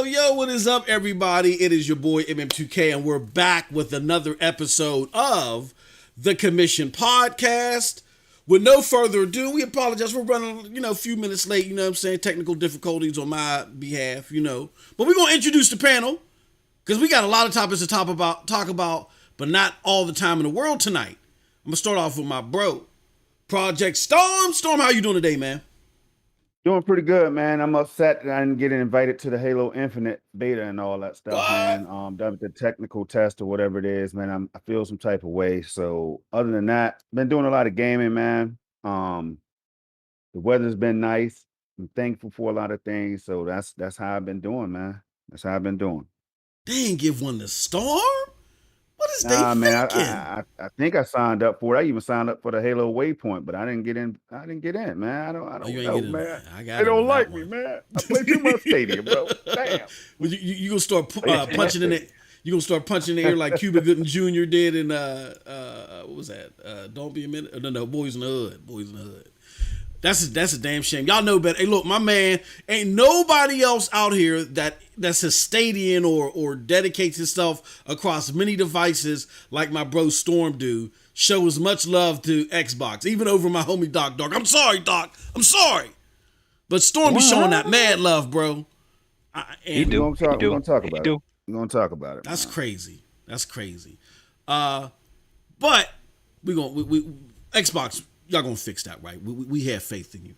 Yo, what is up, everybody? It is your boy MM2K, and we're back with another episode of the Commission Podcast. With no further ado, we apologize. We're running, a few minutes late, you know what I'm saying? Technical difficulties on my behalf, But we're going to introduce the panel, because we got a lot of topics to talk about, but not all the time in the world tonight. I'm going to start off with my bro, Project Storm. Storm, how you doing today, man? Doing pretty good, man. I'm upset that I didn't get invited to the Halo Infinite beta and all that stuff, What? man. Done the technical test or whatever it is, man. I feel some type of way. So other than that, been doing a lot of gaming, man. The weather's been nice. I'm thankful for a lot of things. So that's how I've been doing, man. That's how I've been doing. They didn't give one to Storm? What is Nah, they man. thinking? I think I signed up for it. I even signed up for the Halo Waypoint, but I didn't get in. I didn't get in, man. I don't know, man. They don't like me, man. I play too much Stadia, bro. Damn. Well, you gonna start punching in it. You gonna start punching in the air like Cuba Gooding Jr. did in what was that? Don't Be a Minute. No, Boys in the Hood. Boys in the Hood. That's a damn shame. Y'all know better. Hey, look, my man, ain't nobody else out here that's a Stadian or dedicates himself across many devices like my bro Storm do. Show as much love to Xbox, even over my homie Doc. I'm sorry, Doc. I'm sorry. But Storm be showing that mad love, bro. We're gonna talk about it. We're gonna talk about it. That's crazy. That's crazy. But we Xbox. Y'all gonna fix that, right? We have faith in you.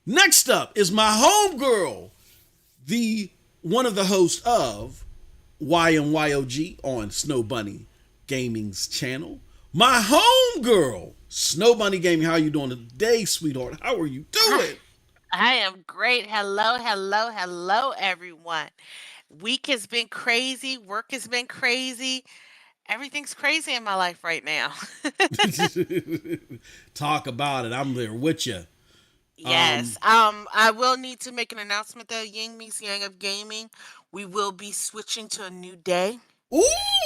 Next up is my homegirl, one of the hosts of YMYOG on Snobunni Gaming's channel. My homegirl, Snobunni Gaming. How you doing today, sweetheart? How are you doing? I am great. Hello, everyone. Week has been crazy. Work has been crazy. Everything's crazy in my life right now. Talk about it. I'm there with you. Yes. I will need to make an announcement though. Ying Meets Yang of Gaming. We will be switching to a new day. Ooh.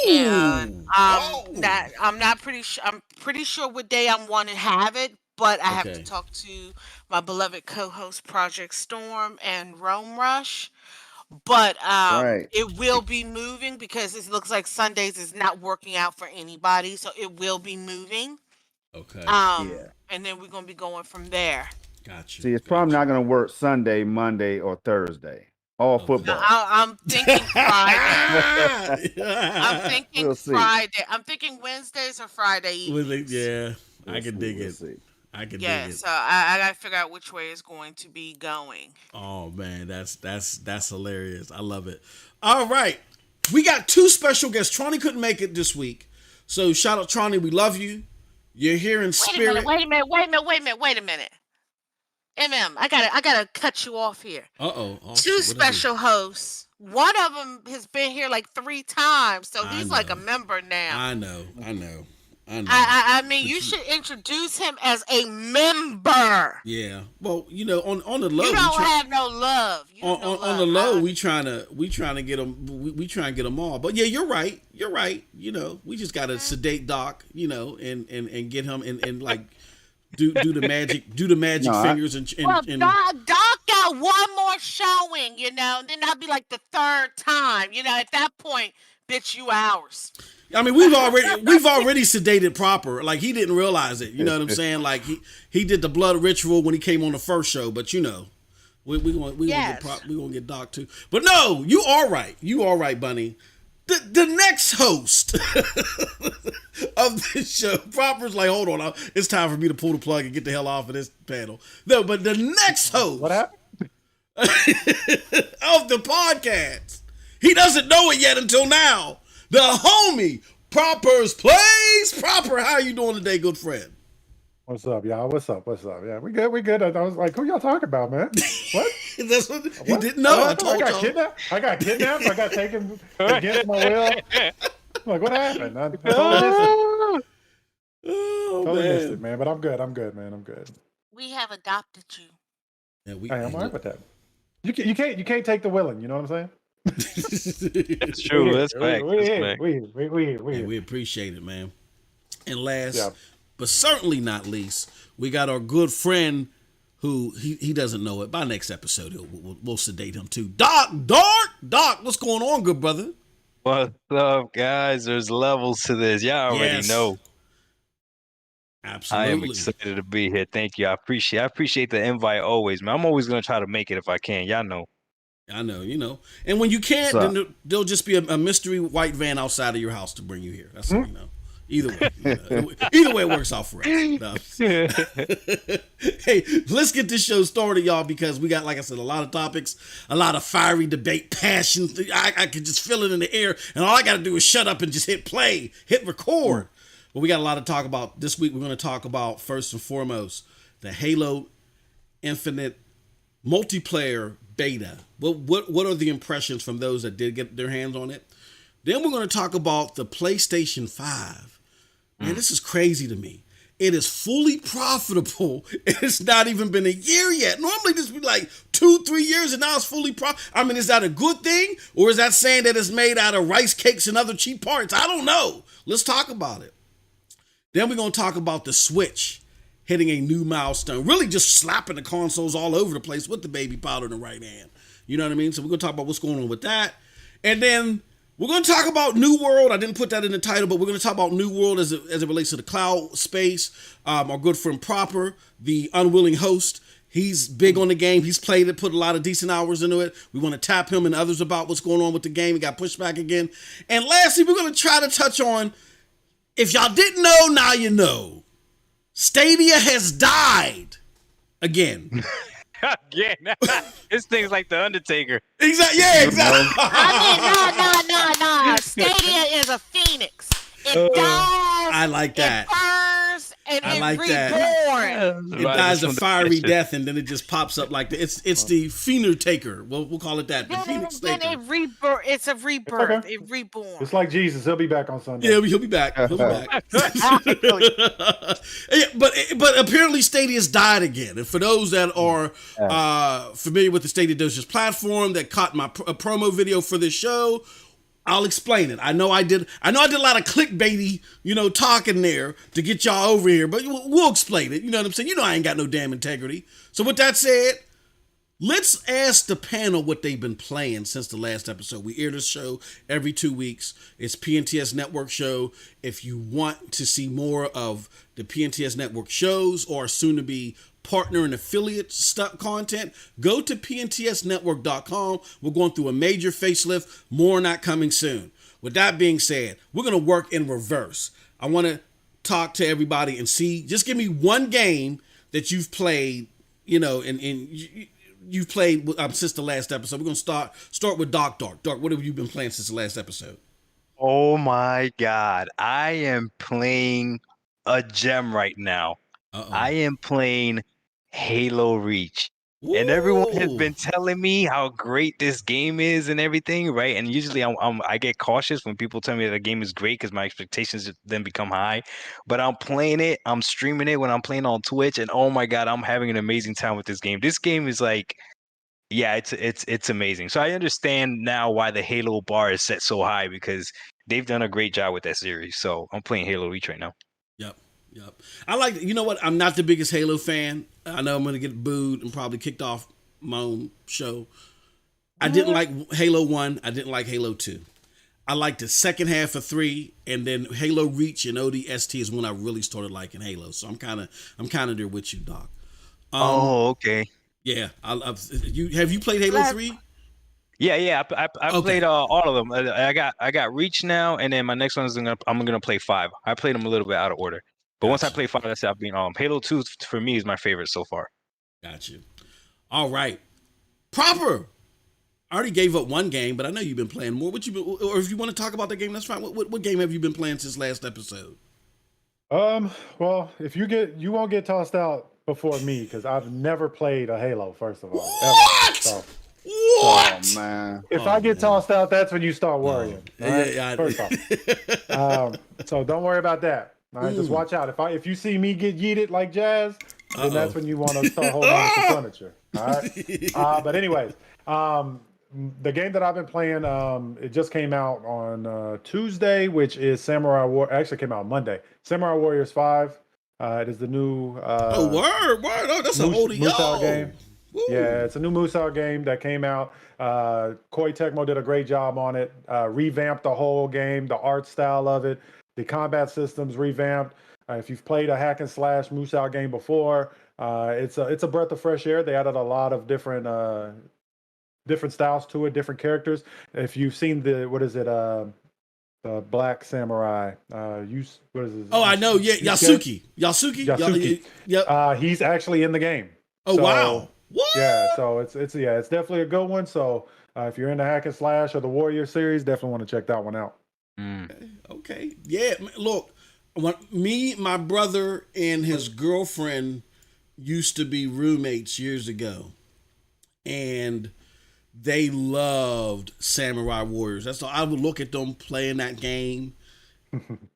And I'm pretty sure what day I want to have it, but I have to talk to my beloved co-host Project Storm and Rome Rush. But it will be moving because it looks like Sundays is not working out for anybody, so it will be moving. Okay. And then we're gonna be going from there. Gotcha. See, it's probably not gonna work Sunday, Monday, or Thursday. All football. I'm thinking Friday. I'm thinking Friday. I'm thinking Wednesdays or Friday evenings. Yeah, I can dig it. I can dig it. So I gotta figure out which way it's going to be going. Oh man, that's hilarious. I love it. All right, we got two special guests. Tronny couldn't make it this week, so shout out Tronny. We love you. You're here in spirit. Wait a minute. I gotta cut you off here. Two special hosts. One of them has been here like 3 times, so he's like a member now. I know. I mean, you should introduce him as a member. Yeah. Well, on the low, you don't have no love. On the low, we trying to get them. We try and get them all. But yeah, you're right. We just gotta sedate Doc. And get him and like do the magic. Do the magic fingers and Doc got one more showing. Then that'll be like the 3rd time. At that point, bitch, you ours. I mean, we've already sedated proper. Like, he didn't realize it. You know what I'm saying? Like, he did the blood ritual when he came on the first show. But we gonna get Doc too. But no, you are right. You are right, Bunny. The next host of this show, Proper's like, hold on, it's time for me to pull the plug and get the hell off of this panel. No, but the next host, what happened? of the podcast, he doesn't know it yet until now. The homie, Proper's Plays. Proper, how you doing today, good friend? What's up, y'all? What's up? Yeah, we good. I was like, who y'all talking about, man? What? That's what you didn't know. I told y'all. I got kidnapped. I got taken against my will. I'm like, what happened? I totally missed it, man. But I'm good, man. I'm good. We have adopted you. Yeah, I'm all right with that. You can't take the willing. You know what I'm saying? It's true. That's fact. We appreciate it, man. And last, but certainly not least, we got our good friend who he doesn't know it. By next episode, we'll sedate him too. Doc, what's going on, good brother? What's up, guys? There's levels to this. Y'all already know. Absolutely. I am excited to be here. Thank you. I appreciate the invite always, man. I'm always gonna try to make it if I can. Y'all know. I know, you know. And when you can't, then there'll just be a mystery white van outside of your house to bring you here. That's what you know. Either way, it works out for us. No. Hey, let's get this show started, y'all, because we got, like I said, a lot of topics, a lot of fiery debate, passion. I can just feel it in the air, and all I got to do is shut up and just hit play, hit record. But we got a lot to talk about. This week, we're going to talk about, first and foremost, the Halo Infinite multiplayer beta. What are the impressions from those that did get their hands on it? Then we're going to talk about the PlayStation 5. Man, this is crazy to me. It is fully profitable. It's not even been a year yet. Normally this would be like 2-3 years, and now it's fully profitable. I mean, is that a good thing? Or is that saying that it's made out of rice cakes and other cheap parts? I don't know. Let's talk about it. Then we're going to talk about the Switch hitting a new milestone. Really just slapping the consoles all over the place with the baby powder in the right hand. You know what I mean? So we're going to talk about what's going on with that. And then we're going to talk about New World. I didn't put that in the title, but we're going to talk about New World as it relates to the cloud space. Our good friend Proper, the unwilling host, he's big on the game. He's played it, put a lot of decent hours into it. We want to tap him and others about what's going on with the game. It got pushed back again. And lastly, we're going to try to touch on, if y'all didn't know, now you know. Stadia has died again. Again, this thing's like the Undertaker. Exactly. Yeah, exactly. I mean, no. Stadia is a phoenix. It dies. I like that. It burns and I it like reborn. It dies a fiery death, and then it just pops up like that. It's the Phoenix Taker. We'll call it that. The Phoenix Taker. Then it rebirth. It's a rebirth. Okay. It reborn. It's like Jesus. He'll be back on Sunday. Yeah, he'll be back. He'll be back. Yeah, but apparently Stadia's died again. And for those that are familiar with the Stadia Doses platform that caught my promo video for this show, I'll explain it. I know I did a lot of clickbaity, talking there to get y'all over here, but we'll explain it. You know what I'm saying? I ain't got no damn integrity. So with that said, let's ask the panel what they've been playing since the last episode. We air this show every 2 weeks. It's PNTS Network show. If you want to see more of the PNTS Network shows or soon to be partner and affiliate content, go to pntsnetwork.com. We're going through a major facelift, more not coming soon. With that being said, we're going to work in reverse. I want to talk to everybody and see, just give me one game that you've played, you've played since the last episode. We're going to start with Doc. Doc, what have you been playing since the last episode? Oh my God. I am playing a gem right now. I am playing Halo Reach. Ooh. And everyone has been telling me how great this game is and everything, right? And usually I get cautious when people tell me that the game is great because my expectations then become high. But I'm playing it, I'm streaming it when I'm playing on Twitch, and oh my God, I'm having an amazing time with this game. This game is like, yeah, it's amazing. So I understand now why the Halo bar is set so high, because they've done a great job with that series. So I'm playing Halo Reach right now. Yep. I like, you know what? I'm not the biggest Halo fan. I know I'm going to get booed and probably kicked off my own show. I didn't like Halo 1. I didn't like Halo 2. I liked the second half of 3, and then Halo Reach and ODST is when I really started liking Halo. So I'm kind of there with you, Doc. Okay. Yeah. Have you played Halo 3? Yeah. I played all of them. I got Reach now, and then my next one is I'm gonna play 5. I played them a little bit out of order. But once I play 5, that's I've been Halo 2 for me is my favorite so far. Got you. All right. Proper. I already gave up one game, but I know you've been playing more. Or if you want to talk about that game, that's fine. What game have you been playing since last episode? Well, if you won't get tossed out before me, because I've never played a Halo, first of all. What? So, what? Oh, man. If I get tossed out, that's when you start worrying. Yeah, first off. So don't worry about that. All right, just watch out. If you see me get yeeted like Jazz, then that's when you want to start holding on to some furniture. All right. But anyways, the game that I've been playing, it just came out on Tuesday, which is Samurai War. Actually, came out Monday. Samurai Warriors 5. It is the new word. Oh, that's an oldie. Musou game. Woo. Yeah, it's a new Musou game that came out. Koei Tecmo did a great job on it. Revamped the whole game, the art style of it, the combat systems revamped. If you've played a hack and slash Musou game before, it's a breath of fresh air. They added a lot of different styles to it, different characters. If you've seen the Black Samurai, what is his? Oh, I know. Yeah, Yasuke. Yep. He's actually in the game. Oh, so, wow. What? Yeah, so it's definitely a good one. So if you're into hack and slash or the Warrior series, definitely want to check that one out. Okay. Yeah, look, my brother and his girlfriend used to be roommates years ago, and they loved Samurai Warriors. That's all. I would look at them playing that game.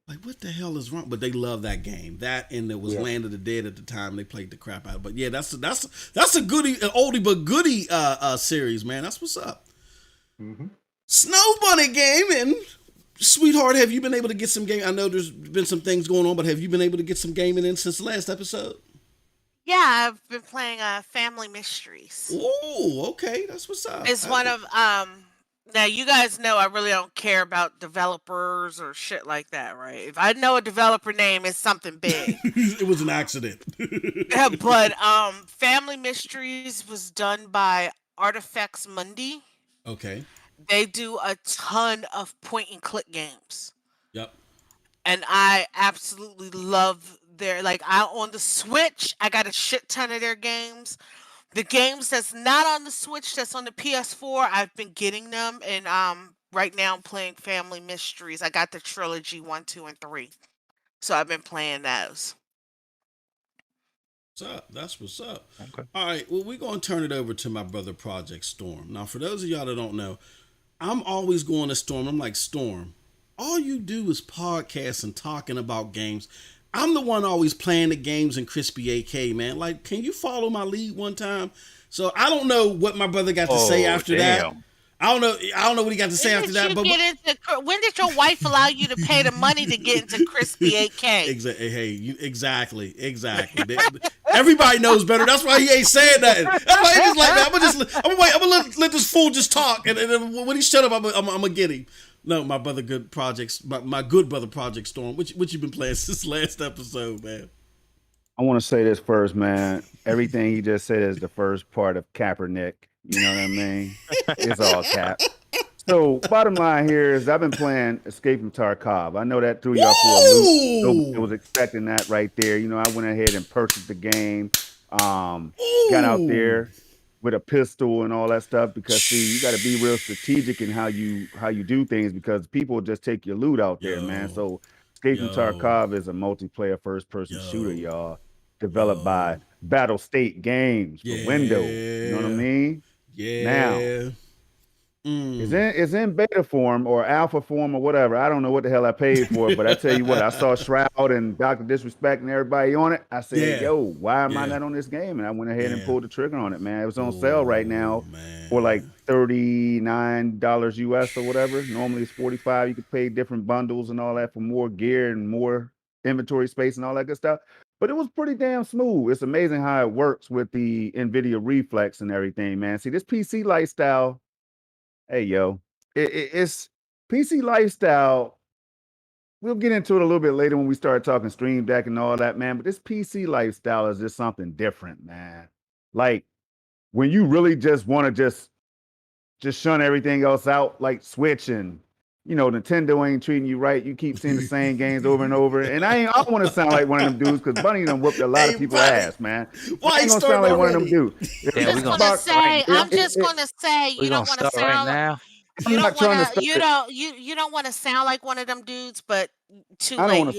Like, what the hell is wrong? But they love that game. That, and it was Land of the Dead at the time. They played the crap out of it. But yeah, that's a goodie, an oldie but goodie series, man. That's what's up. Snobunni Gaming, sweetheart, have you been able to get some game? I know there's been some things going on, but have you been able to get some gaming in since the last episode? Yeah, I've been playing Family Mysteries. Oh, okay, that's what's up. It's one of now you guys know I really don't care about developers or shit like that, right? If I know a developer name, it's something big. It was an accident. But Family Mysteries was done by Artifacts Mundi. Okay. They do a ton of point and click games. Yep. And I absolutely love their on the Switch, I got a shit ton of their games. The games that's not on the Switch, that's on the PS4, I've been getting them, and right now I'm playing Family Mysteries. I got the trilogy 1, 2, and 3, so I've been playing those. What's up? That's what's up. Okay. All right. Well, we're gonna turn it over to my brother Project Storm. Now, for those of y'all that don't know, I'm always going to Storm. I'm like, Storm, all you do is podcast and talking about games. I'm the one always playing the games in Crispy AK, man. Like, can you follow my lead one time? So I don't know what my brother got to say after that. I don't know what he got to say after that. But when did your wife allow you to pay the money to get into Crispy AK? Exactly. Everybody knows better. That's why he ain't saying nothing. That's why he's just like, I'm gonna let this fool just talk, and when he shut up, I'm gonna get him. No, my brother, my good brother Project Storm. What you been playing since last episode, man? I want to say this first, man. Everything he just said is the first part of Kaepernick. You know what I mean? It's all cap. So bottom line here is I've been playing Escape from Tarkov. I know that threw y'all for a loop. I was expecting that right there. You know, I went ahead and purchased the game. Got out there with a pistol and all that stuff because see, you got to be real strategic in how you do things because people just take your loot out there, man. So Escape from Tarkov is a multiplayer first-person shooter, y'all, developed by Battle State Games for Windows. You know what I mean? Yeah. Now, it's in beta form or alpha form or whatever. I don't know what the hell I paid for it, but I tell you what, I saw Shroud and Dr. Disrespect and everybody on it. I said, yo, why am I not on this game? And I went ahead and pulled the trigger on it, man. It was on sale right now for like $39 US or whatever. Normally it's $45. You could pay different bundles and all that for more gear and more inventory space and all that good stuff. But it was pretty damn smooth. It's amazing how it works with the NVIDIA Reflex and everything, man. See, this PC lifestyle, hey, yo, it's PC lifestyle. We'll get into it a little bit later when we start talking Stream Deck and all that, man. But this PC lifestyle is just something different, man. Like when you really just want to just shun everything else out, like Switch and Nintendo ain't treating you right. You keep seeing the same games over and over. And I don't want to sound like one of them dudes because Bunny done whooped a lot of people's ass, man. Why ain't gonna sound like one of them dudes. I'm just gonna say you don't want to sound now. You don't want to sound like one of them dudes, but too late.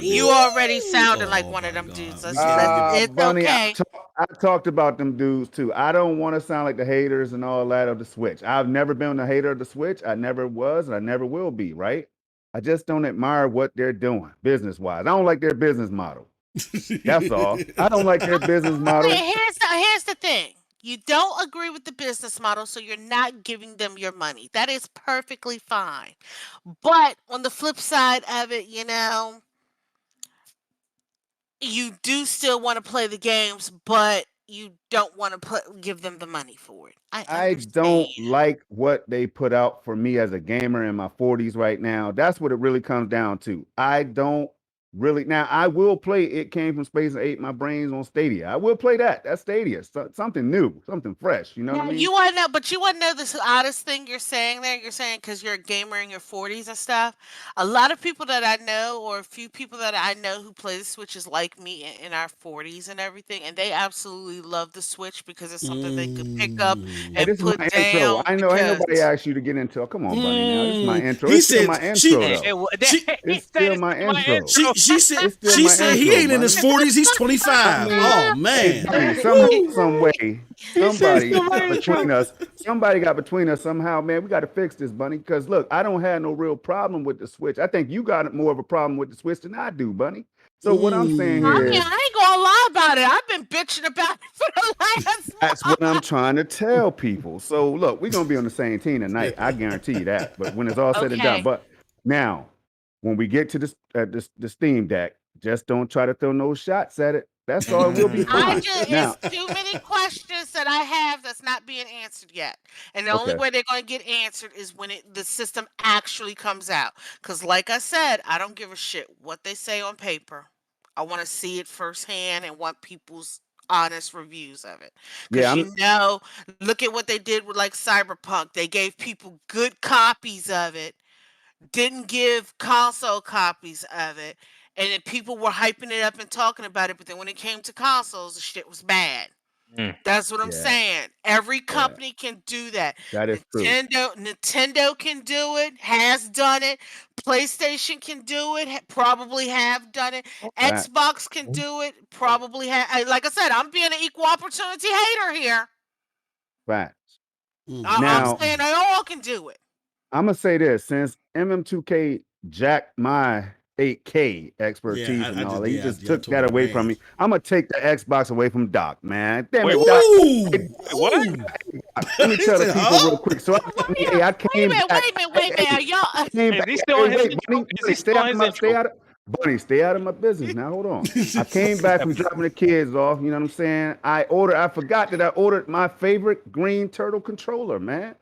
You already sounded like one of them dudes. It's Bunny, okay. I talked about them dudes too. I don't want to sound like the haters and all that of the Switch. I've never been a hater of the Switch. I never was, and I never will be. Right? I just don't admire what they're doing business wise. I don't like their business model. That's all. I don't like their business model. Here's the thing. You don't agree with the business model, so you're not giving them your money. That is perfectly fine. But on the flip side of it, you do still want to play the games, but you don't want to give them the money for it. I I understand. don't like what they put out for me as a gamer in my 40s right now. That's what it really comes down to. I don't really. Now, I will play It Came from Space and Ate My Brains on Stadia. I will play that. That's Stadia. Something new, something fresh. You know what I mean? You want to know, but you want to know this oddest thing you're saying there. You're saying because you're a gamer in your 40s and stuff. A lot of people that I know, or a few people that I know who play the Switch, is like me in our 40s and everything, and they absolutely love the Switch because it's something they could pick up Hey, and this is put my intro. down. I know ain't nobody Because asked you to get into. Come on, buddy. Now this is my intro. He It's still said my she- intro though. It's still my intro. She said It's still my he intro, ain't in his buddy. 40s. He's 25. Oh man. Hey, somehow, some way, somebody got between us. Somebody got between us somehow, man. We got to fix this, Bunny. Because look, I don't have no real problem with the Switch. I think you got more of a problem with the Switch than I do, Bunny. So what I'm saying I here mean, is, I ain't gonna lie about it. I've been bitching about it for the last. that's what I'm trying to tell people. So look, we're gonna be on the same team tonight. I guarantee you that. But when it's all said and done, Okay. but now when we get to this the Steam Deck, just don't try to throw no shots at it. That's all. We'll be fine. Now, It's too many questions that I have that's not being answered yet, and the only okay. way they're going to get answered is when the system actually comes out. Because, like I said, I don't give a shit what they say on paper. I want to see it firsthand and want people's honest reviews of it. Yeah, Because look at what they did with like Cyberpunk. They gave people good copies of it, didn't give console copies of it, and then people were hyping it up and talking about it, but then when it came to consoles, the shit was bad. That's what I'm Yeah, saying. Every yeah, company can do that. that is true. Nintendo can do it, has done it. PlayStation can do it, probably have done it. Fact, Xbox can do it, probably have. Like I said, I'm being an equal opportunity hater here. facts. I'm Now, saying they all can do it. I'm gonna say this: since MM2K jacked my 8K expertise Yeah, and I all, just he yeah, just I took told that him, away man. from me. I'm gonna take the Xbox away from Doc, man. Damn Wait, it, what? Doc. Ooh. Hey, What? let me He tell the said, people huh? real quick. So Wait I a came minute, back. wait a minute. Are y'all Came Is back. he still Hey, on his wait, intro? Bunny, Is he still on his intro? Bunny, stay out of my business now. Hold on. I came back from dropping the kids off. You know what I'm saying? I forgot that I ordered my favorite green turtle controller, man.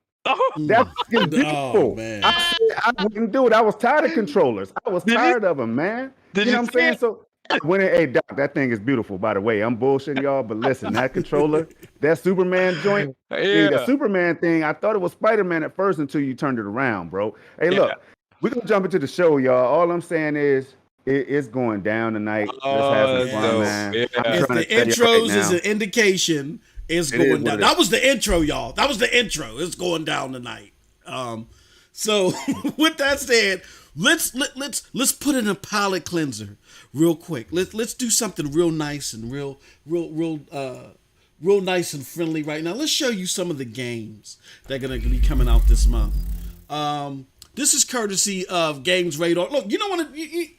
That is Oh beautiful. man. I said I wouldn't do it. I was tired of controllers. I was Did you tired of them, man. did You know you what I'm see saying? it? So I went in, hey, Doc, that thing is beautiful, by the way. I'm bullshitting y'all, but listen, that controller, that Superman joint, the Yeah. Superman thing, I thought it was Spider-Man at first until you turned it around, bro. Hey, Yeah. look, we're gonna jump into the show, y'all. All I'm saying is it's going down tonight. Let's have some Oh, that's fun, dope. Yes. man. I'm Yeah. If trying the to tell you right intros is now. an indication, it's It is going what down. it is. That was the intro, y'all. That was the intro. It's going down tonight. So with that said, let's put in a palate cleanser real quick. Let's do something real nice and real nice and friendly right now. Let's show you some of the games that are gonna be coming out this month. This is courtesy of Games Radar. Look, you know what?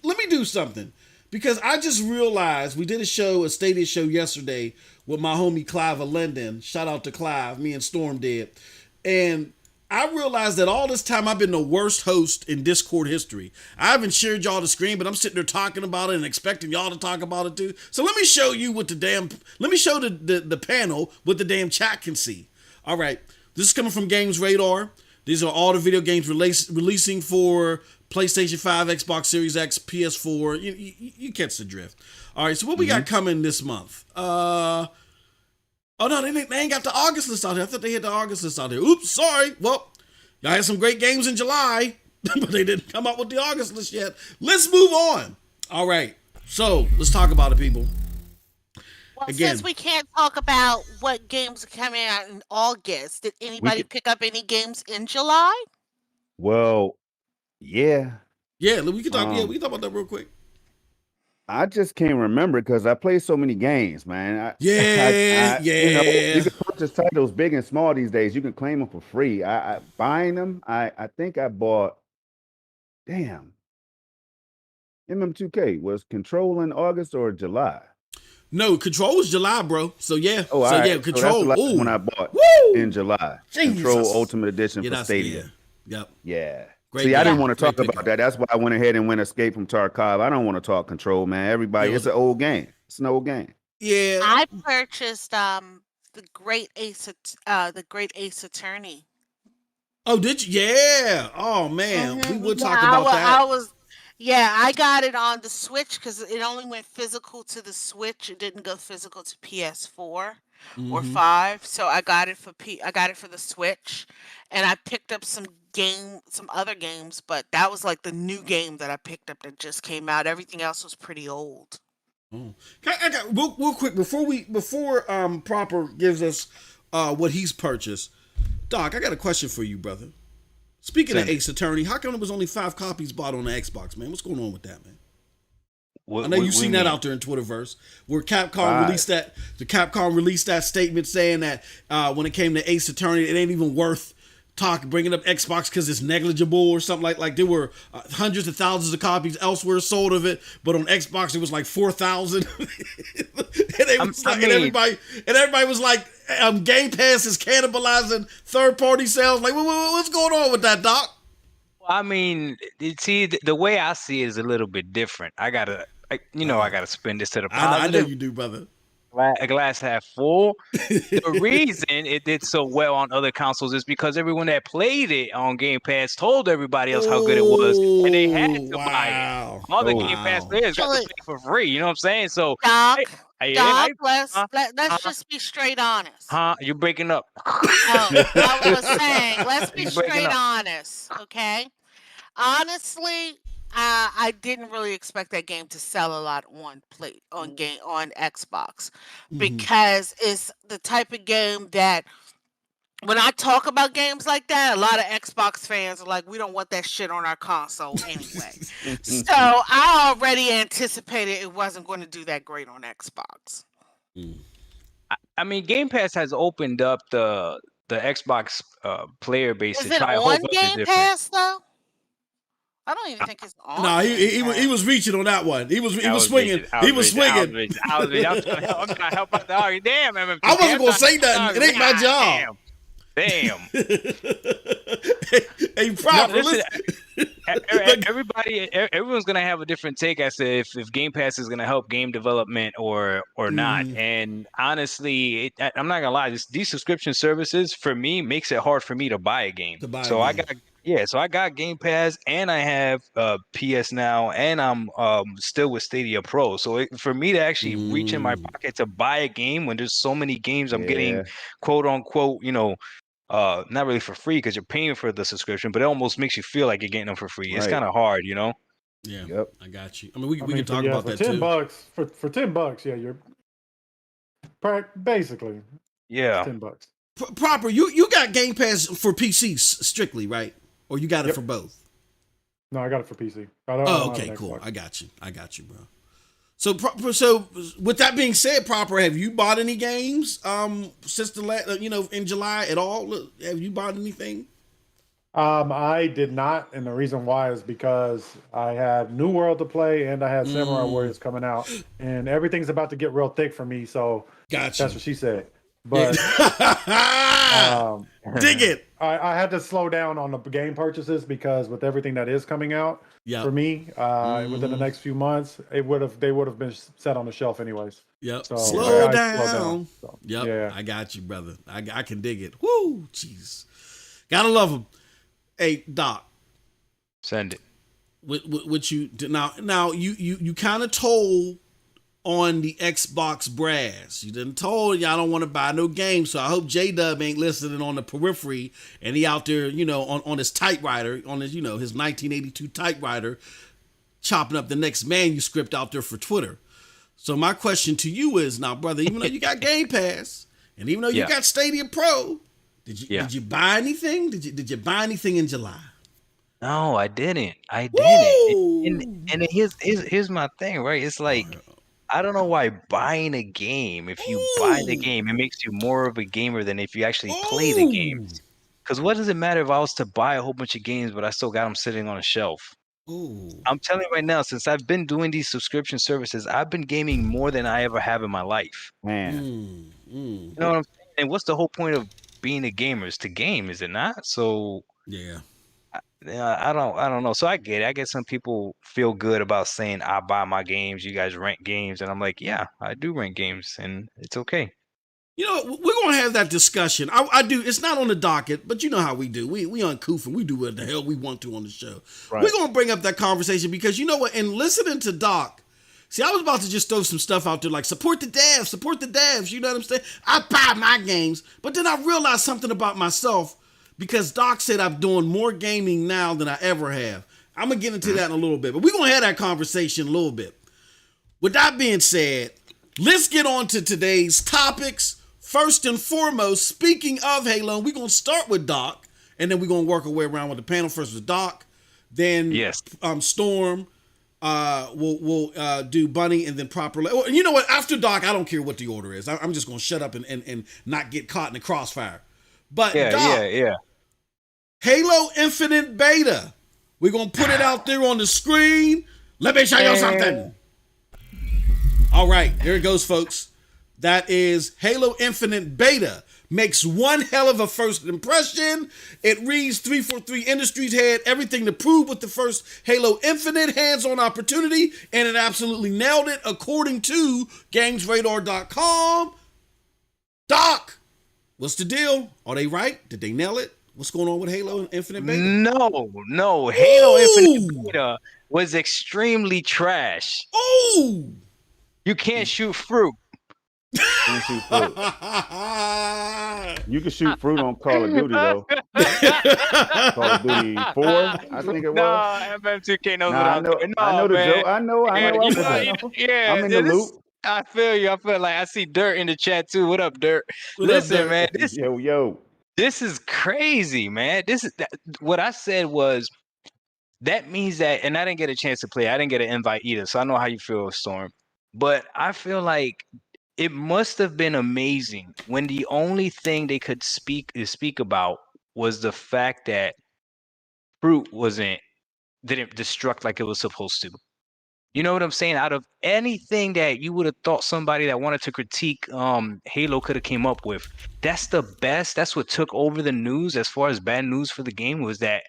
Let me do something because I just realized we did a Stadia show yesterday with my homie Clive Linden. Shout out to Clive, me and Storm did, and I realized that all this time I've been the worst host in Discord history. I haven't shared y'all the screen, but I'm sitting there talking about it and expecting y'all to talk about it too. So let me show you what let me show the panel what the damn chat can see. All right, this is coming from Games Radar. These are all the video games releasing for PlayStation 5, Xbox Series X, PS4. You catch the drift. All right, so what we got coming this month? Oh no, they ain't got the August list out here. I thought they had the August list out here. Oops, sorry. Well, y'all had some great games in July, but they didn't come out with the August list yet. Let's move on. All right, so let's talk about it, people. Well, Again, since we can't talk about what games are coming out in August, did We anybody could, pick up any games in July? well, yeah. yeah, we can talk. Yeah, we Um, can talk about that real quick. I just can't remember because I play so many games, man. Yeah, You yeah. can purchase titles big and small these days. You can claim them for free. I buying them. I think I bought. Damn, MM2K was Control in August or July. No, Control was July, bro. So yeah, Oh, all so right. yeah, So that's the Control. last Ooh, one I bought in woo, July. Jesus. Control Ultimate Edition Yeah, for that's Stadia. Yep. Yeah. Great See, I didn't game. want to Great talk pickup. about that. That's why I went ahead and went Escape from Tarkov. I don't want to talk Control, man. Everybody, No, it's an old game. It's an old game. Yeah. I purchased the Great Ace Attorney. Oh, did you? Yeah. Oh man, we would Yeah, talk about that. yeah, I got it on the Switch because it only went physical to the Switch. It didn't go physical to PS4 or Mm-hmm. 5. So I got it for the Switch, and I picked up some other games, but that was like the new game that I picked up that just came out. Everything else was pretty old. Oh. I got real quick before Proper gives us what he's purchased. Doc, I got a question for you, brother. Speaking of Ace Attorney, how come there was only 5 copies bought on the Xbox, man? What's going on with that, man? I know you've seen that out there in Twitterverse, where Capcom released that. The Capcom released that statement saying that when it came to Ace Attorney, it ain't even worth bringing up Xbox because it's negligible or something like there were hundreds of thousands of copies elsewhere sold of it, but on Xbox it was like 4,000. and everybody was like, Game Pass is cannibalizing third-party sales. Like, what's going on with that, Doc? I mean, see, the way I see it is a little bit different. I gotta spin this to the positive. I know you do, brother. A glass half full. The reason it did so well on other consoles is because everyone that played it on Game Pass told everybody else how good it was, and they had to buy it. All the Game Pass players got to play for free. You know what I'm saying? So, Doc, let's just be straight honest. You're breaking up. I was saying, let's be straight honest, okay? Honestly, I didn't really expect that game to sell a lot on Xbox because it's the type of game that when I talk about games like that, a lot of Xbox fans are like, we don't want that shit on our console anyway. So I already anticipated it wasn't going to do that great on Xbox. I mean, Game Pass has opened up the Xbox player base to try a whole bunch of different. Is it on Game Pass though? I don't even think it's on. No, he was reaching on that one. He was swinging. He was swinging. I'm trying to help out the argument. Damn, MMP. I wasn't gonna say nothing. It ain't my job. Damn. Hey, Proper, everyone's gonna have a different take as to if Game Pass is gonna help game development or not. And honestly, I'm not gonna lie. These subscription services for me makes it hard for me to buy a game. So I got Game Pass and I have PS Now and I'm still with Stadia Pro. So for me to actually reach in my pocket to buy a game when there's so many games I'm getting quote unquote, not really for free because you're paying for the subscription, but it almost makes you feel like you're getting them for free. It's kind of hard, Yeah. Yep. I got you. I mean, we can talk about that too. For $10, yeah, you're basically $10. Proper, you got Game Pass for PC strictly, right? Or you got it for both? No, I got it for PC. Okay, cool. I got you, bro. So with that being said, Proper, have you bought any games since in July at all? Have you bought anything? I did not, and the reason why is because I had New World to play and I had Samurai Warriors coming out, and everything's about to get real thick for me. So that's what she said. But dig it. I had to slow down on the game purchases because with everything that is coming out for me within the next few months, they would have been set on the shelf anyways. Yep. So slow down. So, yep. Yeah. I got you, brother. I can dig it. Woo, jeez. Gotta love them. Hey, Doc. Send it. What you now you kind of told on the Xbox brass. You done told y'all don't want to buy no games, so I hope J-Dub ain't listening on the periphery and he out there, on his typewriter, on his, his 1982 typewriter, chopping up the next manuscript out there for Twitter. So my question to you is now, brother, even though you got Game Pass and even though you got Stadia Pro, did you buy anything? Did you buy anything in July? No, I didn't. And here's my thing, right? It's like, I don't know why buying a game, if you buy the game, it makes you more of a gamer than if you actually play the games. Because what does it matter if I was to buy a whole bunch of games, but I still got them sitting on a shelf? I'm telling you right now, since I've been doing these subscription services, I've been gaming more than I ever have in my life. Man. You know what I'm saying? And what's the whole point of being a gamer? Is to game, is it not? So yeah. I don't know. So I get it. I get some people feel good about saying I buy my games, you guys rent games, and I'm like, yeah, I do rent games, and it's okay. You know, we're gonna have that discussion. I do. It's not on the docket, but you know how we do. We uncouth and we do what the hell we want to on the show. Right. We're gonna bring up that conversation because you know what? And listening to Doc, see, I was about to just throw some stuff out there like support the devs. You know what I'm saying? I buy my games, but then I realized something about myself because Doc said I'm doing more gaming now than I ever have. I'm gonna get into that in a little bit, but we're gonna have that conversation a little bit. With that being said, let's get on to today's topics. First and foremost, speaking of Halo, we're going to start with Doc, and then we're going to work our way around with the panel. First with Doc, then Storm, we'll do Bunny, and then properly. And you know what? After Doc, I don't care what the order is. I'm just going to shut up and not get caught in the crossfire. But Doc, Halo Infinite Beta. We're going to put it out there on the screen. Let me show you something. All right, here it goes, folks. That is Halo Infinite Beta. Makes one hell of a first impression. It reads 343 Industries had everything to prove with the first Halo Infinite hands-on opportunity, and it absolutely nailed it according to GamesRadar.com. Doc, what's the deal? Are they right? Did they nail it? What's going on with Halo Infinite Beta? No. Halo Infinite Beta was extremely trash. Oh! You can't shoot fruit. You can shoot fruit. You can shoot fruit on Call of Duty though. Call of Duty 4, I think it was. No, FF2K knows what I'm doing. I know the joke. I know. Yeah, I'm in the loop. I feel you. I feel like I see Dirt in the chat too. What up, Dirt? Listen, man. This is crazy, man. What I said was that means that, and I didn't get a chance to play. I didn't get an invite either, so I know how you feel, Storm. But I feel like it must have been amazing when the only thing they could speak about was the fact that fruit didn't destruct like it was supposed to. You know what I'm saying? Out of anything that you would have thought somebody that wanted to critique Halo could have came up with, that's the best. That's what took over the news as far as bad news for the game was that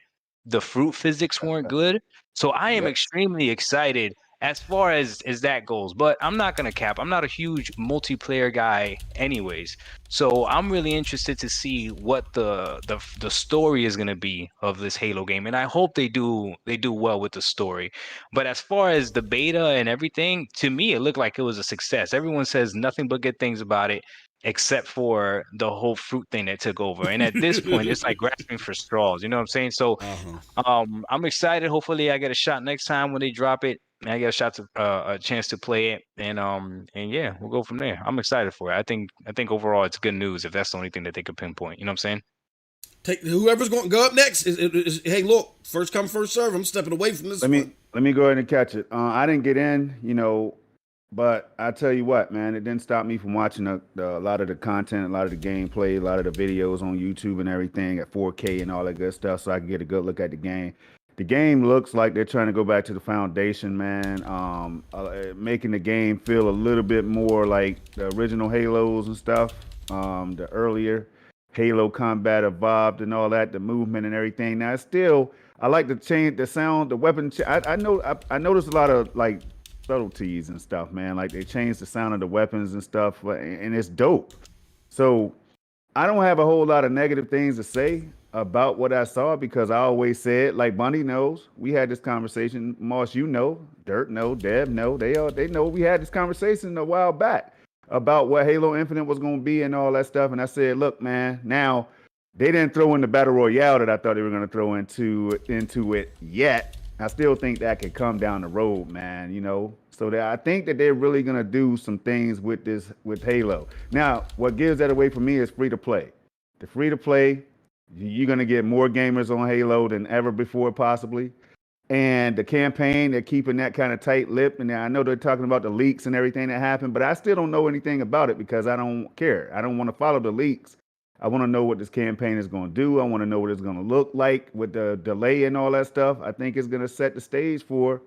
the fruit physics weren't good. So I am extremely excited as far as that goes, but I'm not gonna cap. I'm not a huge multiplayer guy, anyways. So I'm really interested to see what the story is gonna be of this Halo game, and I hope they do well with the story. But as far as the beta and everything, to me, it looked like it was a success. Everyone says nothing but good things about it, except for the whole fruit thing that took over. And at this point, it's like grasping for straws. You know what I'm saying? So, I'm excited. Hopefully, I get a shot next time when they drop it. I get a chance to play it, and yeah, we'll go from there. I'm excited for it. I think overall it's good news if that's the only thing that they could pinpoint. You know what I'm saying? Take whoever's going to go up next. Hey, look, first come, first serve. I'm stepping away from this. Let me go ahead and catch it. I didn't get in, but I tell you what, man, it didn't stop me from watching a lot of the content, a lot of the gameplay, a lot of the videos on YouTube and everything at 4K and all that good stuff, so I can get a good look at the game. The game looks like they're trying to go back to the foundation, man. Making the game feel a little bit more like the original Halos and stuff. The earlier Halo Combat Evolved and all that, the movement and everything. Now, it's still, I like to change the sound, the weapon. I noticed a lot of like subtleties and stuff, man. Like they changed the sound of the weapons and stuff, and it's dope. So I don't have a whole lot of negative things to say about what I saw because I always said, like Bunny knows, we had this conversation. Moss, Dirt know, Deb know, they know we had this conversation a while back about what Halo Infinite was going to be and all that stuff. And I said, look, man, now they didn't throw in the battle royale that I thought they were going to throw into it yet. I still think that could come down the road, man. So I think that they're really going to do some things with Halo. Now, what gives that away for me is free to play. The free to play, you're going to get more gamers on Halo than ever before, possibly. And the campaign, they're keeping that kind of tight lip. And I know they're talking about the leaks and everything that happened, but I still don't know anything about it because I don't care. I don't want to follow the leaks. I want to know what this campaign is going to do. I want to know what it's going to look like with the delay and all that stuff. I think it's going to set the stage for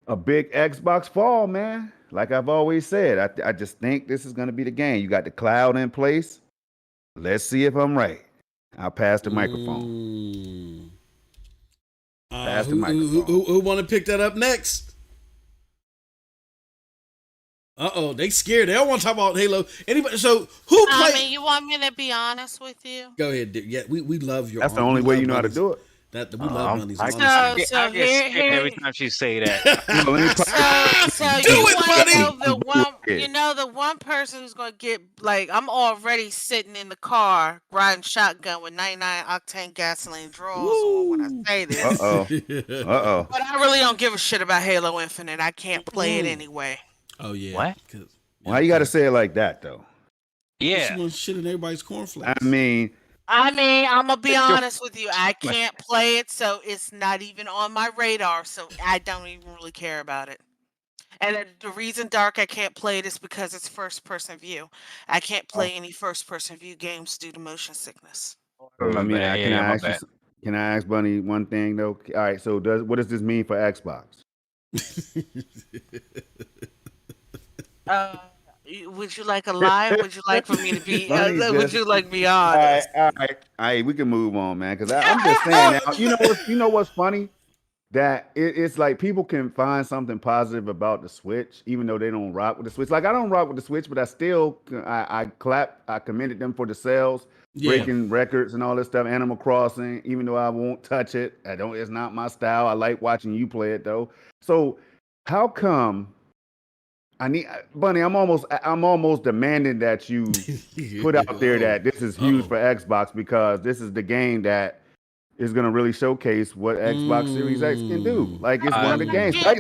a big Xbox fall, man. Like I've always said, I just think this is going to be the game. You got the cloud in place. Let's see if I'm right. I'll pass the microphone. Pass the microphone. Who want to pick that up next? They scared. They don't want to talk about Halo. Anybody? So who played? I mean, you want me to be honest with you? Go ahead. Yeah, we love your. That's the only way you know how to do it. That we love Bunny's. I honesty. get scared every time she say that. The one person who's gonna get I'm already sitting in the car riding shotgun with 99 octane gasoline draws on when I say this. Uh-oh. But I really don't give a shit about Halo Infinite. I can't play it anyway. Oh yeah. What? Why you got to say it like that though? Yeah. You want shit in everybody's cornflakes. I mean, I'm gonna be honest with you. I can't play it, so it's not even on my radar. So I don't even really care about it. And the reason, Dark, I can't play it is because it's first-person view. I can't play any first-person view games due to motion sickness. I mean, can I ask Bunny one thing though? All right, so what does this mean for Xbox? Would you like a lie? Would you like for me to be? Would you like me honest? All right. We can move on, man. Because I'm just saying now. You know what's funny? That it's like people can find something positive about the Switch, even though they don't rock with the Switch. Like I don't rock with the Switch, but I commended them for the sales, breaking records and all this stuff. Animal Crossing, even though I won't touch it, it's not my style. I like watching you play it though. So how come? Bunny, I'm almost demanding that you put out there that this is huge for Xbox because this is the game that is going to really showcase what Xbox Series X can do. Like it's one of the games. You're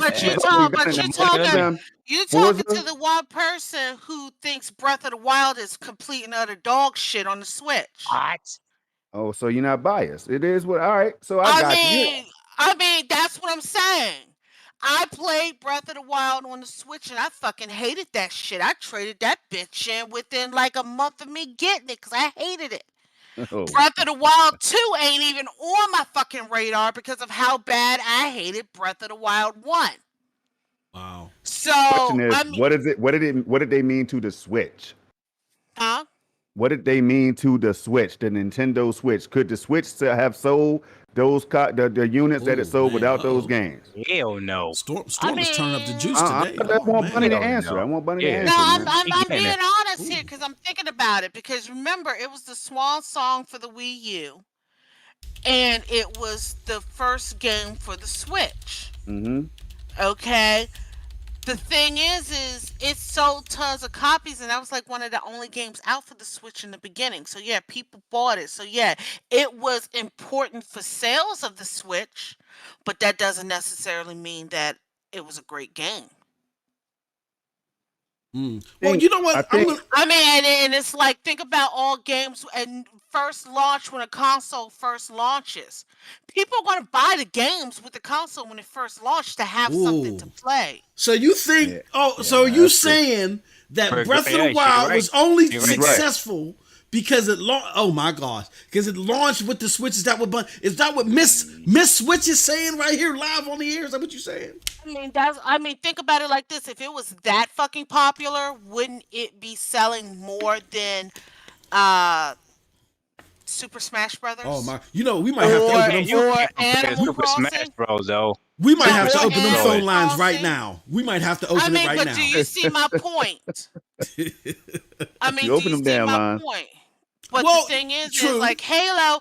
talking to the one person who thinks Breath of the Wild is complete and utter dog shit on the Switch. What? Oh, so you're not biased. It is what. All right. So I got you. I mean, that's what I'm saying. I played Breath of the Wild on the Switch and I fucking hated that shit. I traded that bitch in within like a month of me getting it because I hated it. Oh. Breath of the Wild 2 ain't even on my fucking radar because of how bad I hated Breath of the Wild 1. Wow. So, question is, what did they mean to the Switch? Huh? What did they mean to the Switch, the Nintendo Switch? Could the Switch have sold those the units that it sold without those games? Hell no. Storm is turning up the juice today. I want Bunny to answer. I want Bunny to answer. No, I'm being honest here because I'm thinking about it. Because remember, it was the swan song for the Wii U, and it was the first game for the Switch. Mm-hmm. Okay. The thing is it sold tons of copies, and that was like one of the only games out for the Switch in the beginning. So yeah, people bought it. So yeah, it was important for sales of the Switch, but that doesn't necessarily mean that it was a great game. Well, you know what? I mean, and it's like, think about all games and first launch when a console first launches. People are going to buy the games with the console when it first launched to have something to play. So you think? So you saying that Breath of the Wild was only successful because it launched? Oh my gosh! Because it launched with the Switch. Is that what Miss Switch is saying right here live on the air? Is that what you're saying? I mean, think about it like this: if it was that fucking popular, wouldn't it be selling more than Super Smash Brothers? Oh my! You know, we might have to open them. Animal Crossing. Smash Bros. Though we might have to open them phone lines right now. We might have to open it right now. But do you see my point? I mean, you open them damn lines. Point? But the thing is like Halo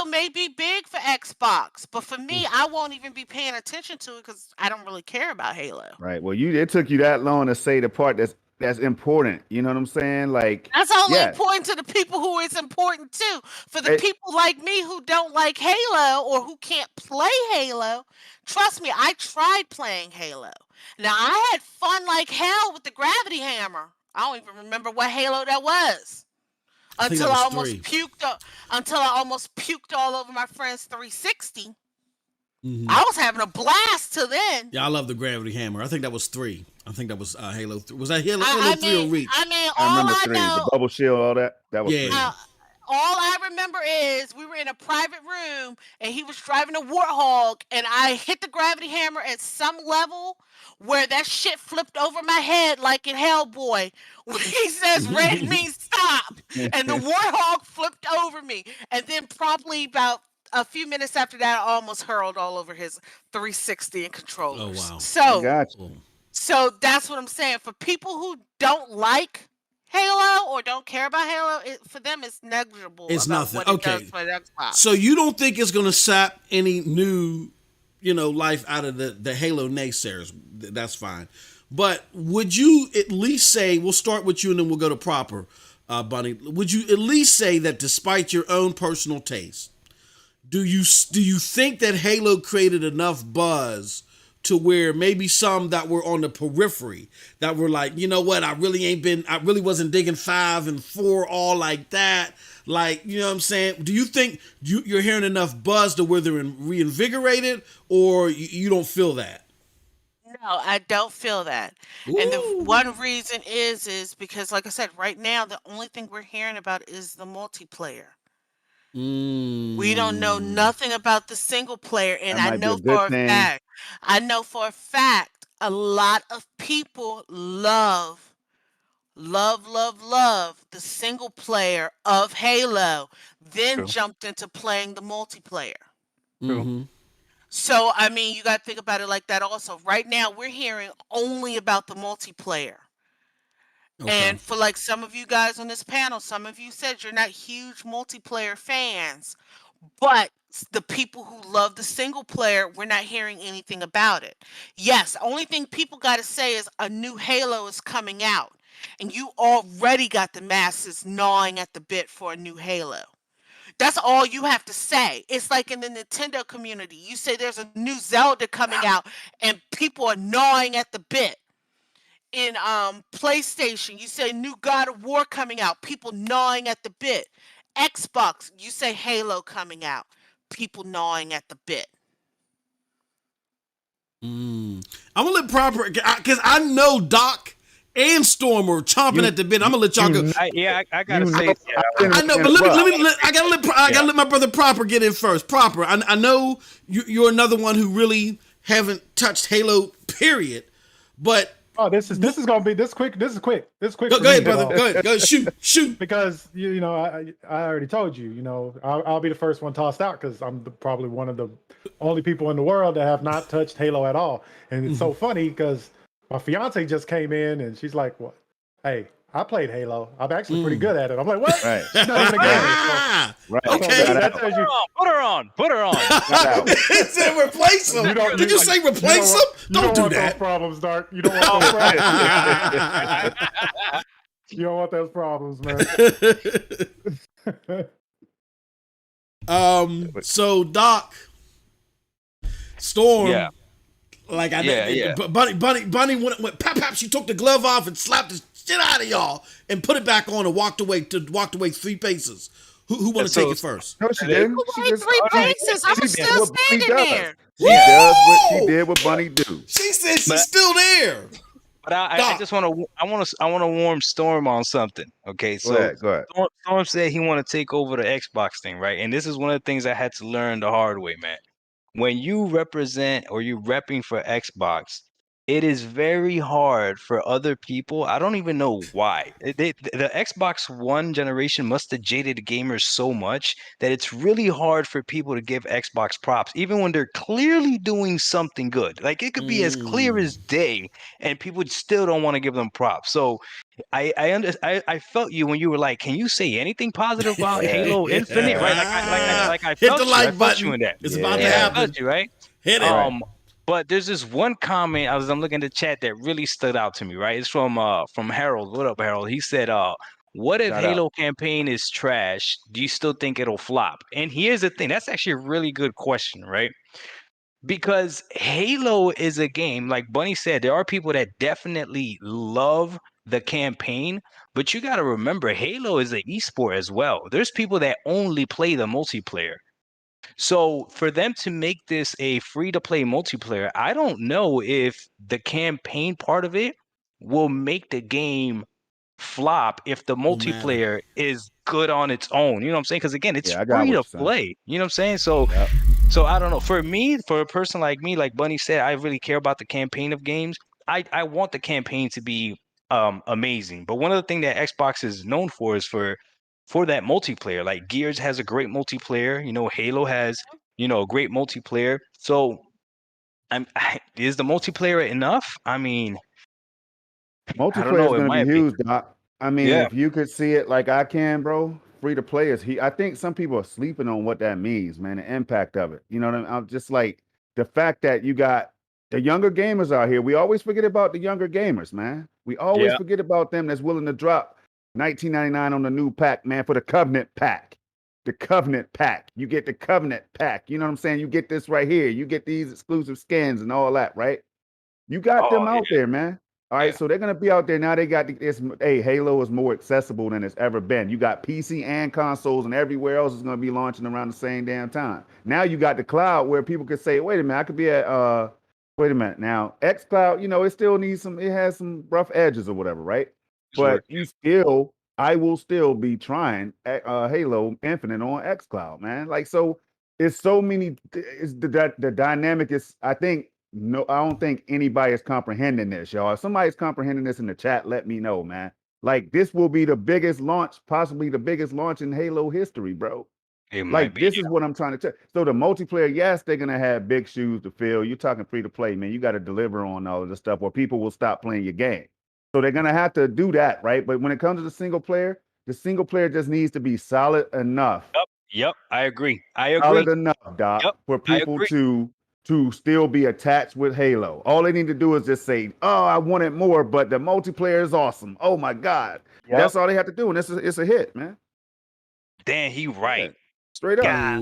may be big for Xbox, but for me, I won't even be paying attention to it because I don't really care about Halo. Right. Well, it took you that long to say the part that's important. You know what I'm saying? Like that's only important to the people who it's important to. For the people like me who don't like Halo or who can't play Halo, trust me, I tried playing Halo. Now I had fun like hell with the gravity hammer. I don't even remember what Halo that was. Until I almost puked all over my friend's 360. Mm-hmm. I was having a blast till then. Yeah, I love the gravity hammer. I think that was 3. I think that was Halo 3. Was that Halo 3 or Reach? I mean, I remember 3. The bubble shield, all that. That was 3. All I remember is we were in a private room and he was driving a Warthog and I hit the gravity hammer at some level where that shit flipped over my head like in Hellboy when he says red means stop and the Warthog flipped over me. And then probably about a few minutes after that, I almost hurled all over his 360 and Oh controllers. wow. I So, got you. so that's what I'm saying. For people who don't like Halo or don't care about Halo, for them it's negligible It's about nothing. what it does Okay. for the So Xbox. you don't think it's gonna sap any new, life out of the Halo naysayers? That's fine. But would you at least say, we'll start with you and then we'll go to proper, Bunny. Would you at least say that despite your own personal taste, do you think that Halo created enough buzz to where maybe some that were on the periphery that were like, you know what, I really wasn't digging 5 and 4 all like that. Like, you know what I'm saying? Do you think you're hearing enough buzz to where they're reinvigorated, or you don't feel that? No, I don't feel that. And the Ooh. one reason is because, like I said, right now the only thing we're hearing about is the multiplayer. We don't know Mm. nothing about the single player, and That might be a good thing. I know for a fact, a lot of people love the single player of Halo, then True. jumped into playing the multiplayer. True. Mm-hmm. So, I mean, you got to think about it like that also. Right now, we're hearing only about the multiplayer. Okay. And for like some of you guys on this panel, some of you said you're not huge multiplayer fans. But the people who love the single player, we're not hearing anything about it. Yes, only thing people got to say is a new Halo is coming out, and you already got the masses gnawing at the bit for a new Halo. That's all you have to say. It's like in the Nintendo community. You say there's a new Zelda coming out, and people are gnawing at the bit. In PlayStation, you say new God of War coming out, people gnawing at the bit. Xbox, you say Halo coming out, people gnawing at the bit. I'm gonna let proper, because I know Doc and Storm are chomping You, at the bit. I'm gonna let y'all you, go. I gotta you know, say, I know, but I gotta let my brother Proper get in first. Proper, I know you're another one who really haven't touched Halo, period. But Oh, this is gonna be quick. This is quick. Go go ahead, brother. Go ahead. Go shoot. Because I already told you. I'll be the first one tossed out because I'm probably one of the only people in the world that have not touched Halo at all. And it's so funny because my fiance just came in and she's like, "What? Hey, I played Halo. I'm actually pretty good at it." I'm like, "What? Right. It's not even a game." Right. Okay. So that tells you. put her on. He said replace him. Did you say replace him? Don't do want that. those problems, Dark. You don't want those problems. You don't want those problems, man. So Doc, Storm, Yeah. like Yeah. Bunny went pap. She took the glove off and slapped the shit out of y'all and put it back on and walked away 3 paces. Who want to take it first? No, she didn't. She Wait, just 3 paces. I'm she did still what Bunny standing does. there. She does what she did what Bunny do. She said she's But- still there. But I just want to warm Storm on something. Okay, so Go ahead. Storm said he want to take over the Xbox thing, right? And this is one of the things I had to learn the hard way, man. When you represent or you repping for Xbox, it is very hard for other people. I don't even know why. The Xbox One generation must have jaded gamers so much that it's really hard for people to give Xbox props, even when they're clearly doing something good. Like it could be as clear as day, and people still don't want to give them props. So I felt you when you were like, "Can you say anything positive about Halo Infinite?" Right? Like I Hit felt the you. like I felt button. you in that. It's about to I happen. felt you, right? Hit it. But there's this one comment I'm looking at the chat that really stood out to me, right? It's from Harold. What up, Harold? He said, what if Shout Halo campaign is trash? Do you still think it'll flop? And here's the thing, that's actually a really good question, right? Because Halo is a game, like Bunny said, there are people that definitely love the campaign, but you got to remember, Halo is an esport as well. There's people that only play the multiplayer. So for them to make this a free-to-play multiplayer, I don't know if the campaign part of it will make the game flop if the multiplayer is good on its own. You know what I'm saying? Because again, it's Yeah, I got free what to you're saying. play. You know what I'm saying? So Yep. so I don't know. For me, for a person like me, like Bunny said, I really care about the campaign of games. I want the campaign to be amazing. But one of the things that Xbox is known for is for for that multiplayer. Like Gears has a great multiplayer. You know, Halo has, you know, a great multiplayer. So, is the multiplayer enough? I mean, I don't Multiplayer is know. In going to my be opinion, huge, Doc. I mean, yeah. if you could see it like I can, bro, free to play is I think some people are sleeping on what that means, man, the impact of it. You know what I mean? I'm just like the fact that you got the younger gamers out here. We always forget about the younger gamers, man. We always Yeah. forget about them that's willing to drop 19.99 on the new pack, man, for the Covenant pack. The Covenant pack. You get the Covenant pack. You know what I'm saying? You get this right here. You get these exclusive skins and all that, right? You got Oh them out there, man. All right, yeah. so they're gonna be out there now. They got hey, Halo is more accessible than it's ever been. You got PC and consoles, and everywhere else is gonna be launching around the same damn time. Now you got the cloud where people could say, wait a minute, I could be at wait a minute. Now, Xcloud, you know, it still needs it has some rough edges or whatever, right? Sure. But I will still be trying Halo Infinite on Xcloud, man. Like, so it's so many, it's the dynamic is, I think, no, I don't think anybody is comprehending this, y'all. If somebody's comprehending this in the chat, let me know, man. Like, this will be the biggest launch, possibly the biggest launch in Halo history, bro. It might Like, be. this is what I'm trying to tell. So the multiplayer, yes, they're gonna have big shoes to fill. You're talking free to play, man. You got to deliver on all of this stuff, or people will stop playing your game. So they're gonna have to do that, right? But when it comes to the single player just needs to be solid enough. Yep. I agree. I agree. Solid enough, Doc, Yep, for I people agree. to still be attached with Halo. All they need to do is just say, "Oh, I wanted more, but the multiplayer is awesome. Oh my god." Yep. That's all they have to do, and it's a hit, man. Dan, he right. Straight up. God.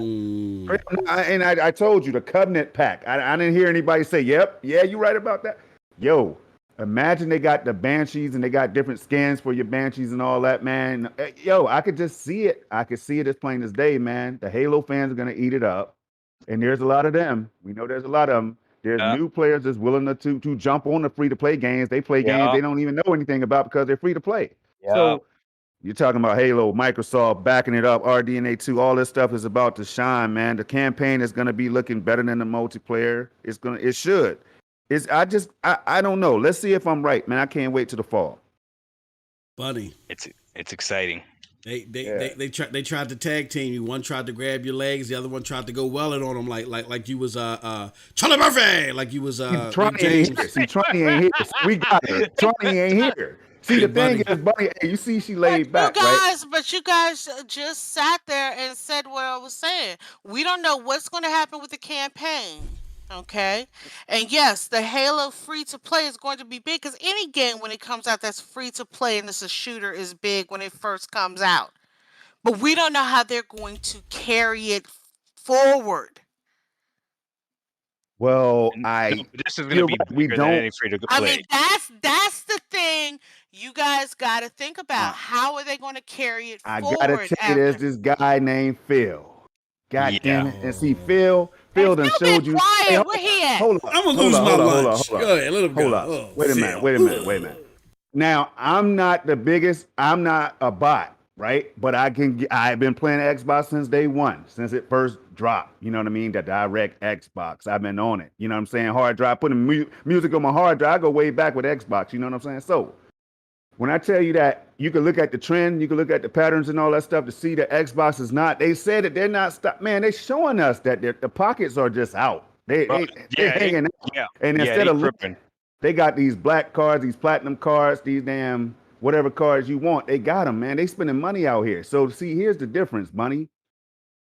And I told you the Covenant pack. I didn't hear anybody say, "Yep, yeah, you right about that." Yo, imagine they got the Banshees and they got different skins for your Banshees and all that, man. Yo, I could just see it. I could see it as plain as day, man. The Halo fans are gonna eat it up. And there's a lot of them. We know there's a lot of them. There's new players that's willing to jump on the free to play games. They play games they don't even know anything about because they're free to play. So you're talking about Halo, Microsoft backing it up, RDNA 2, all this stuff is about to shine, man. The campaign is gonna be looking better than the multiplayer. It should. I don't know. Let's see if I'm right, man. I can't wait till the fall. Buddy. It's exciting. They tried to tag team you. One tried to grab your legs, the other one tried to go welling on them like you was Charlie Murphy, like you was Tronny ain't here. See, Tronny ain't here. We got it. Tronny ain't here. See, the thing is, buddy, hey, you see she laid back, right? But you guys just sat there and said what I was saying. We don't know what's going to happen with the campaign. Okay. And yes, the Halo free to play is going to be big because any game when it comes out that's free to play and it's a shooter is big when it first comes out. But we don't know how they're going to carry it forward. Well, this is going to be bigger than any free to play. I mean, that's the thing you guys got to think about. How are they going to carry it forward? I gotta tell you, there's this guy named Phil. God damn it! And see, Phil done showed you. Hey, where he at? Hold up. I'm gonna lose my lunch. Go ahead, let him go. Hold up. Wait a minute. Now, I'm not the biggest. I'm not a bot, right? But I've been playing Xbox since day one, since it first dropped. You know what I mean? The direct Xbox. I've been on it. You know what I'm saying? Hard drive, putting music on my hard drive. I go way back with Xbox. You know what I'm saying? So when I tell you that you can look at the trend, you can look at the patterns and all that stuff to see that Xbox is not. They said that they're not stop. Man, they're showing us that the pockets are just out. They're hanging out. Yeah. And instead of looking, they got these black cards, these platinum cards, these damn whatever cards you want. They got them, man. They spending money out here. So see, here's the difference, money.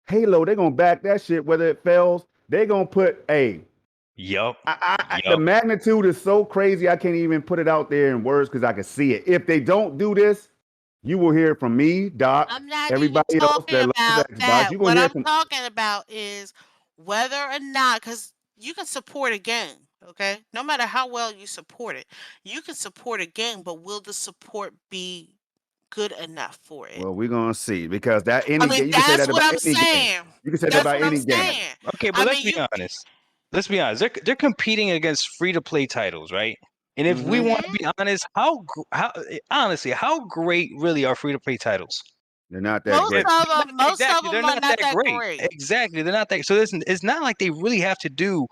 Halo, they're gonna back that shit whether it fails. They're gonna put a. Yup. The magnitude is so crazy, I can't even put it out there in words because I can see it. If they don't do this, you will hear from me, Doc, I'm not everybody even else talking that about loves Xbox. that. You're What gonna hear I'm from talking about is whether or not, because you can support a game, okay? No matter how well you support it, you can support a game, but will the support be good enough for it? Well, we're gonna see because that I mean, you can say that's that what about I'm any game. saying. You can say that That's about what I'm any game. saying. Okay, but let's be honest. Let's be honest. They're competing against free to play titles, right? And if we want to be honest, how honestly, how great really are free to play titles? They're not that great. Most of them are not that great. Exactly, they're not that. So it's not like they really have to do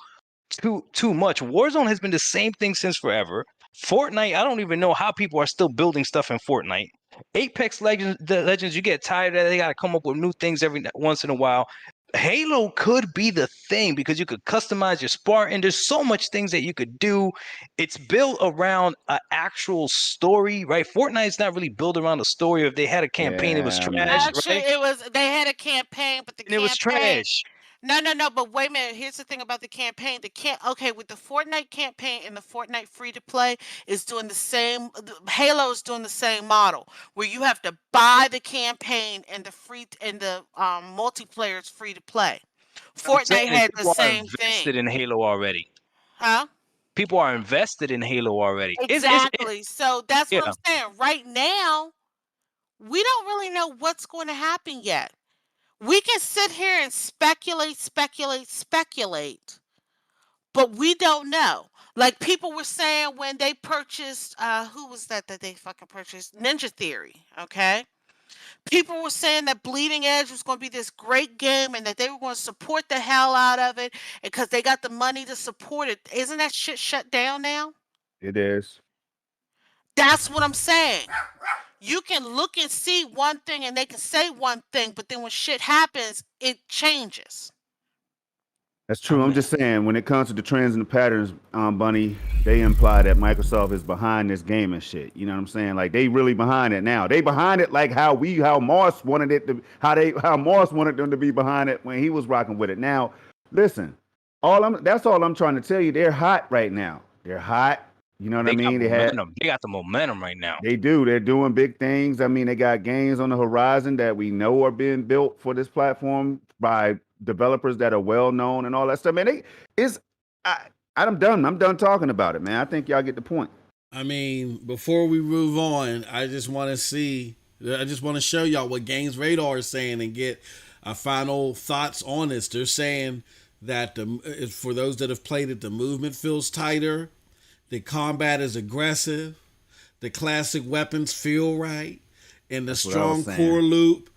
too much. Warzone has been the same thing since forever. Fortnite, I don't even know how people are still building stuff in Fortnite. Apex Legends, you get tired of that. They got to come up with new things every once in a while. Halo could be the thing because you could customize your Spartan. There's so much things that you could do. It's built around an actual story, right? Fortnite's not really built around a story. If they had a campaign, it was trash, Actually, right? they had a campaign, but the And it was campaign. trash. No, but wait a minute. Here's the thing about the campaign. Okay, with the Fortnite campaign and the Fortnite free to play is doing the same. Halo is doing the same model where you have to buy the campaign and the multiplayer is free to play. I'm saying Fortnite had the people are same invested thing, in Halo already. huh? People are invested in Halo already. Exactly. So that's what Yeah. I'm saying. Right now, we don't really know what's going to happen yet. We can sit here and speculate, but we don't know. Like people were saying when they purchased, who was that they fucking purchased? Ninja Theory, okay? People were saying that Bleeding Edge was going to be this great game and that they were going to support the hell out of it because they got the money to support it. Isn't that shit shut down now? It is. That's what I'm saying. You can look and see one thing and they can say one thing, but then when shit happens, it changes. That's true. I'm just saying, when it comes to the trends and the patterns, Bunny, they imply that Microsoft is behind this game and shit. You know what I'm saying? Like they really behind it now. They behind it like how Morse wanted it to, how Morse wanted them to be behind it when he was rocking with it. Now, listen, that's all I'm trying to tell you. They're hot right now. They're hot. You know what I mean? They got the momentum right now. They do. They're doing big things. I mean, they got games on the horizon that we know are being built for this platform by developers that are well known and all that stuff. Man, I'm done. I'm done talking about it, man. I think y'all get the point. I mean, before we move on, I just want to show y'all what Games Radar is saying and get our final thoughts on this. They're saying that for those that have played it, the movement feels tighter. The combat is aggressive. The classic weapons feel right. And the strong core loop.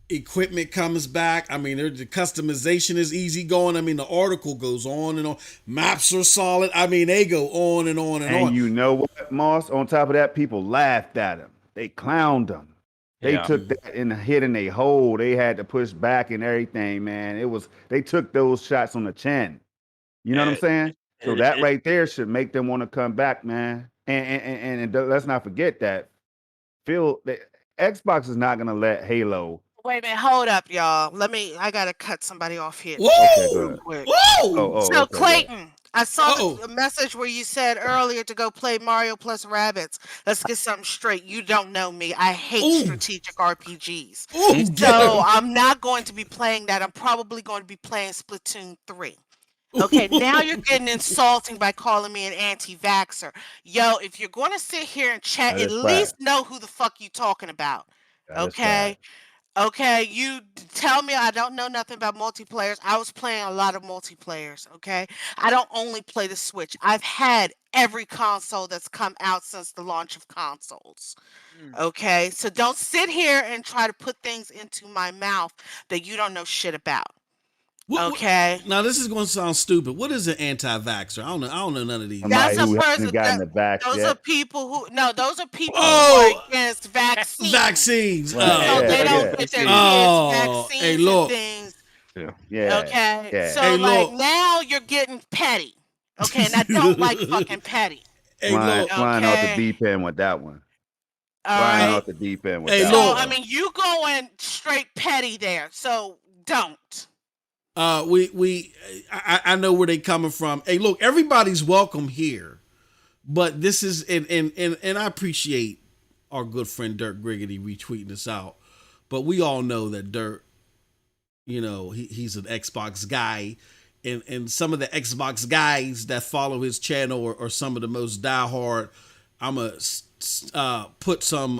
Equipment comes back. I mean, the customization is easy going. I mean, the article goes on and on. Maps are solid. I mean, they go on and on and on. And you know what, Moss? On top of that, people laughed at him. They clowned him. They took that and hit in a hole. They had to push back and everything, man. They took those shots on the chin. You know what I'm saying? So that right there should make them want to come back, man. And let's not forget that Xbox is not gonna let Halo. Wait a minute, hold up, y'all. I gotta cut somebody off here. Whoa! Okay, Whoa! So okay, Clayton, I saw the message where you said earlier to go play Mario plus Rabbids. Let's get something straight. You don't know me. I hate strategic RPGs. So I'm not going to be playing that. I'm probably going to be playing Splatoon 3. Okay, now you're getting insulting by calling me an anti-vaxxer. Yo, if you're going to sit here and chat, at least know who the fuck you talking about. Okay? Okay, you tell me I don't know nothing about multiplayers. I was playing a lot of multiplayers, okay? I don't only play the Switch. I've had every console that's come out since the launch of consoles. Okay? So don't sit here and try to put things into my mouth that you don't know shit about. Okay. Now this is going to sound stupid. What is an anti-vaxxer? I don't know none of these. That's a person. Those are people who who are against vaccines. Vaccines. So they don't get their kids vaccines and things. Yeah. Okay. Yeah. So now you're getting petty. Okay, and I don't like fucking petty. Flying off the deep end with that one. Flying off the deep end with that one. I mean, you going straight petty there. So don't. I know where they coming from. Hey, look, everybody's welcome here, but this is and I appreciate our good friend Dirk Griggity retweeting this out, but we all know that Dirk, you know, he's an Xbox guy, and some of the Xbox guys that follow his channel are some of the most diehard. I'm gonna put some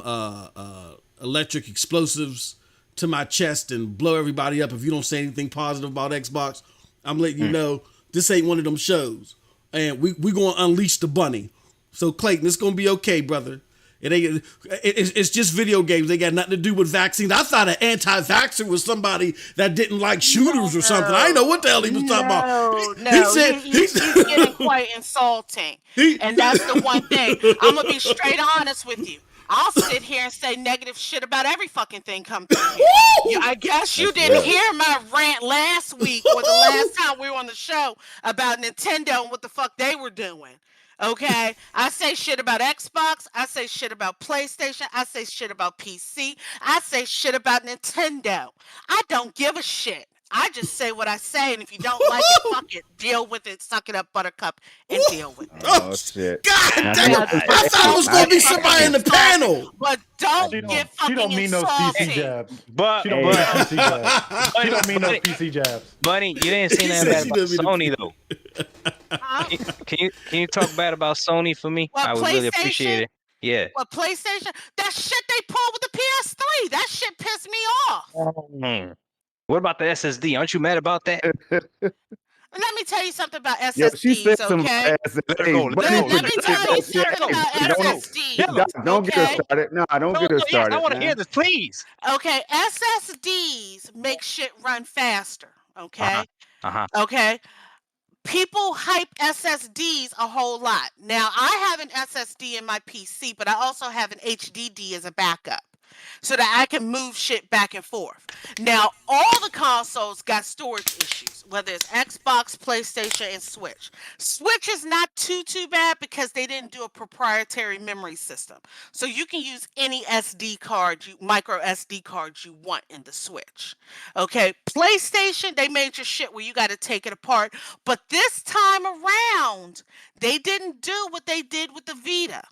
electric explosives to my chest and blow everybody up if you don't say anything positive about Xbox. I'm letting you know this ain't one of them shows, and we gonna unleash the bunny. So Clayton, it's gonna be okay, brother. It's just video games. They got nothing to do with vaccines. I thought an anti-vaxxer was somebody that didn't like shooters or something. I didn't know what the hell he was talking about. He's getting quite insulting, and that's the one thing. I'm gonna be straight honest with you. I'll sit here and say negative shit about every fucking thing come through here. I guess you didn't hear my rant last week or the last time we were on the show about Nintendo and what the fuck they were doing. Okay, I say shit about Xbox. I say shit about PlayStation. I say shit about PC. I say shit about Nintendo. I don't give a shit. I just say what I say, and if you don't like it, fuck it. Deal with it. Suck it up, Buttercup, and deal with it. Oh shit! God damn! I thought it was gonna be somebody in the panel. But don't get fucking She don't mean no insulted. PC jabs. But She don't mean no PC jabs. She don't mean no PC jabs. Bunny, you didn't say He nothing said bad she about doesn't mean Sony though. Can you talk bad about Sony for me? Well, I would really appreciate it. Yeah. Well, PlayStation, that shit they pulled with the PS3, that shit pissed me off. What about the SSD? Aren't you mad about that? Let me tell you something about Yo, she said SSDs, some okay? SSDs. Let me tell you something about SSDs. Don't get her started. No, don't get her started. I want to hear this, please. Okay, SSDs make shit run faster, okay? Okay? People hype SSDs a whole lot. Now, I have an SSD in my PC, but I also have an HDD as a backup so that I can move shit back and forth. Now, all the consoles got storage issues, whether it's Xbox, PlayStation, and Switch. Switch is not too bad because they didn't do a proprietary memory system. So you can use any SD card, micro SD card you want in the Switch. Okay, PlayStation, they made your shit where you got to take it apart. But this time around, they didn't do what they did with the Vita.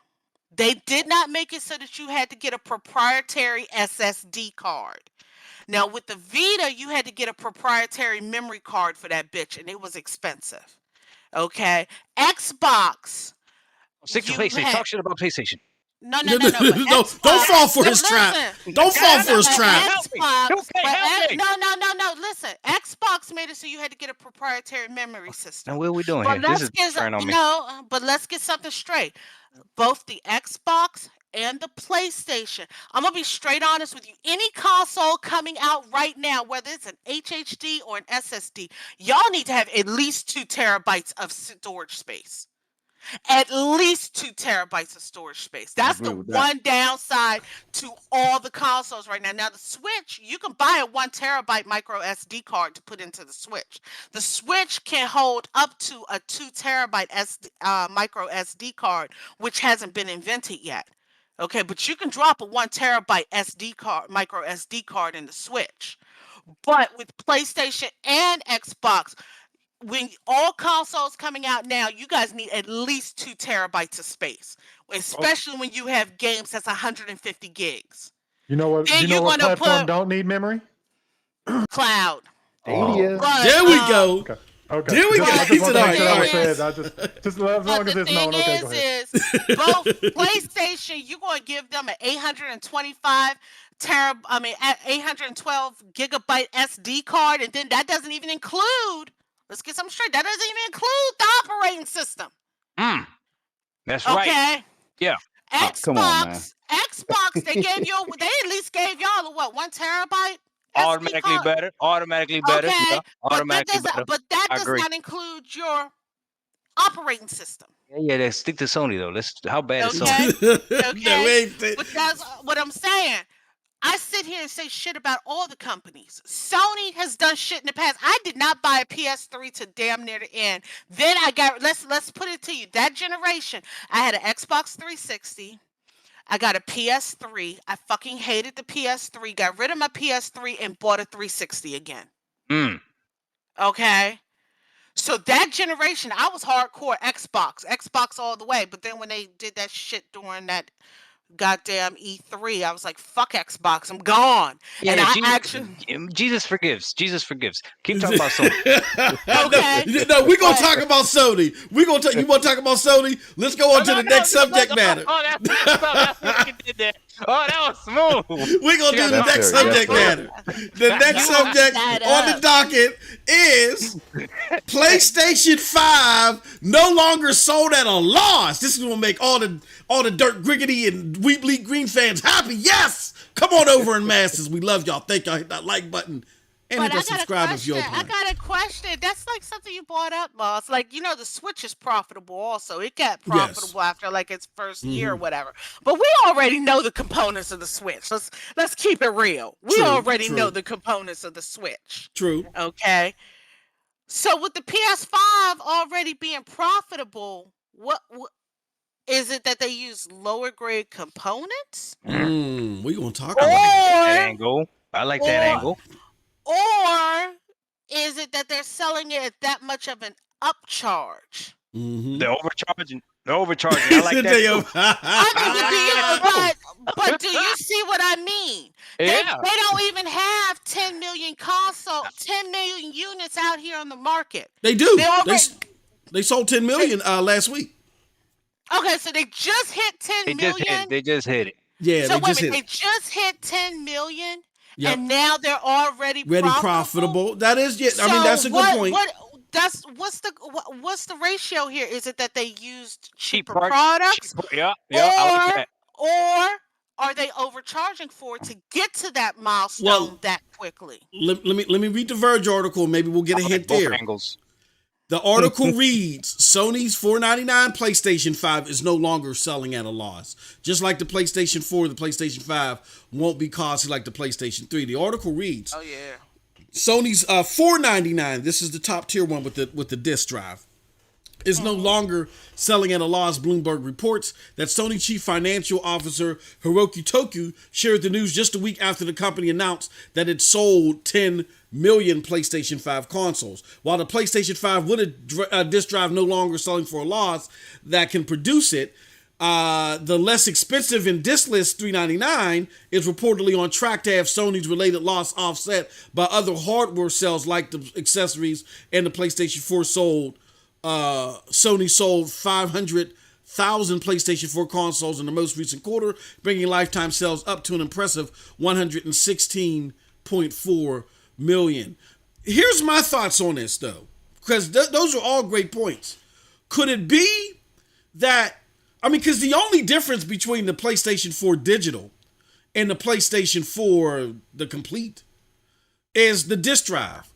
They did not make it so that you had to get a proprietary SSD card. Now, with the Vita, you had to get a proprietary memory card for that bitch, and it was expensive. Okay? Xbox. Stick to PlayStation. Talk shit about PlayStation. No. Don't fall for his trap. Don't fall for his trap. No. Listen, Xbox made it so you had to get a proprietary memory system. Now, what are we doing here? This is turning on me. No, but let's get something straight. Both the Xbox and the PlayStation. I'm going to be straight honest with you. Any console coming out right now, whether it's an HHD or an SSD, y'all need to have at least 2 terabytes of storage space. At least 2 terabytes of storage space. That's the one downside to all the consoles right now. Now, the Switch, you can buy a 1 terabyte micro SD card to put into the Switch. The Switch can hold up to a 2 terabyte micro SD card, which hasn't been invented yet. Okay, but you can drop a 1 terabyte SD card, micro SD card in the Switch. But with PlayStation and Xbox, when all consoles coming out now, you guys need at least 2 terabytes of space, especially when you have games that's 150 gigs. You know what? You know what platform don't need memory? Cloud. Stadia. There we go. Okay. There we go. Just as long as it's known. Okay, go ahead. Both PlayStation, you're going to give them an 812 gigabyte SD card, and then that doesn't even include. Let's get something straight. That doesn't even include the operating system. That's right. Okay. Yeah. Xbox. Come on, man. Xbox. They at least gave y'all 1 terabyte. Automatically better. Okay. Yeah. Automatically better. But that does not include your operating system. Yeah. Let's stick to Sony though. How bad is Okay. Sony? Okay. But that's what I'm saying. I sit here and say shit about all the companies. Sony has done shit in the past. I did not buy a PS3 to damn near the end. Then I got, let's put it to you, that generation, I had an Xbox 360. I got a PS3. I fucking hated the PS3. Got rid of my PS3 and bought a 360 again. Okay? So that generation, I was hardcore Xbox all the way. But then when they did that shit during that goddamn E3, I was like, fuck Xbox, I'm gone. Yeah, and Jesus forgives. Keep talking about Sony. Okay. No, we're gonna talk about Sony. You want to talk about Sony? Let's go on to the next subject matter. That's what you did there. Oh, that was smooth. We're gonna do the next subject matter. The next subject on the docket is PlayStation 5 no longer sold at a loss. This is gonna make all the Dirt Griggity and Weebly Green fans happy. Yes! Come on over in masses. We love y'all. Thank y'all. Hit that like button And hit that subscribe if you're I got a question. That's like something you brought up, boss. Like, the Switch is profitable also. It got profitable after like its first year or whatever. But we already know the components of the Switch. Let's keep it real. We already know the components of the Switch. True. Okay. So with the PS5 already being profitable, what is it that they use lower grade components? We're gonna talk about that angle. I like that angle. Or is it that they're selling it at that much of an upcharge? They're overcharging. I like that. But do you see what I mean? Yeah. They don't even have 10 million units out here on the market. They do. They sold 10 million last week. Okay, so they just hit 10 million. They just hit it. Yeah, so they just hit 10 million. Yep. And now they're already profitable. That is, So that's a good point. What's the ratio here? Is it that they used cheaper Cheap products? Yeah, I like that. Or are they overcharging for it to get to that milestone that quickly? Let me read the Verge article. Maybe we'll get a hint there. Angles. The article reads, Sony's $499 PlayStation 5 is no longer selling at a loss. Just like the PlayStation 4, the PlayStation 5 won't be costly like the PlayStation 3. The article reads, Sony's $499, this is the top tier one with the disc drive, is no longer selling at a loss. Bloomberg reports that Sony Chief Financial Officer Hiroki Toku shared the news just a week after the company announced that it sold 10 million PlayStation 5 consoles. While the PlayStation 5 with a disc drive no longer selling for a loss that can produce it, the less expensive and diskless $399 is reportedly on track to have Sony's related loss offset by other hardware sales like the accessories and the PlayStation 4 sold. Sony sold 500,000 PlayStation 4 consoles in the most recent quarter, bringing lifetime sales up to an impressive 116.4 million. Here's my thoughts on this, though, because those are all great points. Could it be that, because the only difference between the PlayStation 4 digital and the PlayStation 4 the complete is the disc drive.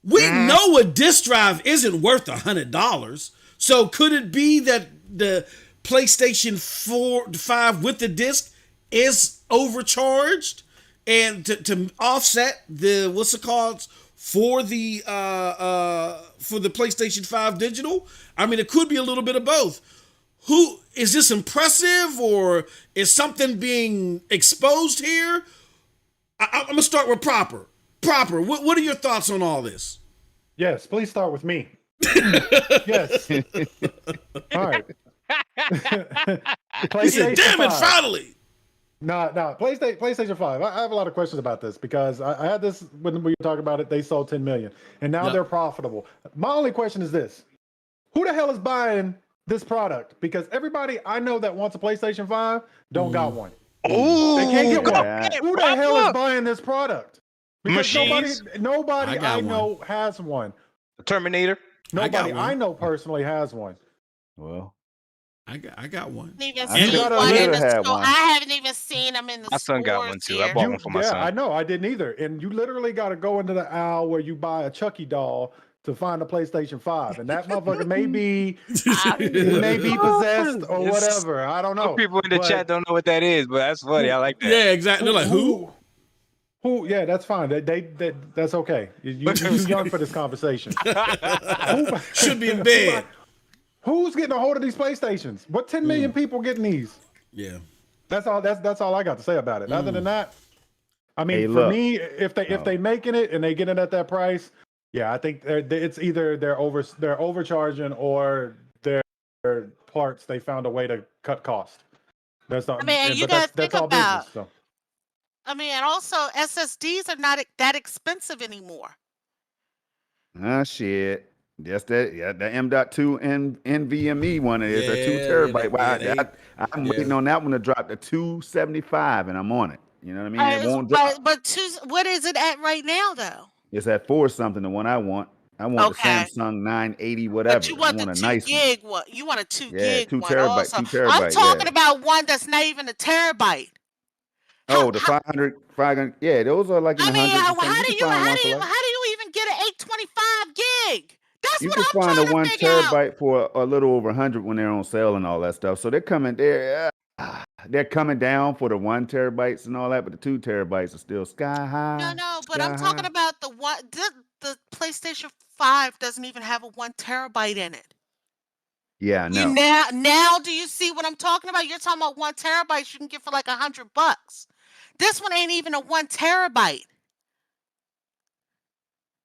We know a disc drive isn't worth $100. So could it be that the PlayStation 5 with the disc is overcharged and to offset the for the PlayStation 5 digital? It could be a little bit of both. Who is this impressive, or is something being exposed here? I'm gonna start with Proper. What are your thoughts on all this? Yes, please start with me. Yes. All right. He said, damn it, finally. No, PlayStation 5. I have a lot of questions about this because I had this when we were talking about it. They sold 10 million and now they're profitable. My only question is this: who the hell is buying this product? Because everybody I know that wants a PlayStation 5 don't got one. Oh, they can't get one. Yeah. Who the hell is buying this product? Because nobody I know has one. The Terminator. Nobody I know personally has one. Well, I got one. I haven't even seen them in the My son got one too. I bought one for my son. I know. I didn't either. And you literally got to go into the aisle where you buy a Chucky doll to find a PlayStation 5, and that motherfucker may be possessed or whatever. I don't know. Some people in the chat don't know what that is, but that's funny. I like that. Yeah, exactly. They're like, who? Who? Yeah, that's fine. That's okay. You're young for this conversation. Should be in bed. Who's getting a hold of these PlayStations? What 10 million people getting these? Yeah, that's all. That's all I got to say about it. Other than that, for me, if they making it and they get it at that price, yeah, I think it's either they're overcharging or their parts they found a way to cut cost. That's not. You got to think about. Business, so. And also SSDs are not that expensive anymore. Shit. Yes, the M.2 NVMe one is a 2 terabyte. I'm waiting on that one to drop to 275, and I'm on it. You know what I mean? It won't drop. But what is it at right now, though? It's at 4 something. The one I want. I want the Samsung 980 whatever. But you want the 2 gig one. You want a 2 gig 2 one terabyte. also. 2 terabyte. I'm talking about one that's not even a terabyte. The 500. Yeah, those are like in the hundreds. How do That's You what can I'm find a trying to one figure out. terabyte for a little over 100 when they're on sale and all that stuff. So they're coming down for the 1 terabytes and all that, but the 2 terabytes are still sky high, No, but I'm sky talking high. about the PlayStation 5 doesn't even have a 1 terabyte in it. Yeah, I You know. now do you see what I'm talking about? You're talking about 1 terabyte you can get for like $100. This one ain't even a 1 terabyte.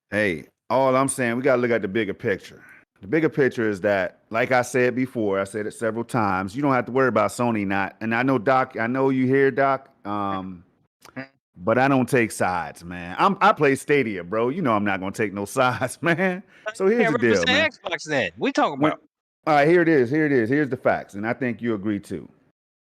Hey, all I'm saying, we got to look at the bigger picture. The bigger picture is that, like I said before, I said it several times, you don't have to worry about Sony not. And I know, Doc, I know you here, Doc, but I don't take sides, man. I play Stadia, bro. You know I'm not going to take no sides, man. So here's Can't the deal, man. represent Xbox then. We talking When, about. all right, here it is. Here it is. Here's the facts. And I think you agree too.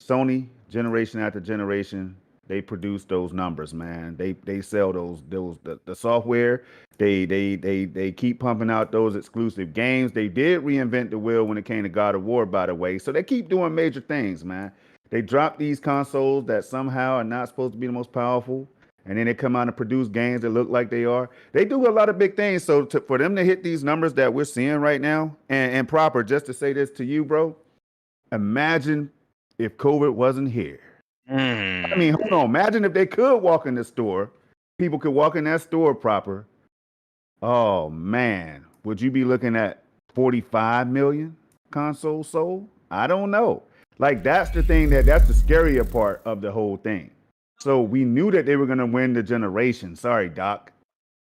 Sony, generation after generation, they produce those numbers, man. They sell the software. They keep pumping out those exclusive games. They did reinvent the wheel when it came to God of War, by the way. So they keep doing major things, man. They drop these consoles that somehow are not supposed to be the most powerful, and then they come out and produce games that look like they are. They do a lot of big things. So for them to hit these numbers that we're seeing right now, and proper, just to say this to you, bro, imagine if COVID wasn't here. I mean, hold on. Imagine if they could walk in the store, people could walk in that store proper. Oh man, would you be looking at 45 million consoles sold? I don't know. Like that's the thing that's the scarier part of the whole thing. So we knew that they were gonna win the generation. Sorry, Doc.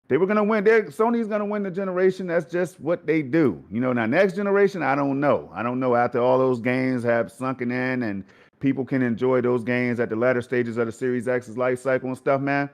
They were gonna win. Sony's gonna win the generation. That's just what they do. You know, now next generation, I don't know. I don't know. After all those games have sunken in and people can enjoy those games at the latter stages of the Series X's life cycle and stuff, man,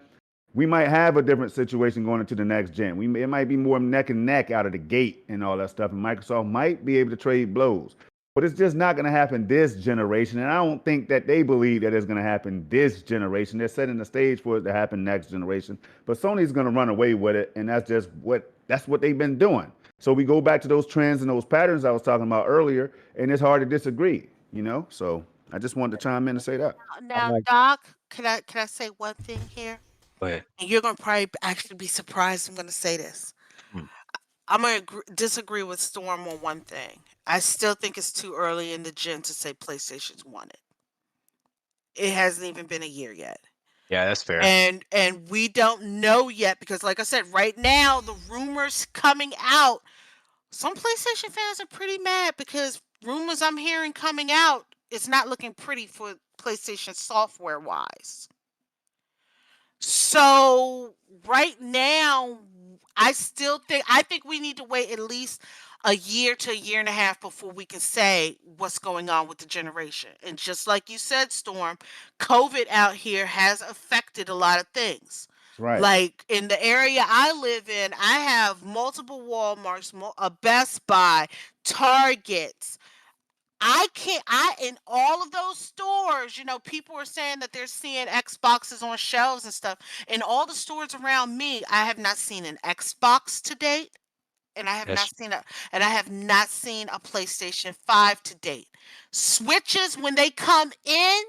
we might have a different situation going into the next gen. It might be more neck and neck out of the gate and all that stuff. And Microsoft might be able to trade blows. But it's just not going to happen this generation. And I don't think that they believe that it's going to happen this generation. They're setting the stage for it to happen next generation. But Sony's going to run away with it. And that's what they've been doing. So we go back to those trends and those patterns I was talking about earlier. And it's hard to disagree, you know? So I just wanted to chime in and say that. Now, Doc, can I say one thing here? Go ahead. And you're gonna probably actually be surprised I'm gonna say this. Hmm. I'm gonna disagree with Storm on one thing. I still think it's too early in the gen to say PlayStation's won it. It hasn't even been a year yet. Yeah, that's fair. And we don't know yet because like I said, right now the rumors coming out, some PlayStation fans are pretty mad because rumors I'm hearing coming out, it's not looking pretty for PlayStation software wise. So right now, I think we need to wait at least a year to a year and a half before we can say what's going on with the generation. And just like you said, Storm, COVID out here has affected a lot of things. That's right. Like in the area I live in, I have multiple Walmarts, a Best Buy, Targets. In all of those stores, people are saying that they're seeing Xboxes on shelves and stuff. In all the stores around me, I have not seen an Xbox to date, and That's I have not seen a PlayStation 5 to date. Switches when they come in,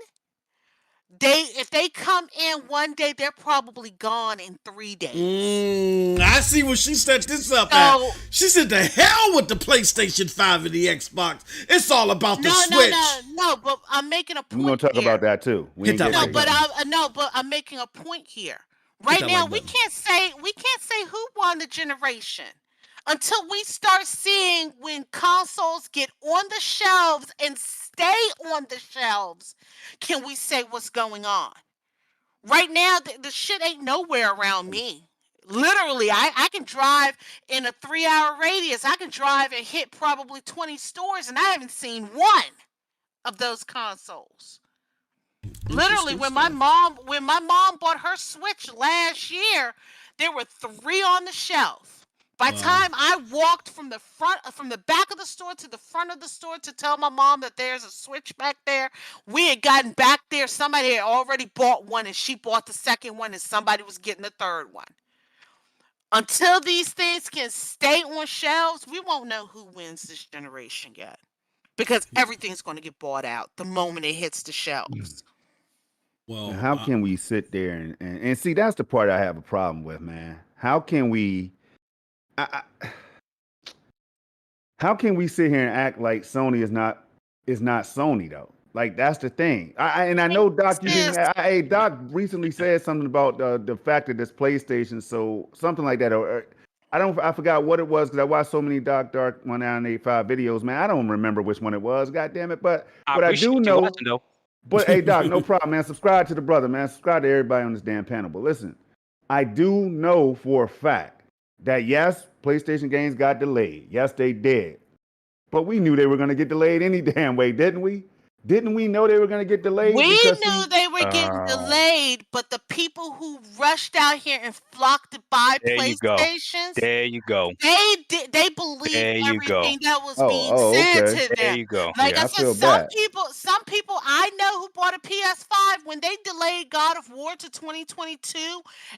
if they come in one day, they're probably gone in 3 days. I see what she set this up So at. She said, "The hell with the PlayStation 5 and the Xbox. It's all about the Switch." no, but I'm making a We're going point to talk here. about that too. We Hit ain't that getting like there button. but I'm making a point here. Hit Right that now, like we button. can't say who won the generation until we start seeing when consoles get on the shelves and stay on the shelves. Can we say what's going on? Right now, the shit ain't nowhere around me. Literally, I can drive in a 3-hour radius. I can drive and hit probably 20 stores, and I haven't seen one of those consoles. Literally, Interesting when my stuff. mom bought her Switch last year, there were 3 on the shelf. By the Wow. time I walked from the back of the store to the front of the store to tell my mom that there's a Switch back there, we had gotten back there. Somebody had already bought one, and she bought the second one, and somebody was getting the third one. Until these things can stay on shelves, we won't know who wins this generation yet, because everything's going to get bought out the moment it hits the shelves. And Well, how can we sit there and see that's the part I have a problem with, man. How can we how can we sit here and act like Sony is not Sony though? Like that's the thing. I know Doc, you didn't. Doc recently said something about the fact that this PlayStation, so something like that. Or I forgot what it was because I watched so many Dark 1985 videos. Man, I don't remember which one it was. God damn it! But what I do know. Watching, though. But hey, Doc, no problem, man. Subscribe to the brother, man. Subscribe to everybody on this damn panel. But listen, I do know for a fact that yes, PlayStation games got delayed. Yes, they did. But we knew they were going to get delayed any damn way, didn't we? Didn't we know they were going to get delayed? We knew they were getting delayed, but the people who rushed out here and flocked to buy PlayStations, there you go. They believed everything that was being said to them. There you go. Like I said, some people I know who bought a PS5 when they delayed God of War to 2022,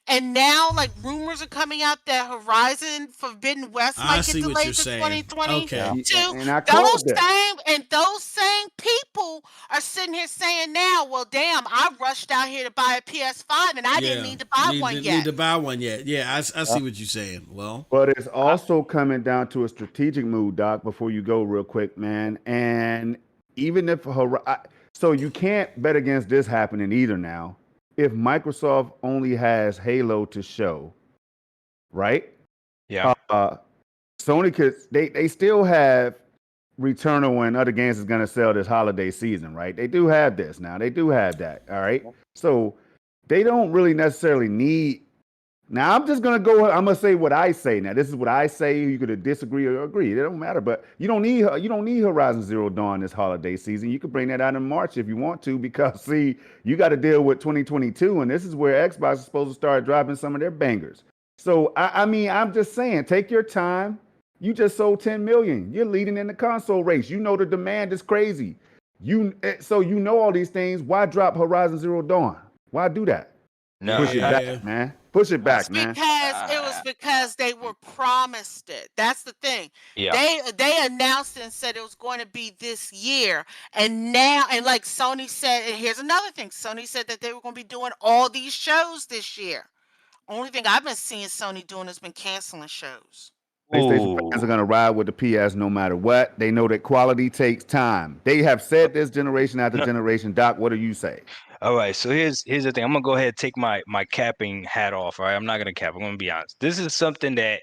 and now like rumors are coming out that Horizon Forbidden West might get delayed to 2022. Okay. Those same people are sitting here saying now, well, damn, I rushed out here to buy a PS5 and I didn't need to buy one yet. Need to buy one yet. Yeah, I see what you're saying. Well, but it's also coming down to a strategic move, Doc, before you go real quick, man. And even if so you can't bet against this happening either now. If Microsoft only has Halo to show, right? Yeah. Sony could they still have Returnal and other games is going to sell this holiday season, right? They do have this now. They do have that, all right? So they don't really necessarily need. Now, I'm just going to say what I say now. This is what I say. You could disagree or agree. It don't matter, but you don't need Horizon Zero Dawn this holiday season. You could bring that out in March if you want to, because see, you got to deal with 2022, and this is where Xbox is supposed to start dropping some of their bangers. So, I mean, I'm just saying, take your time. You just sold 10 million. You're leading in the console race. You know the demand is crazy. So you know all these things. Why drop Horizon Zero Dawn? Why do that? No. Push it back, man. Push it back, man. It was because they were promised it. That's the thing. Yeah. They announced it and said it was going to be this year. And now, and like Sony said, and here's another thing. Sony said that they were going to be doing all these shows this year. Only thing I've been seeing Sony doing has been canceling shows. PlayStation fans are going to ride with the PS no matter what. They know that quality takes time. They have said this generation after generation. Doc, what do you say? All right, so here's the thing. I'm gonna go ahead and take my capping hat off. All right, I'm not gonna cap. I'm gonna be honest. This is something that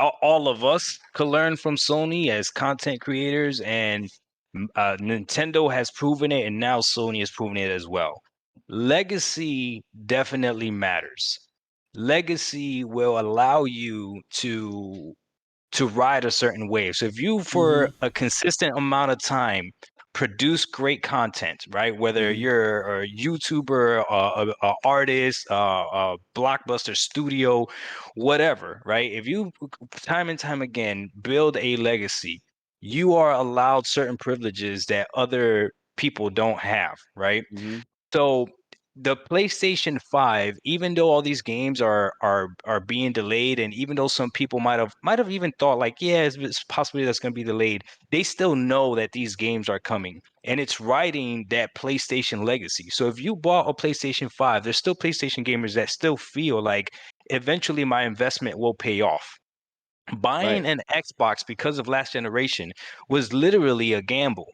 all of us could learn from Sony as content creators, and Nintendo has proven it, and now Sony has proven it as well. Legacy definitely matters. Legacy will allow you to ride a certain wave. So if you, for a consistent amount of time, produce great content, right? Whether you're a YouTuber, a artist, a blockbuster studio, whatever, right? If you time and time again build a legacy, you are allowed certain privileges that other people don't have, right? So the PlayStation 5, even though all these games are being delayed, and even though some people might have even thought like, yeah, it's possibly that's going to be delayed, they still know that these games are coming, and it's riding that PlayStation legacy. So if you bought a PlayStation 5, there's still PlayStation gamers that still feel like eventually my investment will pay off. Buying an Xbox because of last generation was literally a gamble.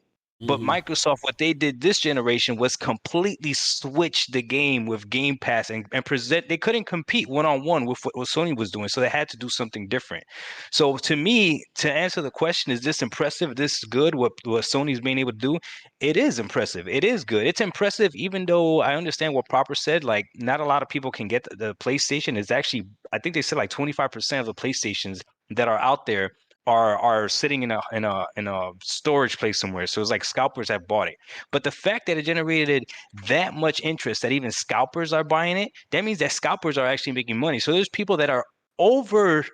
But Microsoft, what they did this generation was completely switch the game with Game Pass and present. They couldn't compete one-on-one with what Sony was doing, so they had to do something different. So to me, to answer the question, is this impressive? This is good, what Sony's being able to do? It is impressive. It is good. It's impressive, even though I understand what Proper said, like not a lot of people can get the PlayStation. It's actually, I think they said like 25% of the PlayStations that are out there are sitting in a storage place somewhere. So it's like scalpers have bought it. But the fact that it generated that much interest that even scalpers are buying it, that means that scalpers are actually making money. So there's people that are overselling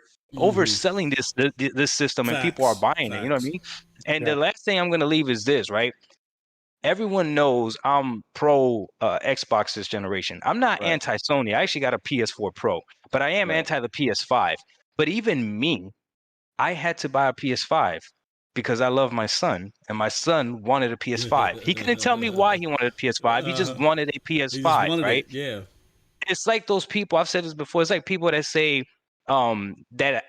this system, and people are buying it. You know what I mean? And the last thing I'm going to leave is this, right? Everyone knows I'm pro Xbox this generation. I'm not anti-Sony. I actually got a PS4 Pro, but I am anti the PS5. But even me, I had to buy a PS5 because I love my son, and my son wanted a PS5. He couldn't tell me why he wanted a PS5. He just wanted a PS5, right? Yeah. It's like those people, I've said this before, it's like people that say, that an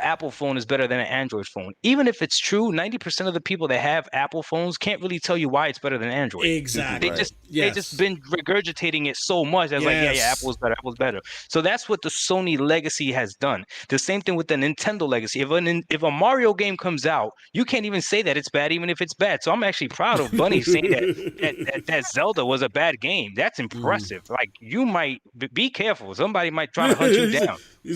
Apple phone is better than an Android phone. Even if it's true, 90% of the people that have Apple phones can't really tell you why it's better than Android. Exactly. They just been regurgitating it so much as like, yeah, Apple's better. So that's what the Sony legacy has done. The same thing with the Nintendo legacy. If a Mario game comes out, you can't even say that it's bad, even if it's bad. So I'm actually proud of Bunny saying that Zelda was a bad game. That's impressive. Like, you might be careful. Somebody might try to hunt you down. They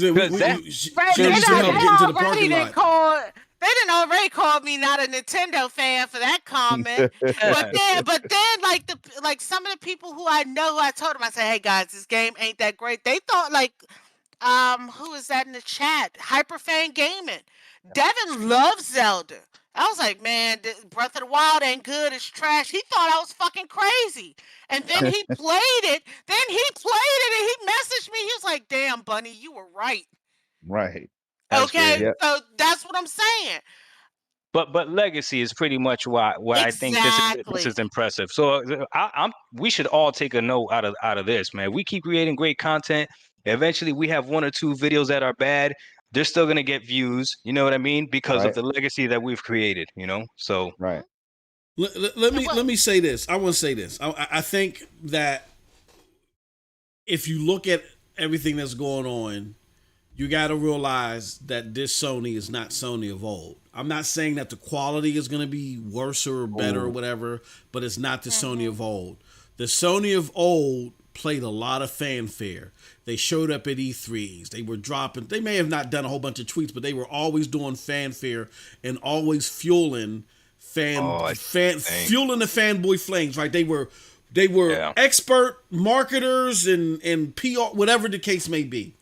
didn't already call me not a Nintendo fan for that comment. but then like some of the people who I know, I told them, I said, hey guys, this game ain't that great. They thought like, who is that in the chat? Hyperfan Gaming. Devin loves Zelda. I was like, man, Breath of the Wild ain't good. It's trash. He thought I was fucking crazy. And then he played it. And he messaged me. He was like, damn, Bunny, you were right. Right. Okay, so that's what I'm saying. But legacy is pretty much why I think this is impressive. So we should all take a note out of this, man. We keep creating great content. Eventually, we have 1 or 2 videos that are bad. They're still gonna get views. You know what I mean? Because of the legacy that we've created. You know, so right. Let me say this. I want to say this. I think that if you look at everything that's going on, you got to realize that this Sony is not Sony of old. I'm not saying that the quality is going to be worse or better or whatever, but it's not the Sony of old. The Sony of old played a lot of fanfare. They showed up at E3s. They were dropping. They may have not done a whole bunch of tweets, but they were always doing fanfare and always fueling fueling the fanboy flames. Right? They were expert marketers and PR, whatever the case may be.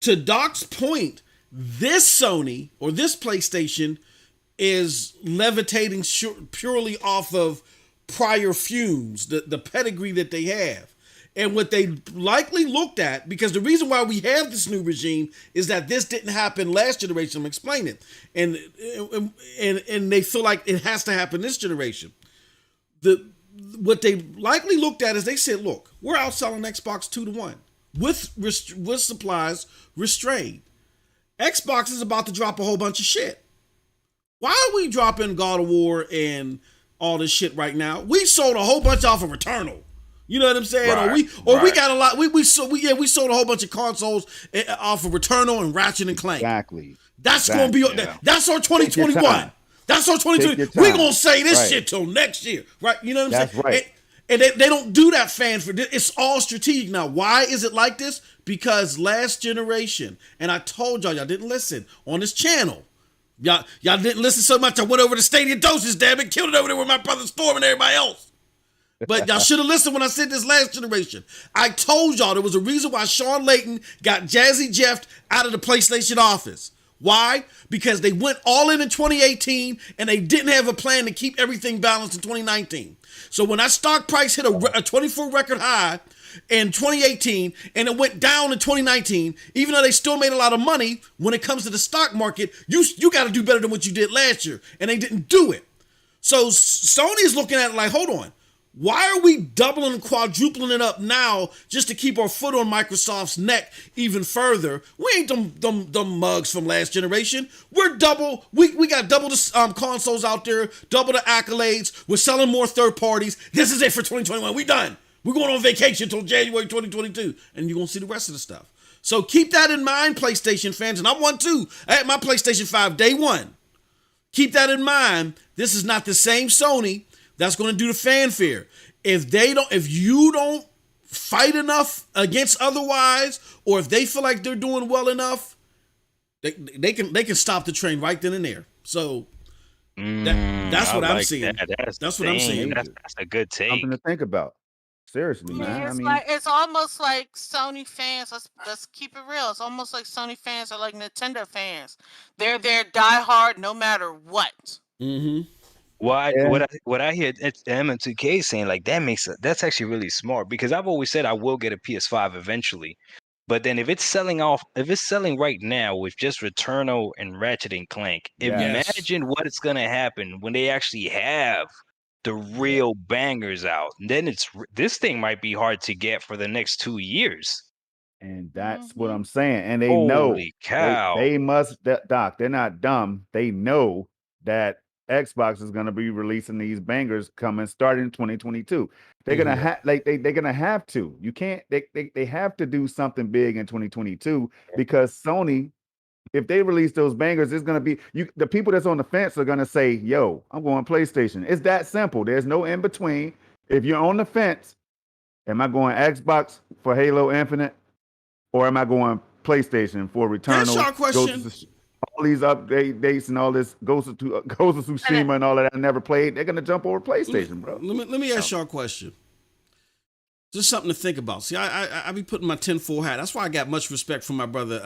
To Doc's point, this Sony or this PlayStation is levitating purely off of prior fumes, the pedigree that they have. And what they likely looked at, because the reason why we have this new regime is that this didn't happen last generation. I'm explaining it. And they feel like it has to happen this generation. What they likely looked at is they said, look, we're outselling Xbox 2-1 with supplies restrained. Xbox is about to drop a whole bunch of shit. Why are we dropping God of War and all this shit right now? We sold a whole bunch off of Returnal. You know what I'm saying? Right, we got a lot. We sold a whole bunch of consoles off of Returnal and Ratchet and Clank. Exactly. That's gonna be that's our 2021. That's our 2020. We're gonna say this shit till next year, right? You know what I'm saying? Right. And they don't do that fan for this. It's all strategic now. Why is it like this? Because last generation, and I told y'all didn't listen on this channel. Y'all didn't listen so much. I went over to Stadia doses, damn it, killed it over there with my brother Storm and everybody else. But y'all should have listened when I said this last generation. I told y'all there was a reason why Sean Layton got Jazzy Jeff out of the PlayStation office. Why? Because they went all in 2018 and they didn't have a plan to keep everything balanced in 2019. So when that stock price hit a 24 record high in 2018 and it went down in 2019, even though they still made a lot of money, when it comes to the stock market, you got to do better than what you did last year. And they didn't do it. So Sony's looking at it like, hold on. Why are we doubling and quadrupling it up now just to keep our foot on Microsoft's neck even further? We ain't them mugs from last generation. We're double. We got double the consoles out there, double the accolades. We're selling more third parties. This is it for 2021. We done. We're going on vacation until January 2022, and you're gonna see the rest of the stuff. So keep that in mind, PlayStation fans, and I'm one too. I had my PlayStation 5 day one. Keep that in mind. This is not the same Sony that's going to do the fanfare. If you don't fight enough against otherwise, or if they feel like they're doing well enough, they can stop the train right then and there. So that's what I'm seeing. That's what I'm seeing. That's a good take. Something to think about. Seriously, man. It's almost like Sony fans. Let's keep it real. It's almost like Sony fans are like Nintendo fans. They're diehard no matter what. Mm-hmm. What I hear M2K saying, like, that's actually really smart, because I've always said I will get a PS5 eventually, but then if it's selling right now with just Returnal and Ratchet and Clank, imagine what it's gonna happen when they actually have the real bangers out. And then this thing might be hard to get for the next 2 years. And that's what I'm saying. And they Holy cow. they must, Doc, they're not dumb. They know that Xbox is going to be releasing these bangers coming starting in 2022. They're going to have they're going to have to. You can't they have to do something big in 2022 because Sony, if they release those bangers, it's going to be the people that's on the fence are going to say, "Yo, I'm going PlayStation." It's that simple. There's no in between. If you're on the fence, am I going Xbox for Halo Infinite? Or am I going PlayStation for Returnal? That's your question. All these updates and all this Ghost of Tsushima and all that I never played. They're gonna jump over PlayStation, bro. Let me ask y'all a question. Just something to think about. See, I be putting my tinfoil hat. That's why I got much respect for my brother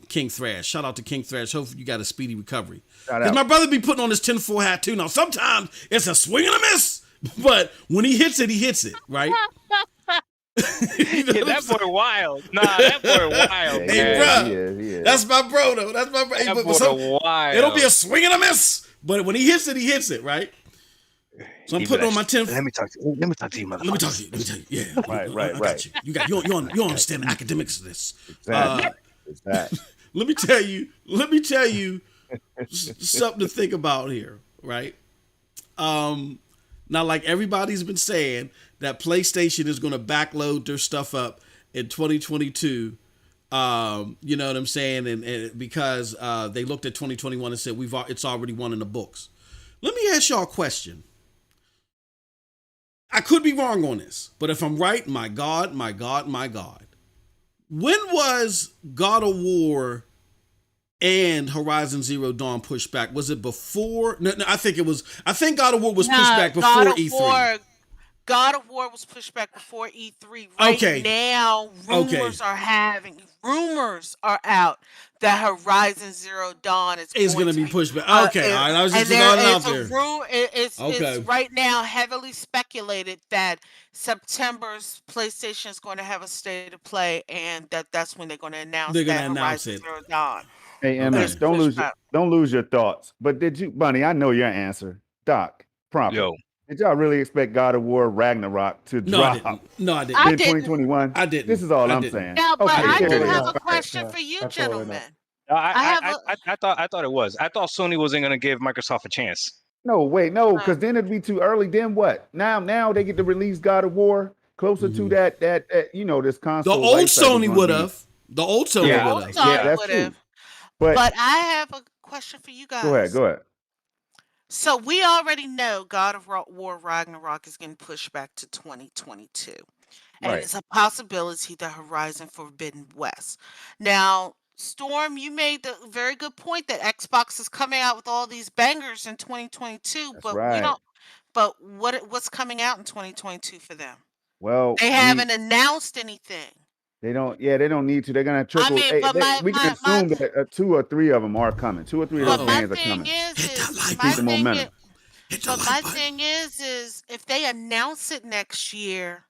King Thrash. Shout out to King Thrash. Hopefully you got a speedy recovery. Because my brother be putting on his tinfoil hat too. Now sometimes it's a swing and a miss, but when he hits it, right? You know that boy wild. Nah, that boy wild. Hey, bro. That's my bro, though. That's my bro. That boy wild. It'll be a swing and a miss, but when he hits it, right? So I'm putting on my 10. Let me talk to you, motherfucker. Let me talk to you. Yeah. Right. I got you. You understand the academics of this. Exactly. Let me tell you something to think about here, right? Now, like everybody's been saying, that PlayStation is going to backload their stuff up in 2022. You know what I'm saying? And because they looked at 2021 and said it's already one in the books. Let me ask y'all a question. I could be wrong on this, but if I'm right, my God. When was God of War and Horizon Zero Dawn pushed back? Was it before? No, I think God of War was pushed back before E3. God of War was pushed back before E3. Right now, rumors are out that Horizon Zero Dawn is going to be pushed back. Okay, all right. I was just throwing it out there. It's right now heavily speculated that September's PlayStation is going to have a state of play, and that's when they're going to announce Horizon Zero Dawn. Hey, Emma, don't lose your thoughts. But did you, Bunny? I know your answer, Doc. Prompt. Yo. Did y'all really expect God of War Ragnarok to drop? No, I didn't. In 2021? I didn't. This is all I'm saying. No, but I do have a question for you, gentlemen. I thought it was. I thought Sony wasn't going to give Microsoft a chance. No, because then it'd be too early. Then what? Now they get to release God of War closer to that this console. The old Sony would have. The old Sony would have. Yeah, that's true. But I have a question for you guys. Go ahead. So we already know God of War Ragnarok is getting pushed back to 2022. And it's a possibility that Horizon Forbidden West. Now, Storm, you made the very good point that Xbox is coming out with all these bangers in 2022, but we don't. But what's coming out in 2022 for them? Well, they haven't announced anything. They don't. Yeah, they don't need to. They're gonna trickle. We can assume that 2 or 3 of them are coming. 2 or 3 of those bands are coming. My thing is if they announce it next year,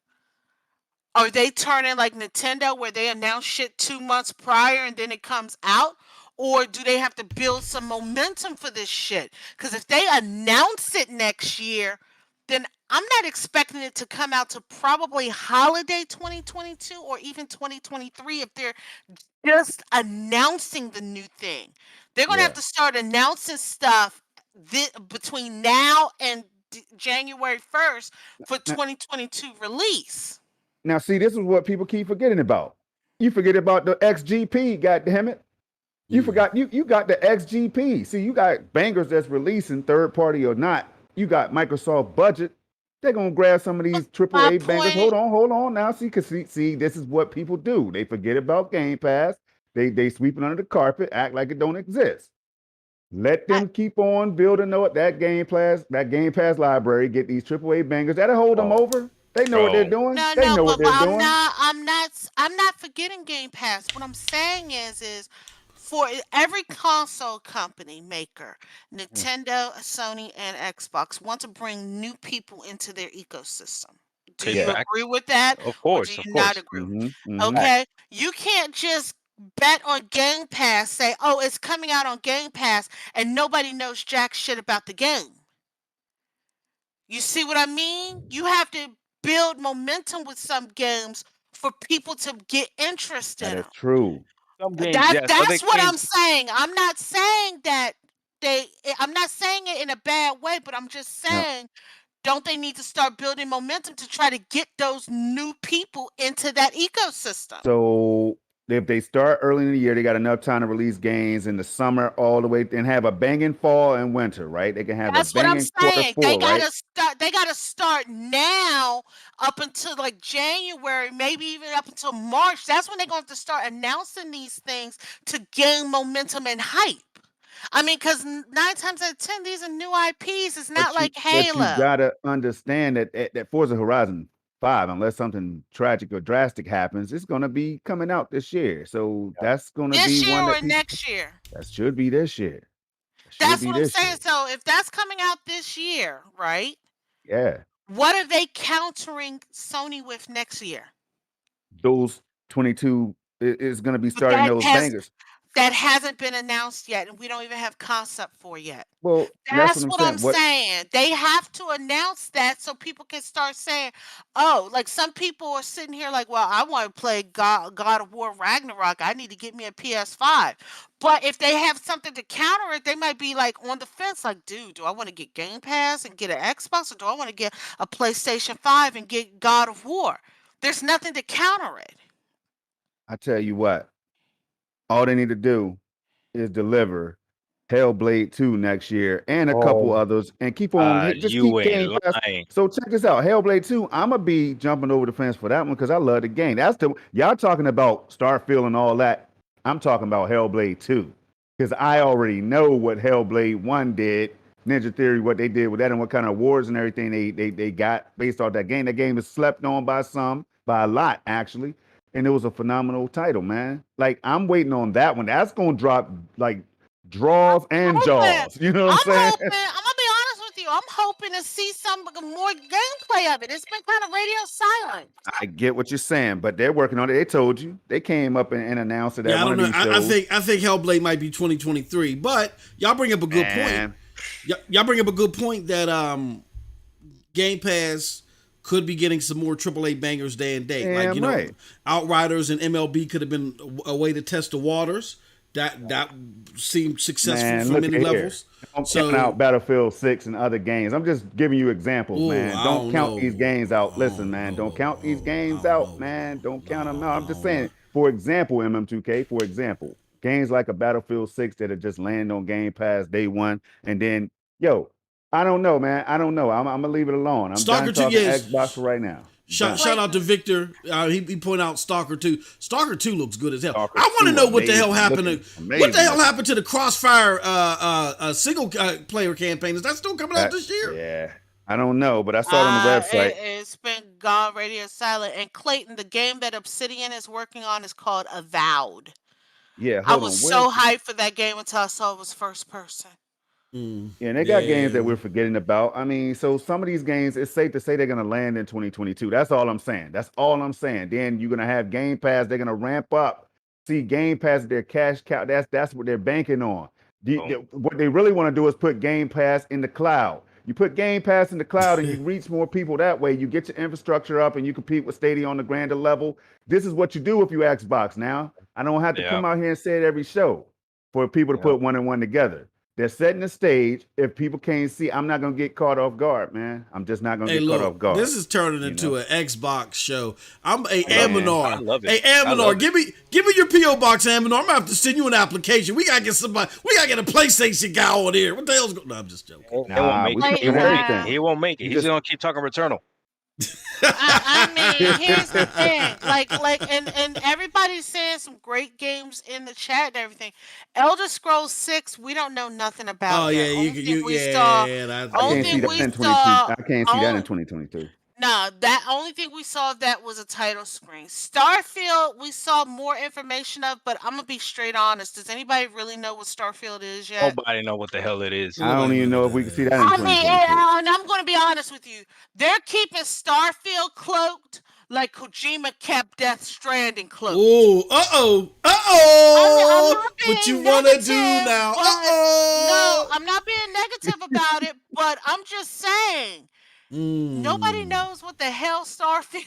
are they turning like Nintendo where they announce shit 2 months prior and then it comes out? Or do they have to build some momentum for this shit? Because if they announce it next year, then I'm not expecting it to come out to probably holiday 2022 or even 2023 if they're just announcing the new thing. They're going to have to start announcing stuff between now and January 1st for 2022 release. Now, see, this is what people keep forgetting about. You forget about the XGP, goddammit. You forgot, you got the XGP. See, you got bangers that's releasing, third party or not. You got Microsoft budget. They're gonna grab some of these AAA bangers. Hold on now. See, this is what people do. They forget about Game Pass. They sweep it under the carpet, act like it don't exist. Let them keep on building that Game Pass library. Get these AAA bangers. That'll hold them over. They know what they're doing. They know what they're doing. I'm not forgetting Game Pass. What I'm saying is for every console company maker, Nintendo, Sony, and Xbox want to bring new people into their ecosystem. Do you agree with that? Of course. Or do you not agree? Okay. You can't just bet on Game Pass, say, oh, it's coming out on Game Pass, and nobody knows jack shit about the game. You see what I mean? You have to build momentum with some games for people to get interest in That them. is true. Some games, yes. That's what I'm saying. I'm not saying that I'm not saying it in a bad way, but I'm just No. saying, don't they need to start building momentum to try to get those new people into that ecosystem? So if they start early in the year, they got enough time to release games in the summer all the way and have a banging fall and winter, right? They can have That's a what I'm banging quarter saying. four, right? They gotta start now up until like January, maybe even up until March. That's when they're going to start announcing these things to gain momentum and hype. I mean, because 9 times out of 10, these are new IPs. It's not like But you Halo. gotta understand that Forza Horizon 5, unless something tragic or drastic happens, it's gonna be coming out this year. So that's gonna This be year one or that next year? that should be this year. That should That's be what I'm this saying. year. So if that's coming out this year, right? Yeah. What are they countering Sony with next year? Those 22 is gonna be starting That those has bangers. that hasn't been announced yet, and we don't even have concept for yet. Well, that's what That's I'm what I'm saying. What saying. They have to announce that so people can start saying, "Oh, like some people are sitting here like, well, I want to play God of War Ragnarok. I need to get me a PS5." But if they have something to counter it, they might be like on the fence, like, "Dude, do I want to get Game Pass and get an Xbox, or do I want to get a PlayStation 5 and get God of War?" There's nothing to counter it. I tell you what, all they need to do is deliver Hellblade 2 next year and a couple Oh, others and keep on just You keep ain't Game Pass. lying. So check this out. Hellblade 2, I'ma be jumping over the fence for that one because I love the game. That's the y'all talking about Starfield and all that. I'm talking about Hellblade 2. Because I already know what Hellblade 1 did, Ninja Theory, what they did with that and what kind of awards and everything they got based off that game. That game is slept on by some, by a lot, actually. And it was a phenomenal title, man. Like I'm waiting on that one. That's gonna drop like draws and Hoping, jaws. You know what I'm I'm saying? hoping. I'm gonna be honest with you. I'm hoping to see some more gameplay of it. It's been kind of radio silent. I get what you're saying, but they're working on it. They told you. They came up and announced it at Yeah, I one don't of know. these shows. I think Hellblade might be 2023, but y'all bring up a good point. Y'all bring up a good point that Game Pass could be getting some more AAA bangers day and date. Like, you know, right. Outriders and MLB could have been a way to test the waters. That seemed successful from many levels. Don't count out Battlefield 6 and other games. I'm just giving you examples, man. Don't count these games out. Listen, man, don't count these games out, man. Don't count them out. I'm just saying, for example, MM2K, for example, games like a Battlefield 6 that are just land on Game Pass day one, and then, yo, I don't know, man. I don't know. I'm gonna leave it alone. I'm Stalker done 2, talking yes. Xbox for right now. Shout out to Victor. He pointed out Stalker 2. Stalker 2 looks good as hell. Stalker I want to 2, know what the hell amazing happened looking, to amazing what the hell looking. happened to the Crossfire single player campaign. Is that still coming out this year? Yeah. I don't know, but I saw it on the website. It's been gone radio silent. And Clayton, the game that Obsidian is working on is called Avowed. Yeah, I hold was on. so hyped for that game until I saw it was first person. Yeah, and they got games that we're forgetting about. I mean, so some of these games, it's safe to say they're going to land in 2022. That's all I'm saying. That's all I'm saying. Then you're going to have Game Pass. They're going to ramp up. See, Game Pass, their cash cow. That's what they're banking on. What they really want to do is put Game Pass in the cloud. You put Game Pass in the cloud and you reach more people that way. You get your infrastructure up and you compete with Stadia on the grander level. This is what you do if you Xbox now. I don't have to come out here and say it every show for people to put one and one together. They're setting the stage. If people can't see, I'm not going to get caught off guard, man. I'm just not going to get caught off guard. This is turning into an Xbox show. I'm Aminar. I love it. Hey, Aminar, give me your P.O. box, Aminar. I'm going to have to send you an application. We got to get somebody. We got to get a PlayStation guy on here. What the hell's going on? No, I'm just joking. He won't make it. He's going to keep talking Returnal. I mean, here's the thing, and everybody's saying some great games in the chat and everything. Elder Scrolls 6, we don't know nothing about. Oh yeah, I can't see that in 2022. No, that only thing we saw of that was a title screen. Starfield, we saw more information of, but I'm gonna be straight honest. Does anybody really know what Starfield is yet? Nobody know what the hell it is. I don't even know if we can see that in 2022. And I'm gonna be honest with you. They're keeping Starfield cloaked like Kojima kept Death Stranding cloaked. Oh, what you wanna do now? No, I'm not being negative about it, but I'm just saying. Nobody Mm. knows what the hell Starfield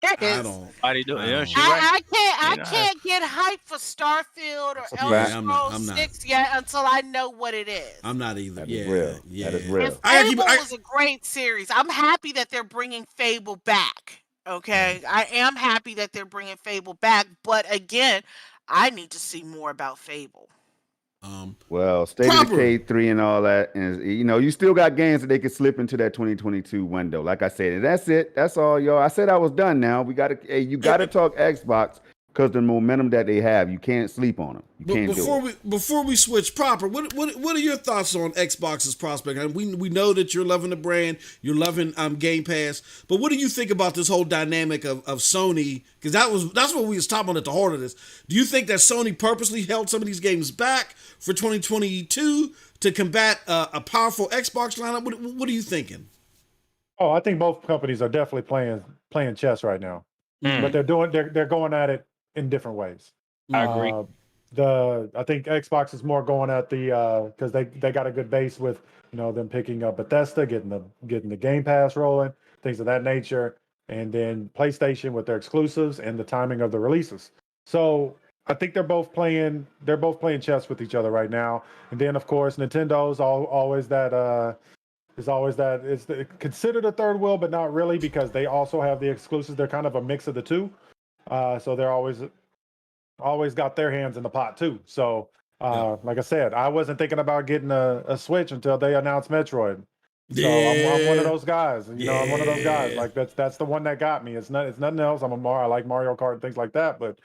I is. don't. How do you do? I Yeah, don't. she right. I You know, can't get hyped for Starfield or That's a Elder Yeah, fact. I'm not. Scrolls I'm not. 6 yet until I know what it is. I'm not either. That is Yeah, real. That is yeah. And real. I gotta keep. Fable was a great series. I'm happy that they're bringing Fable back. Yeah. Okay, I am happy that they're bringing Fable back, but again, I need to see more about Fable. Well, State of Proper. Decay 3 and all that, and you still got games that they could slip into that 2022 window. Like I said, and that's it. That's all, y'all. I said I was done. Now you gotta talk Xbox because the momentum that they have, you can't sleep on them. You But can't do it. before we switch proper, what are your thoughts on Xbox's prospect? I mean, we know that you're loving the brand, you're loving Game Pass, but what do you think about this whole dynamic of Sony? Because that's what we was talking about at the heart of this. Do you think that Sony purposely held some of these games back for 2022 to combat a powerful Xbox lineup? What are you thinking? Oh, I think both companies are definitely playing chess right now, but they're going at it in different ways. I agree. I think Xbox is more going at the because they got a good base with them picking up Bethesda, getting the Game Pass rolling, things of that nature, and then PlayStation with their exclusives and the timing of the releases. So I think they're both playing chess with each other right now. And then of course Nintendo's always that it's considered a third wheel, but not really because they also have the exclusives. They're kind of a mix of the two. So they're always got their hands in the pot too. So like I said, I wasn't thinking about getting a Switch until they announced Metroid. So I'm one of those guys. I'm one of those guys. Like that's the one that got me. It's nothing else. I like Mario Kart and things like that, but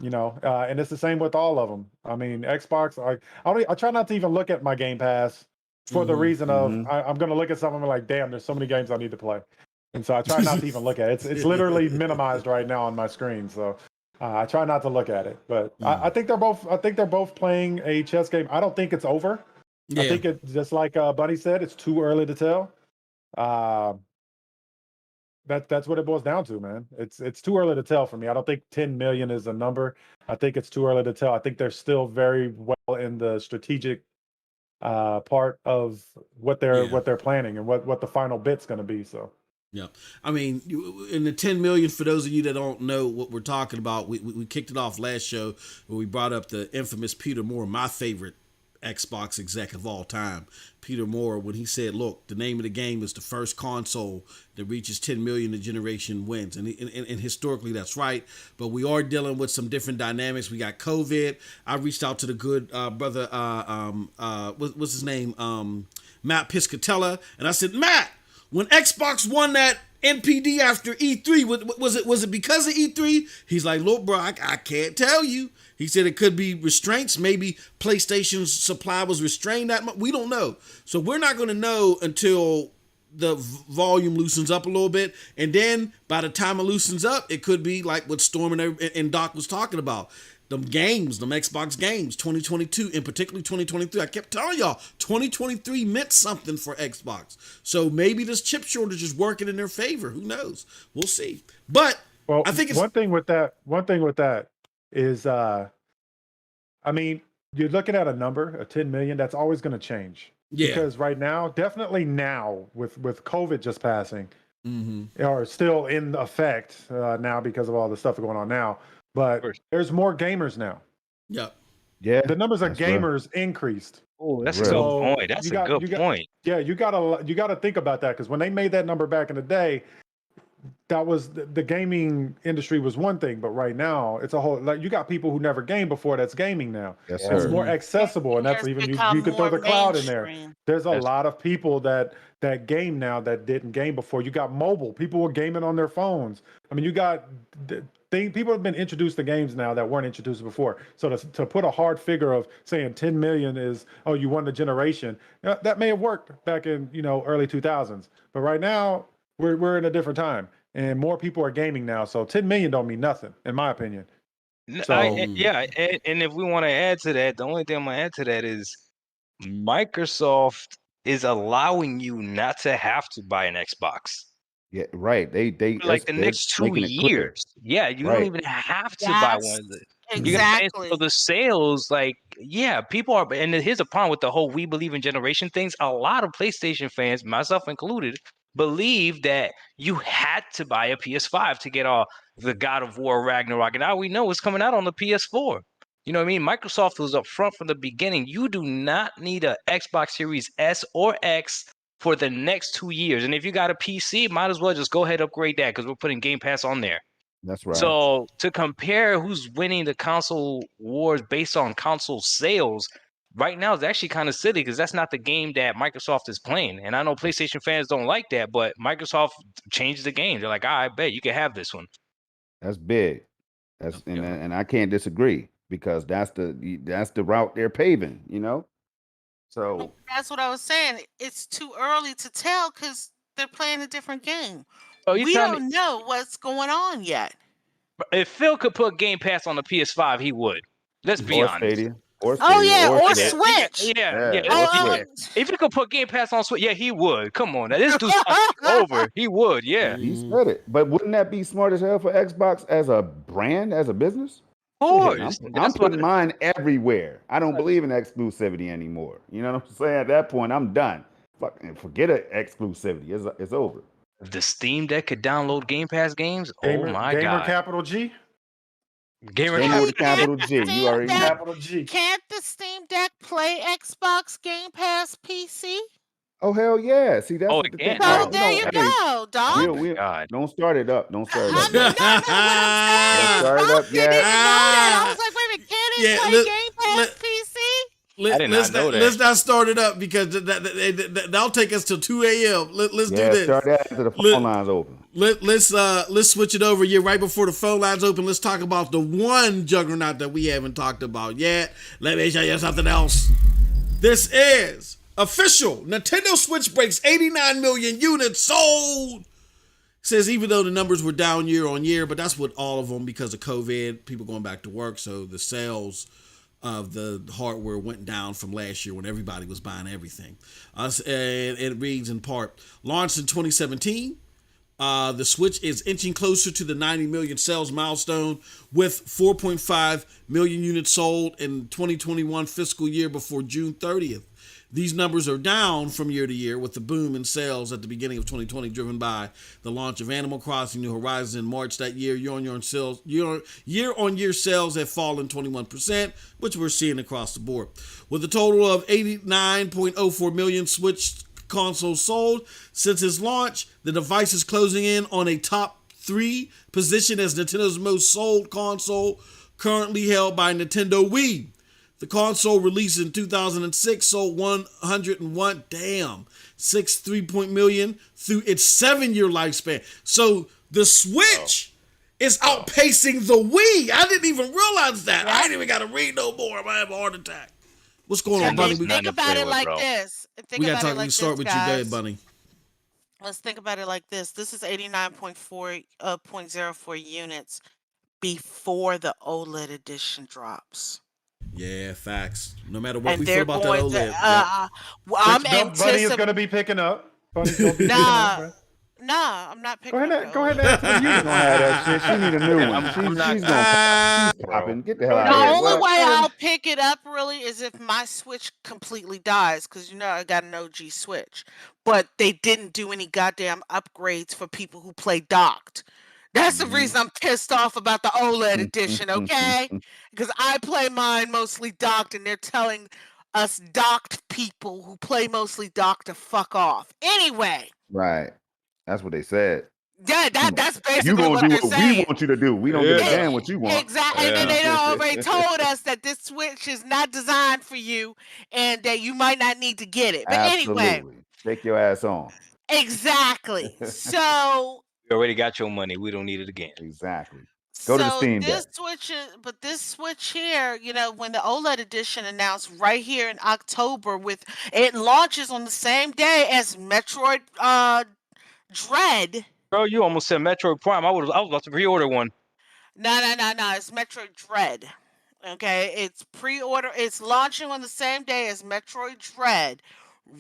and it's the same with all of them. I mean, Xbox. I try not to even look at my Game Pass for the reason of I'm going to look at something and be like, damn, there's so many games I need to play. And so I try not to even look at it. It's literally minimized right now on my screen. So I try not to look at it. But I think they're both playing a chess game. I don't think it's over. Yeah. I think it's just like Bunny said, it's too early to tell. That's what it boils down to, man. It's too early to tell for me. I don't think 10 million is a number. I think it's too early to tell. I think they're still very well in the strategic part of what they're planning and what the final bit's going to be. So yeah, I mean, in the 10 million, for those of you that don't know what we're talking about, we kicked it off last show where we brought up the infamous Peter Moore, my favorite Xbox exec of all time, Peter Moore, when he said, look, the name of the game is the first console that reaches 10 million a generation wins. And historically that's right, but we are dealing with some different dynamics. We got COVID. I reached out to the good brother, what's his name? Matt Piscatella. And I said, Matt, when Xbox won that NPD after E3, was it because of E3? He's like, look, bro, I can't tell you. He said it could be restraints. Maybe PlayStation's supply was restrained that much. We don't know. So we're not going to know until the volume loosens up a little bit. And then by the time it loosens up, it could be like what Storm and Doc was talking about. Them Xbox games, 2022, and particularly 2023. I kept telling y'all, 2023 meant something for Xbox. So maybe this chip shortage is working in their favor. Who knows? We'll see. But I think it's one thing with that is, I mean, you're looking at a number of 10 million. That's always going to change. Yeah. Because right now, definitely now with COVID just passing, or still in effect now because of all the stuff going on now. But there's more gamers now. Yeah. Yeah. The numbers of gamers increased. Oh, that's a good point. That's a good point. Yeah, you gotta think about that because when they made that number back in the day, that was the gaming industry was one thing, but right now it's a whole like you got people who never gamed before that's gaming now. Yes, it's sir. more accessible, and that's even you could throw the cloud in there. There's a lot of people that game now that didn't game before. You got mobile people were gaming on their phones. I mean, you got people have been introduced to games now that weren't introduced before. So to put a hard figure of saying 10 million is you won the generation, that may have worked back in early 2000s, but right now we're in a different time. And more people are gaming now, so 10 million don't mean nothing, in my opinion. So, and if we want to add to that, the only thing I'm going to add to that is Microsoft is allowing you not to have to buy an Xbox. Yeah, right. They like the next 2 years. Yeah, you don't even have to buy one. Exactly. So the sales, people are, and here's the problem with the whole "we believe in generation" things. A lot of PlayStation fans, myself included, believed that you had to buy a PS5 to get the God of War Ragnarok, and now we know it's coming out on the PS4. You know what I mean? Microsoft was up front from the beginning. You do not need a Xbox Series S or X for the next 2 years. And if you got a PC, might as well just go ahead and upgrade that because we're putting Game Pass on there. That's right. So to compare who's winning the console wars based on console sales right now is actually kind of silly because that's not the game that Microsoft is playing. And I know PlayStation fans don't like that, but Microsoft changed the game. They're like, I bet you can have this one. That's big. And I can't disagree because that's the route they're paving, you know? So that's what I was saying. It's too early to tell because they're playing a different game. Oh, we don't know what's going on yet. If Phil could put Game Pass on the PS5, he would. Let's be honest. Stadia. Or Switch. Yeah. If he could put Game Pass on Switch, yeah, he would. Come on, now, this dude's over. He would, yeah. He said it. But wouldn't that be smart as hell for Xbox as a brand, as a business? Of course. I'm putting mine everywhere. I don't believe in exclusivity anymore. You know what I'm saying? At that point, I'm done. Fucking forget it, exclusivity. It's over. If the Steam Deck could download Game Pass games, Gamer, oh my God. God. Capital G? Gamer with a capital G. You already know. Capital G. Can't the Steam Deck play Xbox Game Pass PC? Oh, hell yeah. See, that's what the thing. So there you go, dog. Don't start it up. Don't start it up. Don't start it up yet. I was like, wait a minute, can it play Game Pass PC? Let's not start it up because that'll take us till 2 a.m. Let's do this. Start that after the phone lines open. Let's switch it over. Yeah, right before the phone lines open, let's talk about the one juggernaut that we haven't talked about yet. Let me show you something else. This is official. Nintendo Switch breaks 89 million units sold. Says even though the numbers were down year on year, but that's what all of them because of COVID, people going back to work, so the sales of the hardware went down from last year when everybody was buying everything. And it reads in part, launched in 2017, the Switch is inching closer to the 90 million sales milestone with 4.5 million units sold in 2021 fiscal year before June 30th. These numbers are down from year to year with the boom in sales at the beginning of 2020 driven by the launch of Animal Crossing New Horizons in March that year. Year-on-year sales have fallen 21%, which we're seeing across the board. With a total of 89.04 million Switch consoles sold since its launch, the device is closing in on a top 3 position as Nintendo's most sold console, currently held by Nintendo Wii. The console released in 2006 sold 103 million through its 7-year lifespan. So the Switch is outpacing the Wii. I didn't even realize that. I ain't even got to read no more. I might have a heart attack. What's going on, Bunny? Think about it like this. We got to talk. We start with you, go ahead, Bunny. Let's think about it like this. This is 89.04 units before the OLED edition drops. Yeah, facts. No matter what we feel about that OLED. I'm anticipating. Bunny is going to be picking up. Nah, I'm not picking up. Go ahead and ask her. You don't have that shit. She need a new one. She's popping. Get the hell out of here. The only way I'll pick it up really is if my Switch completely dies, because I got an OG Switch. But they didn't do any goddamn upgrades for people who play docked. That's the reason I'm pissed off about the OLED edition, okay? Because I play mine mostly docked, and they're telling us docked people who play mostly docked to fuck off. Anyway. Right. That's what they said. Yeah, that's basically what they're saying. We want you to do. We don't give a damn what you want. Exactly. Yeah. And they already told us that this Switch is not designed for you and that you might not need to get it. But anyway. Take your ass on. Exactly. So... You already got your money. We don't need it again. Exactly. Go to the Steam Deck. This Switch here, when the OLED edition announced right here in October, it launches on the same day as Metroid Dread. Bro, you almost said Metroid Prime. I was about to pre-order one. No. It's Metroid Dread. Okay, it's pre-order. It's launching on the same day as Metroid Dread,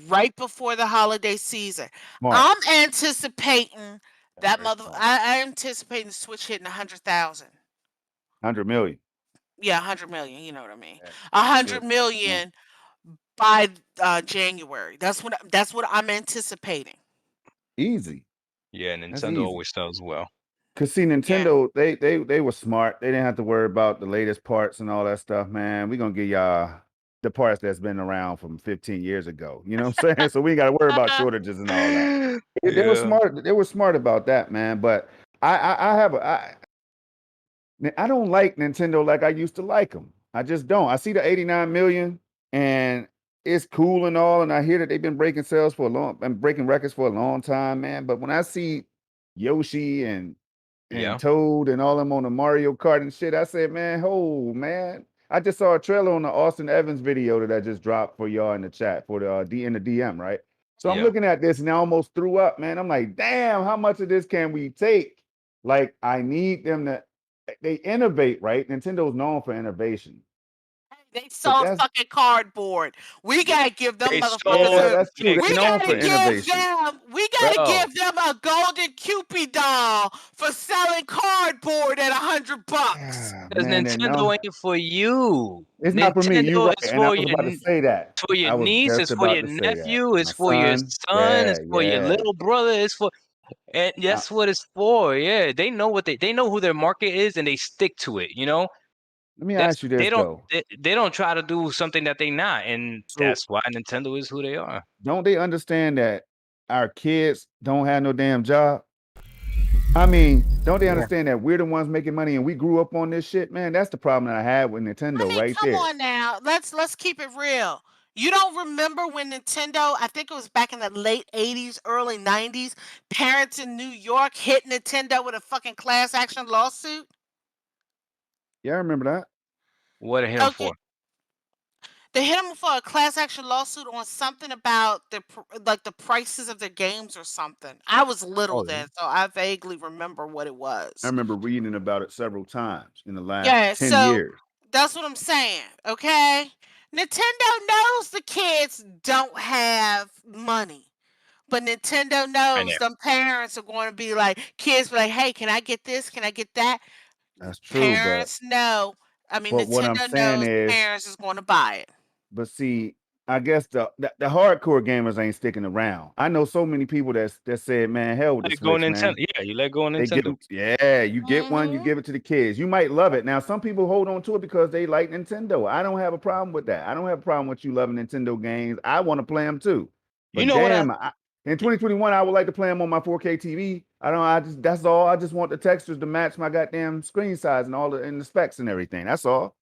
right before the holiday season. I'm anticipating. I'm anticipating the Switch hitting 100,000. 100 million. Yeah, 100 million. You know what I mean. 100 million by January. That's what I'm anticipating. Easy. Yeah, That's Nintendo easy. always sells well. Cause see, Nintendo, they were smart. They didn't have to worry about the latest parts and all that stuff, man. We're gonna give y'all the parts that's been around from 15 years ago. You know what I'm saying? So we ain't gotta worry about shortages and all that. They were smart. They were smart about that, man. But I don't like Nintendo like I used to like them. I just don't. I see the 89 million and it's cool and all, and I hear that they've been breaking sales for a long and breaking records for a long time, man. But when I see Yoshi and Toad and all them on the Mario Kart and shit, I said, man, man. I just saw a trailer on the Austin Evans video that I just dropped for y'all in the chat for the in the DM, right? So I'm looking at this and I almost threw up, man. I'm like, damn, how much of this can we take? Like, I need them to they innovate, right? Nintendo's known for innovation. They sold fucking cardboard. We gotta give them motherfuckers. That's true. We gotta give them a golden Cupid doll for selling cardboard at $100. Because Nintendo ain't for you. It's not for me. You right. Is And I was about to say that. For your niece, it's for your nephew, it's for your son, it's for your little brother, it's for and that's what it's for. Yeah. They know what they know who their market is and they stick to it, you know? Let me ask you this though. They don't try to do something that they not, and that's why Nintendo is who they are. Don't they understand that our kids don't have no damn job? I mean, don't they understand that we're the ones making money and we grew up on this shit, man? That's the problem that I have with Nintendo right there. Come on now. Let's keep it real. You don't remember when Nintendo, I think it was back in the late 80s, early 90s, parents in New York hit Nintendo with a fucking class action lawsuit? Yeah, I remember that. What hit him for? They hit him for a class action lawsuit on something about the prices of their games or something. I was little then, so I vaguely remember what it was. I remember reading about it several times in the last 10 years. That's what I'm saying, okay? Nintendo knows the kids don't have money. But Nintendo knows them parents are going to be like, kids be like, hey, can I get this? Can I get that? That's true. Parents know. I mean, Nintendo knows parents is going to buy it. But see, I guess the hardcore gamers ain't sticking around. I know so many people that said, man, hell with the Switch, man. Yeah, you let go of Nintendo. You get one, you give it to the kids. You might love it. Now, some people hold on to it because they like Nintendo. I don't have a problem with that. I don't have a problem with you loving Nintendo games. I want to play them too. But in 2021, I would like to play them on my 4K TV. That's all. I just want the textures to match my goddamn screen size and all the specs and everything. That's all.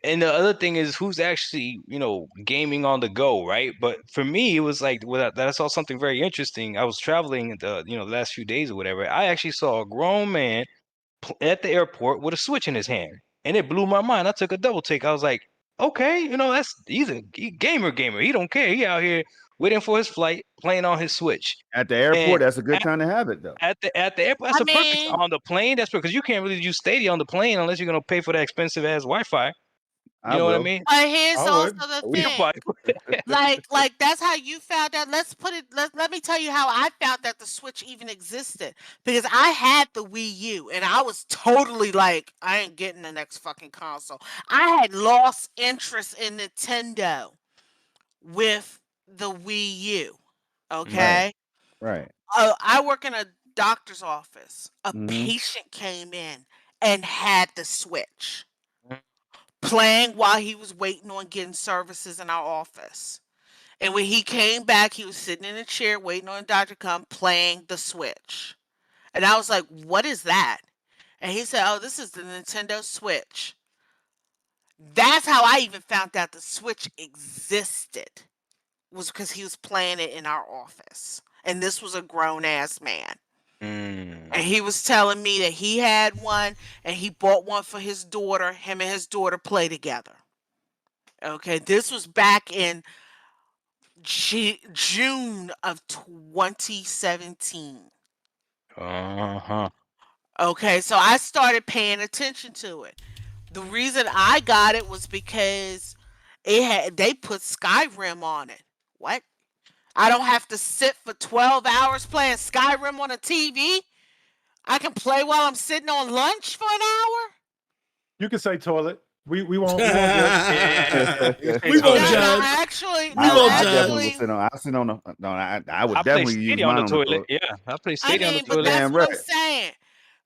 And the other thing is who's actually, gaming on the go, right? But for me, it was like that I saw something very interesting. I was traveling the last few days or whatever. I actually saw a grown man at the airport with a Switch in his hand, and it blew my mind. I took a double take. I was like, okay, he's a gamer. He don't care. He out here waiting for his flight, playing on his Switch. At the airport, that's a good time to have it, though. At the airport, that's perfect. On the plane, that's because you can't really use Stadia on the plane unless you're gonna pay for that expensive ass Wi-Fi. You know what I mean? But here's also the thing. like that's how you found out. Let me tell you how I found that the Switch even existed. Because I had the Wii U and I was totally like, I ain't getting the next fucking console. I had lost interest in Nintendo with the Wii U. Okay? Right. I work in a doctor's office. A patient came in and had the Switch. Playing while he was waiting on getting services in our office. And when he came back, he was sitting in a chair waiting on a doctor to come playing the Switch. And I was like, what is that? And he said, oh, this is the Nintendo Switch. That's how I even found out the Switch existed. Was because he was playing it in our office. And this was a grown-ass man. And he was telling me that he had one and he bought one for his daughter. Him and his daughter play together. Okay, this was back in June of 2017. Okay, so I started paying attention to it. The reason I got it was because they put Skyrim on it. What? I don't have to sit for 12 hours playing Skyrim on a TV? I can play while I'm sitting on lunch for an hour? You can say toilet. We won't. We won't judge. No, actually, We won't I judge. definitely would sit on. I sit on the. No, I would definitely use Stadia mine on the toilet. Yeah, I play Stadia on the but toilet. that's Damn what I'm right. saying.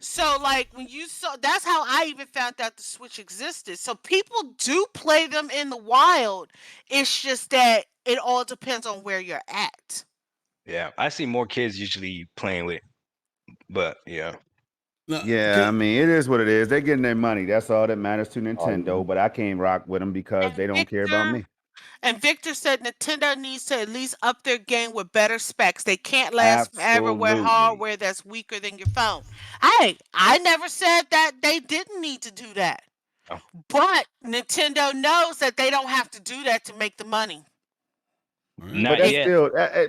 So, like, when you saw, that's how I even found out the Switch existed. So people do play them in the wild. It's just that it all depends on where you're at. Yeah, I see more kids usually playing with it, but yeah. No, Yeah, I mean, it is what it is. They're getting their money. That's all that matters to Oh, Nintendo. But I can't rock with them because And they don't care about Victor, me. and Victor said Nintendo needs to at least up their game with better specs. They can't last forever with Absolutely. hardware that's weaker than your phone. I never said that they didn't need to do that. Oh. But Nintendo knows that they don't have to do that to make the money. Not But yet.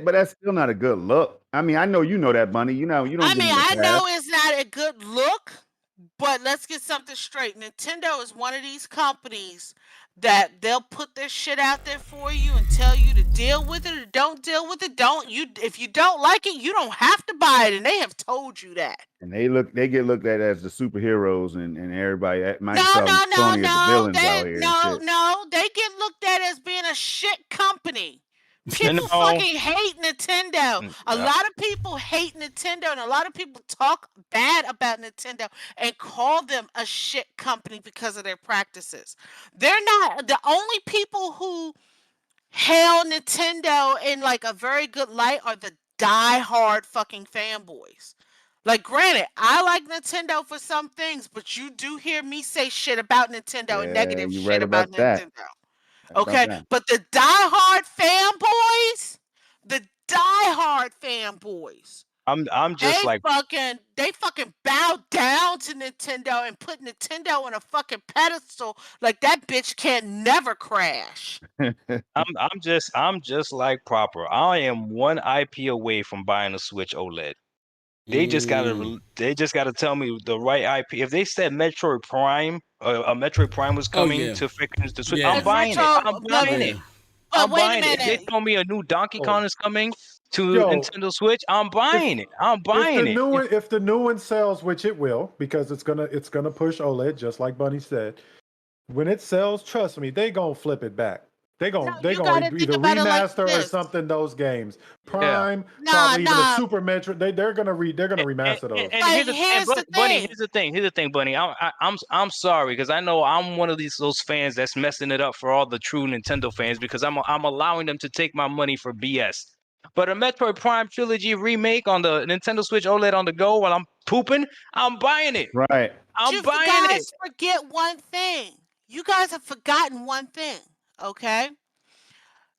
that's still not a good look. I mean, I know you know that, Bunny. You know, you don't I give mean, me a I pass. know it's not a good look, but let's get something straight. Nintendo is one of these companies that they'll put their shit out there for you and tell you to deal with it or don't deal with it. If you don't like it, you don't have to buy it, and they have told you that. And they get looked at as the superheroes and everybody at No, Microsoft no, and no, Sony as the no. villains They out here and shit. no, they get looked at as being a shit company. People No. fucking hate Nintendo. A Yeah. lot of people hate Nintendo, and a lot of people talk bad about Nintendo and call them a shit company because of their practices. They're not the only people who hail Nintendo in like a very good light are the die-hard fucking fanboys. Like, granted, I like Nintendo for some things, but you do hear me say shit about Nintendo and Yeah, negative you're shit right about about that. Nintendo. Right about Okay, that. but the diehard fanboys, I'm just they like fucking bow down to Nintendo and put Nintendo on a fucking pedestal like that bitch can never crash. I'm just like Proper. I am one IP away from buying a Switch OLED. They just gotta tell me the right IP. If they said Metroid Prime, a Metroid Prime was coming to freaking the Switch, Yeah. I'm buying it. I'm buying it. I'm Wait a buying it. If they minute. tell me a new Donkey Kong is coming to Yo, Nintendo Switch, I'm buying it. I'm buying it. If the new one sells, which it will, because it's gonna push OLED, just like Bunny said. When it sells, trust me, they gonna flip it back. They gonna either remaster or something those games. Prime, probably even a Super Metro. They're gonna remaster those. And here's the thing, Bunny. I'm sorry because I know I'm one of those fans that's messing it up for all the true Nintendo fans because I'm allowing them to take my money for BS. But a Metroid Prime trilogy remake on the Nintendo Switch OLED on the go while I'm pooping, I'm buying it. Right. You guys forget one thing. You guys have forgotten one thing, okay?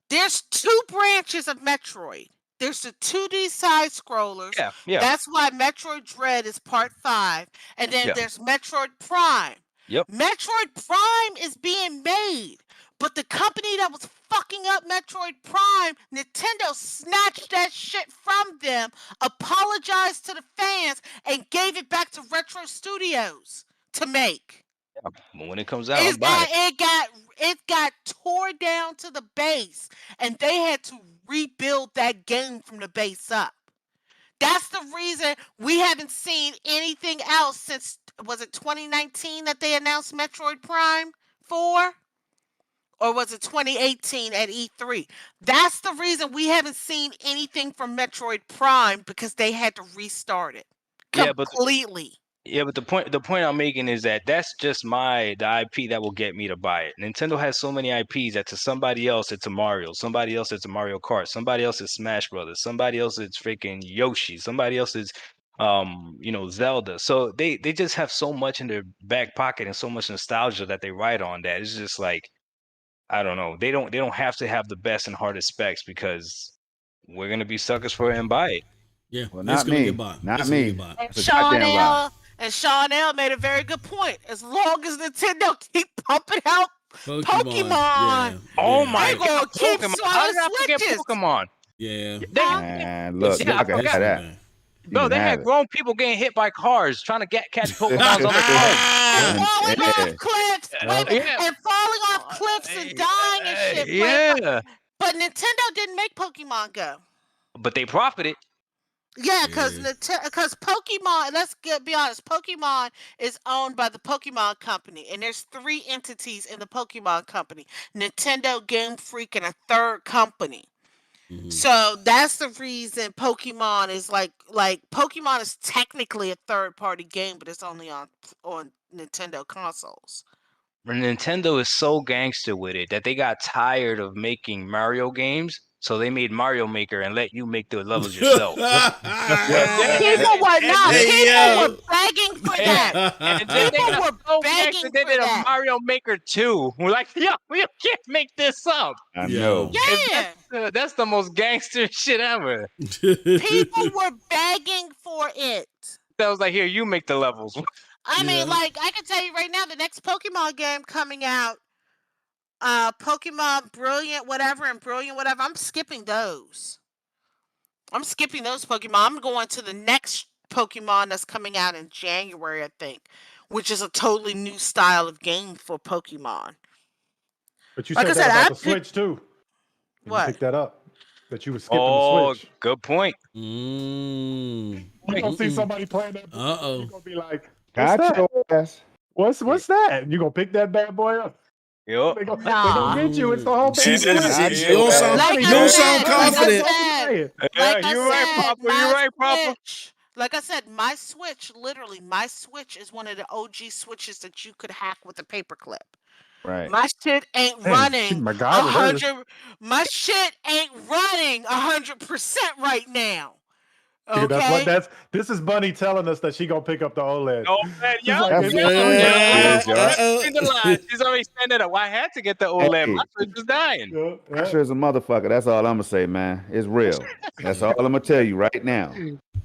There's two branches of Metroid. There's the 2D side scrollers. Yeah. That's why Metroid Dread is part 5. And then there's Metroid Prime. Yep. Metroid Prime is being made. But the company that was fucking up Metroid Prime, Nintendo snatched that shit from them, apologized to the fans, and gave it back to Retro Studios to make. When it comes out, I'll buy it. It got tore down to the base, and they had to rebuild that game from the base up. That's the reason we haven't seen anything else since, was it 2019 that they announced Metroid Prime 4? Or was it 2018 at E3? That's the reason we haven't seen anything from Metroid Prime, because they had to restart it completely. But the point I'm making is that that's just the IP that will get me to buy it. Nintendo has so many IPs that to somebody else it's a Mario, somebody else it's a Mario Kart, somebody else it's Smash Brothers, somebody else it's freaking Yoshi, somebody else is Zelda. So they just have so much in their back pocket and so much nostalgia that they ride on that it's just like, I don't know. They don't have to have the best and hardest specs because we're gonna be suckers for it and buy it. Yeah, well, not me. Not me. And Sean L made a very good point. As long as Nintendo keep pumping out Pokemon. Yeah. Oh my God, keep Pokemon! How did I forget Pokemon? Yeah. Look, I forgot that. Bro, they had grown people getting hit by cars trying to catch Pokemons on the phone. And falling off cliffs. And falling off cliffs and dying and shit. Yeah. But Nintendo didn't make Pokemon Go. But they profited. Yeah, because Yeah. Pokemon. Be honest. Pokemon is owned by the Pokemon Company, and there's three entities in the Pokemon Company: Nintendo, Game Freak, and a third company. Mm-hmm. So that's the reason Pokemon is like Pokemon is technically a third party game, but it's only on Nintendo consoles. Nintendo is so gangster with it that they got tired of making Mario games, so they made Mario Maker and let you make the levels yourself. Yep. People were not. Hey, People yo. were begging for that. And then they People got were so begging gangster, they for did a that. Mario Maker 2. We're like, yo, we can't make this up. I Yo. know. Yeah, That's the most gangster shit ever. people were begging for it. That was like, here, you make the levels. I mean, Yeah. like I can tell you right now, the next Pokemon game coming out, Pokemon Brilliant whatever and Brilliant whatever. I'm skipping those. I'm skipping those Pokemon. I'm going to the next Pokemon that's coming out in January, I think, which is a totally new style of game for Pokemon. But you Like I said that said, about I the picked Switch too. You what? picked that up. That you were skipping the Oh, Switch. good point. You gonna see somebody playing that. Uh-oh. You gonna be like, Got "What's your that? ass. What's that?" And you gonna pick that bad boy up. Yup. They Nah. gonna get you. It's the whole She thing. said, Yeah, you don't sound, Like you I don't said, sound confident. like I You're right, said, Papa. my You're right, Papa. Switch. Like I said, my Switch, literally, my Switch is one of the OG switches that you could hack with a paperclip. Right. My shit ain't Hey, running MacGyver, 100. My shit ain't running 100% right now. Okay. This is Bunny telling us that she gonna pick up the OLED. Oh, man, She's yeah. like, That's it's what coming. Yeah. it is, y'all. Read the line. She's already standing up. Well, I had to get the OLED. Hey. My Switch was dying. Yeah. Pressure is a motherfucker. That's all I'm gonna say, man. It's real. That's all I'm gonna tell you right now.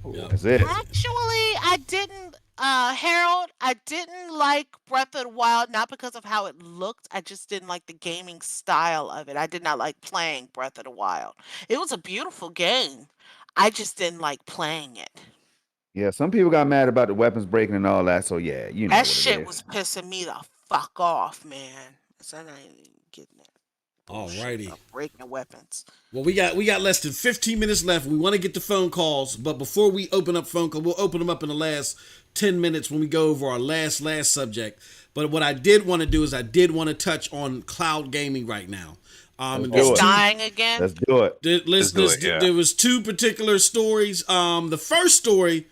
That's it. Actually, I didn't, Harold, I didn't like Breath of the Wild, not because of how it looked. I just didn't like the gaming style of it. I did not like playing Breath of the Wild. It was a beautiful game. I just didn't like playing it. Yeah, some people got mad about the weapons breaking and all that. So yeah, you know That what it shit is. was pissing me the fuck off, man. So I ain't even getting it. Alrighty. Breaking weapons. Well, we got less than 15 minutes left. We want to get the phone calls, but before we open up phone calls, we'll open them up in the last 10 minutes when we go over our last subject. But what I did want to do is I did want to touch on cloud gaming right now. It's dying again. Let's do it. There was two particular stories. The first story,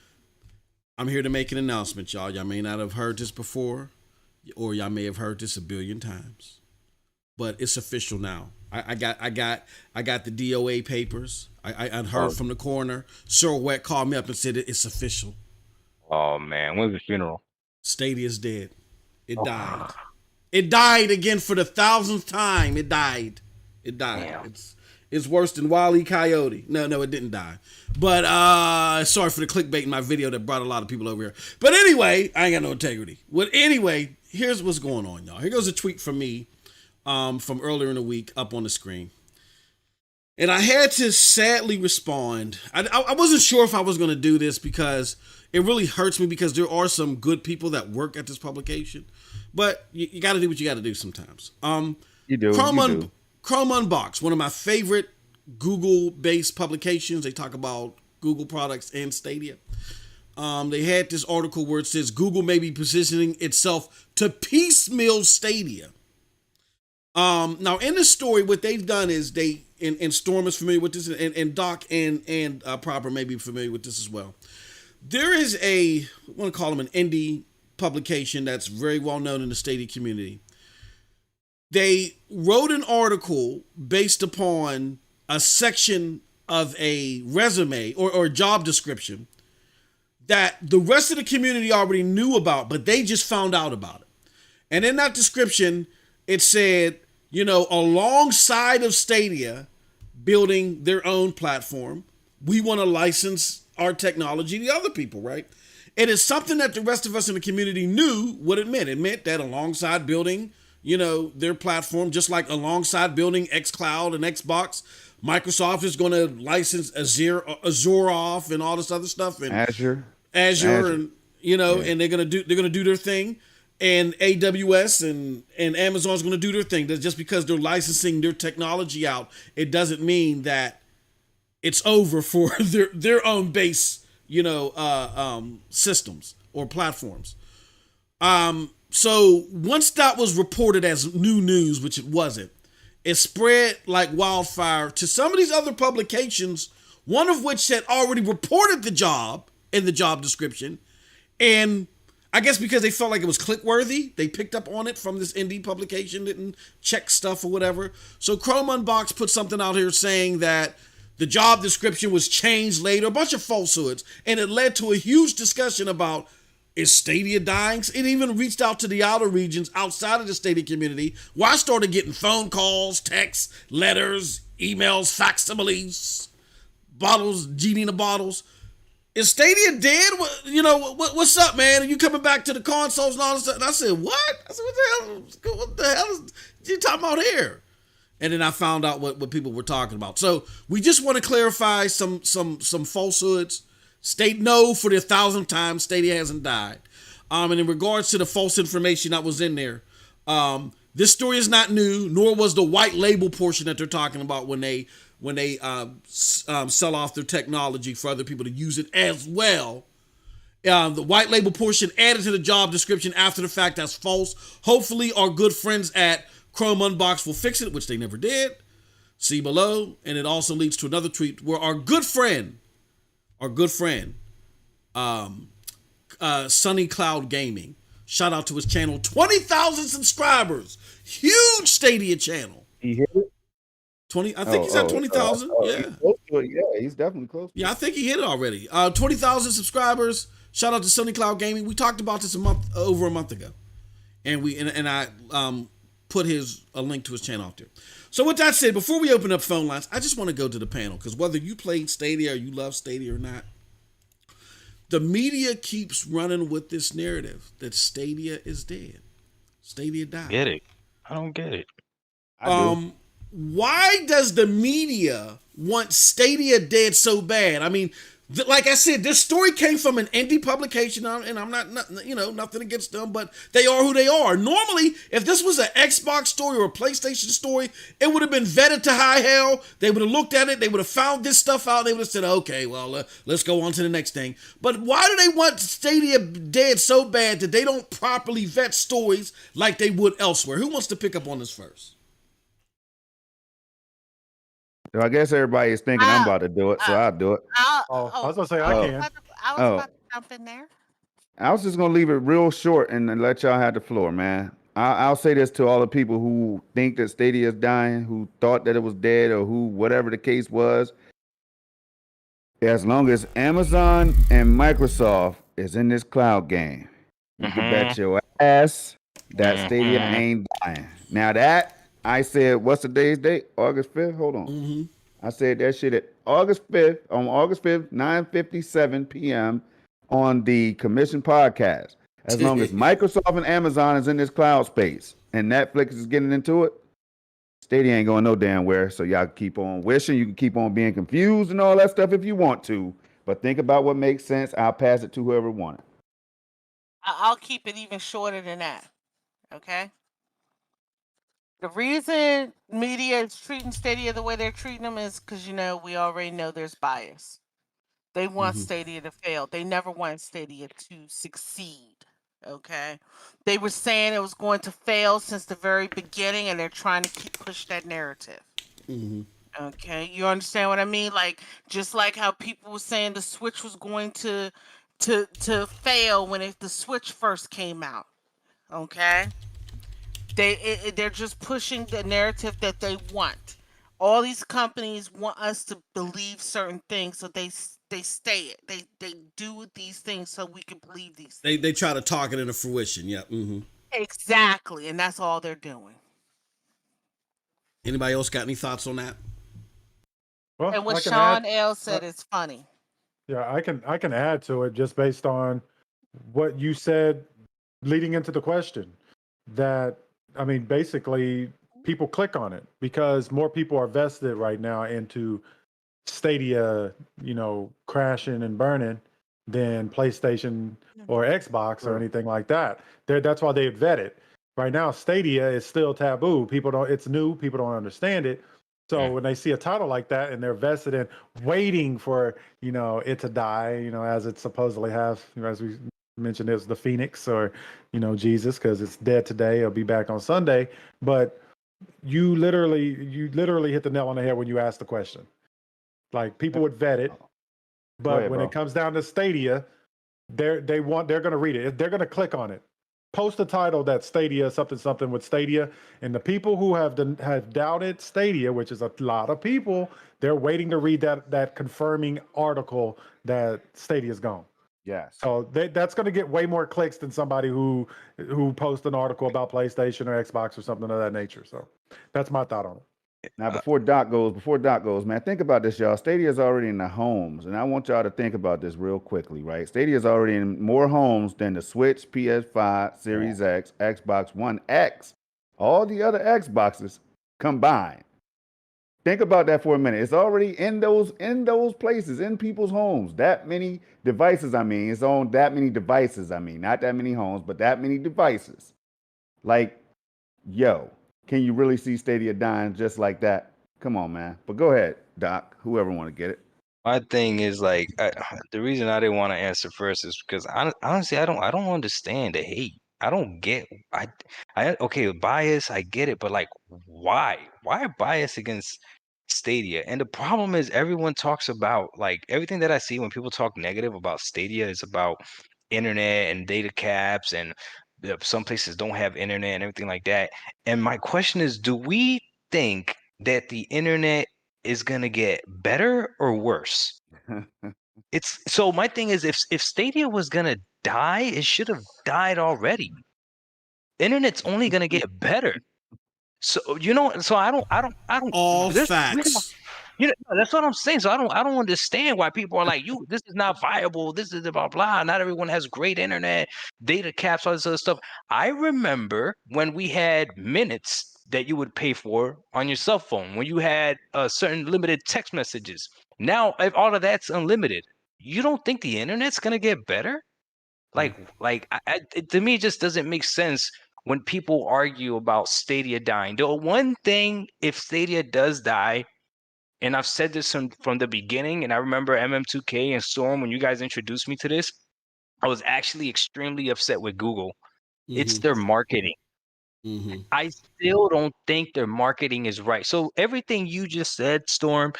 I'm here to make an announcement, y'all. Y'all may not have heard this before, or y'all may have heard this a billion times, but it's official now. I got the DOA papers. I heard from the coroner. Cyril Wett called me up and said it's official. Oh, man. When's the funeral? Stadia's dead. It died. It died again for the 1000th time. It died. Damn. It's worse than Wile E. Coyote. No, it didn't die. But sorry for the clickbait in my video that brought a lot of people over here. But anyway, I ain't got no integrity. Well, anyway, here's what's going on, y'all. Here goes a tweet from me from earlier in the week up on the screen. And I had to sadly respond. I wasn't sure if I was going to do this because it really hurts me because there are some good people that work at this publication. But you got to do what you got to do sometimes. You do. Chrome Unbox, one of my favorite Google-based publications. They talk about Google products and Stadia. They had this article where it says Google may be positioning itself to piecemeal Stadia. Now, in the story, what they've done is and Storm is familiar with this, and Doc and Proper may be familiar with this as well. There is I want to call them an indie publication that's very well known in the Stadia community. They wrote an article based upon a section of a resume or a job description that the rest of the community already knew about, but they just found out about it. And in that description, it said, alongside of Stadia building their own platform, we want to license our technology to other people, right? It is something that the rest of us in the community knew what it meant. It meant that alongside building their platform, just like alongside building Xcloud and Xbox, Microsoft is going to license Azure off and all this other stuff, and Azure. And and they're going to do their thing, and AWS and Amazon's going to do their thing. That just because they're licensing their technology out, it doesn't mean that it's over for their own base, systems or platforms. So once that was reported as new news, which it wasn't, it spread like wildfire to some of these other publications, one of which had already reported the job in the job description. And I guess because they felt like it was click-worthy, they picked up on it from this indie publication, didn't check stuff or whatever. So Chrome Unbox put something out here saying that the job description was changed later, a bunch of falsehoods, and it led to a huge discussion about, is Stadia dying? It even reached out to the outer regions outside of the Stadia community, where I started getting phone calls, texts, letters, emails, facsimiles, bottles, genie in the bottles. Is Stadia dead? What's up, man? Are you coming back to the consoles and all this stuff? And I said, what? I said, what the hell is you talking about here? And then I found out what people were talking about. So we just want to clarify some falsehoods. State no for the 1,000th time, Stadia hasn't died. And in regards to the false information that was in there, this story is not new, nor was the white label portion that they're talking about when they sell off their technology for other people to use it as well. The white label portion added to the job description after the fact, that's false. Hopefully our good friends at Chrome Unbox will fix it, which they never did. See below. And it also leads to another tweet where our good friend, Sunny Cloud Gaming, shout out to his channel, 20,000 subscribers, huge Stadia channel. He hit it? 20, I think he's at 20,000. Yeah. He's definitely close. Yeah, I think he hit it already. 20,000 subscribers. Shout out to Sunny Cloud Gaming. We talked about this over a month ago, and I put a link to his channel out there. So with that said, before we open up phone lines, I just want to go to the panel, because whether you played Stadia or you love Stadia or not, the media keeps running with this narrative that Stadia is dead. Stadia died. Get it? I don't get it. Why does the media want Stadia dead so bad? I mean, like I said, this story came from an indie publication, and I'm not nothing against them, but they are who they are. Normally, if this was an Xbox story or a PlayStation story, it would have been vetted to high hell. They would have looked at it. They would have found this stuff out. They would have said, okay, well, let's go on to the next thing. But why do they want Stadia dead so bad that they don't properly vet stories like they would elsewhere? Who wants to pick up on this first? So I guess everybody is thinking I'm about to do it, so I'll do it. I was going to say I can. I was about to jump in there. I was just going to leave it real short and let y'all have the floor, man. I'll say this to all the people who think that Stadia is dying, who thought that it was dead, or who, whatever the case was. As long as Amazon and Microsoft is in this cloud game, you can bet your ass that Stadia ain't dying. Now that, I said, what's today's date? August 5th? Hold on. Mm-hmm. I said that shit at August 5th, 9:57 p.m. on the Commission podcast. As long as Microsoft and Amazon is in this cloud space and Netflix is getting into it, Stadia ain't going no damn where. So y'all keep on wishing. You can keep on being confused and all that stuff if you want to. But think about what makes sense. I'll pass it to whoever wants it. I'll keep it even shorter than that. Okay? The reason media is treating Stadia the way they're treating them is because, we already know there's bias. They want Stadia to fail. They never want Stadia to succeed. Okay? They were saying it was going to fail since the very beginning, and they're trying to push that narrative. Mm-hmm. Okay? You understand what I mean? Like, just like how people were saying the Switch was going to fail when the Switch first came out. Okay? They're just pushing the narrative that they want. All these companies want us to believe certain things, so they stay it. They do these things so we can believe these things. They try to talk it into fruition. Yeah. Mm-hmm. Exactly, and that's all they're doing. Anybody else got any thoughts on that? Well, and what Sean L said is funny. Yeah, I can add to it just based on what you said leading into the question. That, I mean, basically people click on it because more people are vested right now into Stadia, crashing and burning than PlayStation or Xbox or anything like that. That's why they vet it. Right now, Stadia is still taboo. It's new. People don't understand it. So when they see a title like that and they're vested in waiting for, it to die, as it supposedly has, as we mentioned, is the Phoenix or, Jesus, because it's dead today. It'll be back on Sunday. But you literally hit the nail on the head when you asked the question. Like, people would vet it, but when it comes down to Stadia, they're going to read it. They're going to click on it. Post a title that Stadia something with Stadia, and the people who have doubted Stadia, which is a lot of people, they're waiting to read that confirming article that Stadia's gone. Yes. So that's going to get way more clicks than somebody who posts an article about PlayStation or Xbox or something of that nature. So that's my thought on it. Now, before Doc goes, man, think about this, y'all. Stadia is already in the homes, and I want y'all to think about this real quickly, right? Stadia is already in more homes than the Switch, PS5, Series X, Xbox One X, all the other Xboxes combined. Think about that for a minute. It's already in those places, in people's homes. That many devices, it's on that many devices, not that many homes, but that many devices. Like, yo. Can you really see Stadia dying just like that? Come on, man. But go ahead, Doc. Whoever want to get it. My thing is like the reason I didn't want to answer first is because honestly I don't understand the hate. I don't get I okay, bias, I get it, but like why bias against Stadia? And the problem is everyone talks about like everything that I see when people talk negative about Stadia is about internet and data caps and some places don't have internet and everything like that. And my question is, do we think that the internet is gonna get better or worse? It's so my thing is if Stadia was gonna die, it should have died already. Internet's only gonna get better. So so I don't all there's facts. that's what I'm saying. So I don't understand why people are like, this is not viable. This is blah blah. Not everyone has great internet, data caps, all this other stuff. I remember when we had minutes that you would pay for on your cell phone, when you had certain limited text messages. Now, if all of that's unlimited, you don't think the internet's gonna get better? To me, it just doesn't make sense when people argue about Stadia dying. The one thing, if Stadia does die, and I've said this from the beginning, and I remember MM2K and Storm, when you guys introduced me to this, I was actually extremely upset with Google. It's their marketing. I still don't think their marketing is right. So everything you just said, Storm,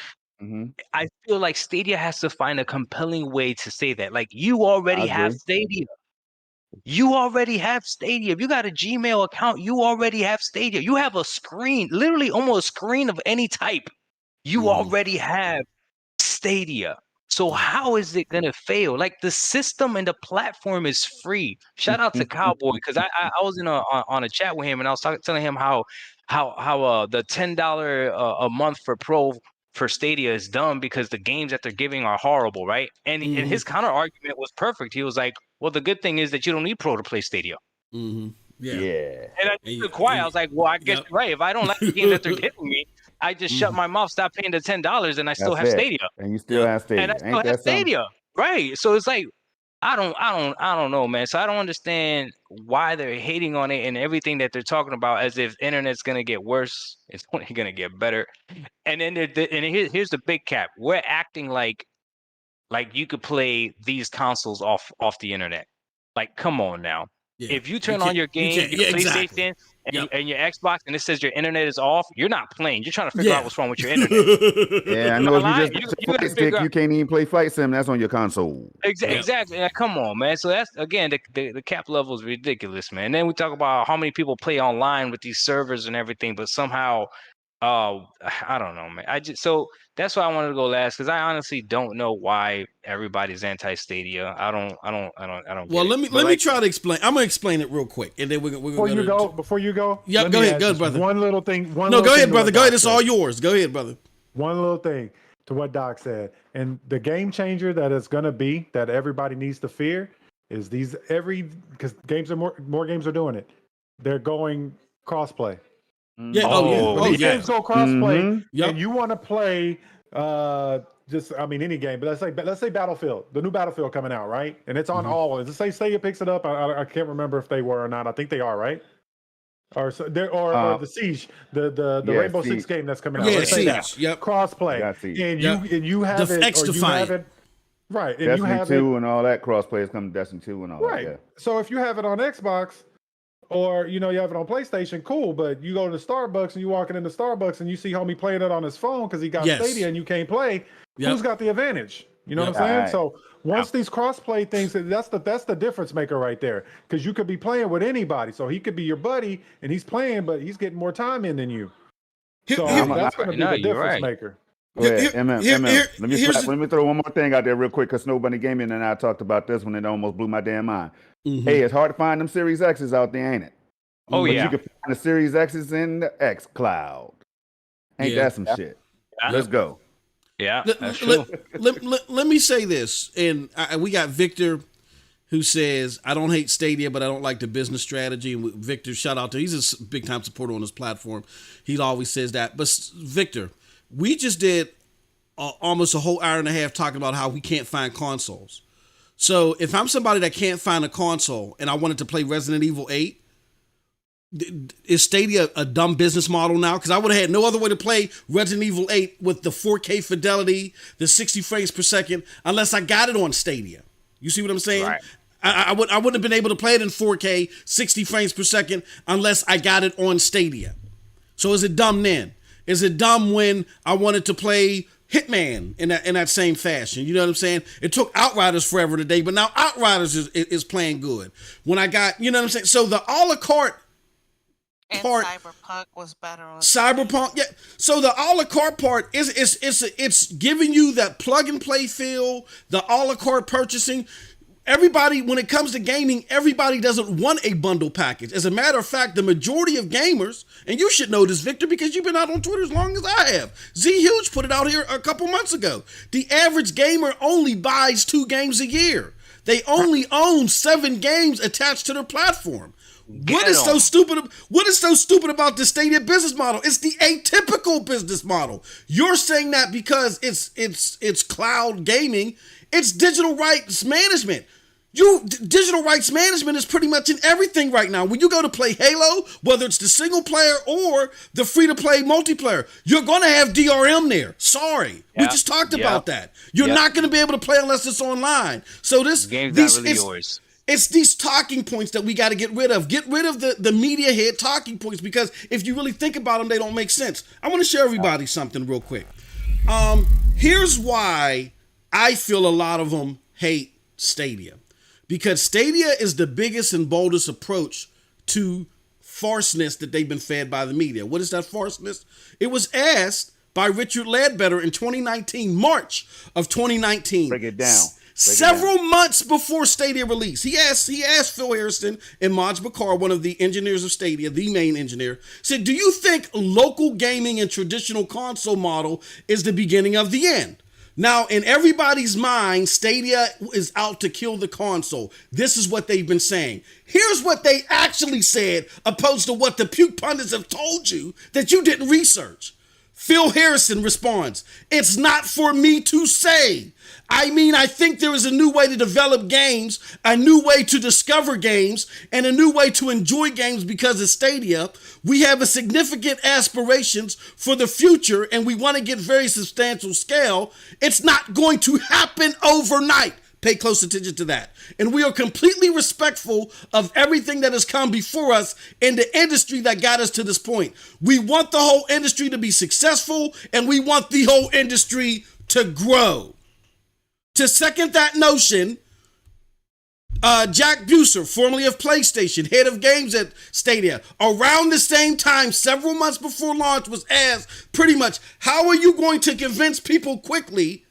I feel like Stadia has to find a compelling way to say that. Like, you already have Stadia. You already have Stadia. If you got a Gmail account, you already have Stadia. You have a screen, literally almost a screen of any type. You already have Stadia. So how is it gonna fail? Like, the system and the platform is free. Shout out to Cowboy, because I was on a chat with him and I was telling him how the $10 a month for Pro for Stadia is dumb because the games that they're giving are horrible, right? And his counter argument was perfect. He was like, well, the good thing is that you don't need Pro to play Stadia. Yeah. And I took quiet. I was like, well, I guess you're right. If I don't like the game that they're giving me, I just shut my mouth, stop paying the $10, and I still have Stadia. And you still have Stadia. And I still have Stadia. Right. So it's like, I don't know, man. So I don't understand why they're hating on it and everything that they're talking about as if internet's gonna get worse. It's only gonna get better. And then here's the big cap. We're acting like you could play these consoles off the internet. Like, come on now. Yeah. If you turn on your game, your PlayStation, and your Xbox, and it says your internet is off, you're not playing. You're trying to figure out what's wrong with your internet. Yeah, I know. If you just flight stick, you can't even play Flight Sim. That's on your console. Exactly. Yeah, come on, man. So that's, again, the cap level is ridiculous, man. And then we talk about how many people play online with these servers and everything, but somehow, I don't know, man. So that's why I wanted to go last, because I honestly don't know why everybody's anti-Stadia. I don't. Well, let me try to explain. I'm gonna explain it real quick, and then we're gonna Before you go. Yeah, go ahead, brother. One little thing. Go ahead, brother. Go ahead. It's all yours. Go ahead, brother. One little thing to what Doc said, and the game changer that it's gonna be that everybody needs to fear is because games are more games are doing it. They're going crossplay. Yeah. These games go crossplay, and you want to play any game, but let's say Battlefield, the new Battlefield coming out, right? And it's on all. Let's say Stadia picks it up. I can't remember if they were or not. I think they are, right? or the Siege, the Rainbow Six game that's coming out. Yeah, Let's say Siege. Yep. Crossplay, and you have it, or you have it. Right, and Destiny you have 2 and all that crossplay is coming. Destiny 2 and all that. Yeah. So if you have it on Xbox, or you have it on PlayStation, cool. But you go to Starbucks and you walking into Starbucks and you see homie playing it on his phone because he got Stadia and you can't play. Who's got the advantage? You know what I'm saying? Right. So once these crossplay things, that's the difference maker right there. Because you could be playing with anybody. So he could be your buddy and he's playing, but he's getting more time in than you. So that's going to be the difference maker. Let me throw one more thing out there real quick because Snobunni Gaming and I talked about this one and it almost blew my damn mind. Hey, it's hard to find them Series X's out there, ain't it? Oh, but yeah. You can find the Series X's in the Xcloud. Ain't that some shit? Let's go. Yeah, that's true. Let me say this, and we got Victor who says, I don't hate Stadia, but I don't like the business strategy. And Victor, shout out to he's a big-time supporter on his platform. He always says that. But Victor, we just did almost a whole hour and a half talking about how we can't find consoles. So if I'm somebody that can't find a console and I wanted to play Resident Evil 8, is Stadia a dumb business model now? Because I would have had no other way to play Resident Evil 8 with the 4K fidelity, the 60 frames per second, unless I got it on Stadia. You see what I'm saying? Right. I wouldn't have been able to play it in 4K, 60 frames per second, unless I got it on Stadia. So is it dumb then? Is it dumb when I wanted to play Hitman in that same fashion? You know what I'm saying? It took Outriders forever today, but now Outriders is playing good. When I got, you know what I'm saying? So the a la carte part, Cyberpunk was better on Cyberpunk, yeah. So the a la carte part it's giving you that plug and play feel, the a la carte purchasing. Everybody, when it comes to gaming, everybody doesn't want a bundle package. As a matter of fact, the majority of gamers, and you should know this, Victor, because you've been out on Twitter as long as I have. Z Huge put it out here a couple months ago. The average gamer only buys 2 games a year. They only own 7 games attached to their platform. What is so stupid about the Stadia business model? It's the atypical business model. You're saying that because it's cloud gaming. It's digital rights management. Digital rights management is pretty much in everything right now. When you go to play Halo, whether it's the single player or the free-to-play multiplayer, you're going to have DRM there. Sorry. We just talked about that. You're not going to be able to play unless it's online. So this game's not really yours. It's these talking points that we got to get rid of. Get rid of the media head talking points, because if you really think about them, they don't make sense. I want to show everybody something real quick. Here's why I feel a lot of them hate Stadia. Because Stadia is the biggest and boldest approach to farceness that they've been fed by the media. What is that farceness? It was asked by Richard Ledbetter in 2019, March of 2019. Break it down. Several months before Stadia release, he asked Phil Harrison and Maj Bakar, one of the engineers of Stadia, the main engineer, said, do you think local gaming and traditional console model is the beginning of the end? Now, in everybody's mind, Stadia is out to kill the console. This is what they've been saying. Here's what they actually said, opposed to what the puke pundits have told you that you didn't research. Phil Harrison responds, it's not for me to say. I mean, I think there is a new way to develop games, a new way to discover games, and a new way to enjoy games because of Stadia. We have a significant aspirations for the future, and we want to get very substantial scale. It's not going to happen overnight. Pay close attention to that. And we are completely respectful of everything that has come before us in the industry that got us to this point. We want the whole industry to be successful, and we want the whole industry to grow. To second that notion, Jack Buser, formerly of PlayStation, head of games at Stadia, around the same time, several months before launch, was asked pretty much, how are you going to convince people quickly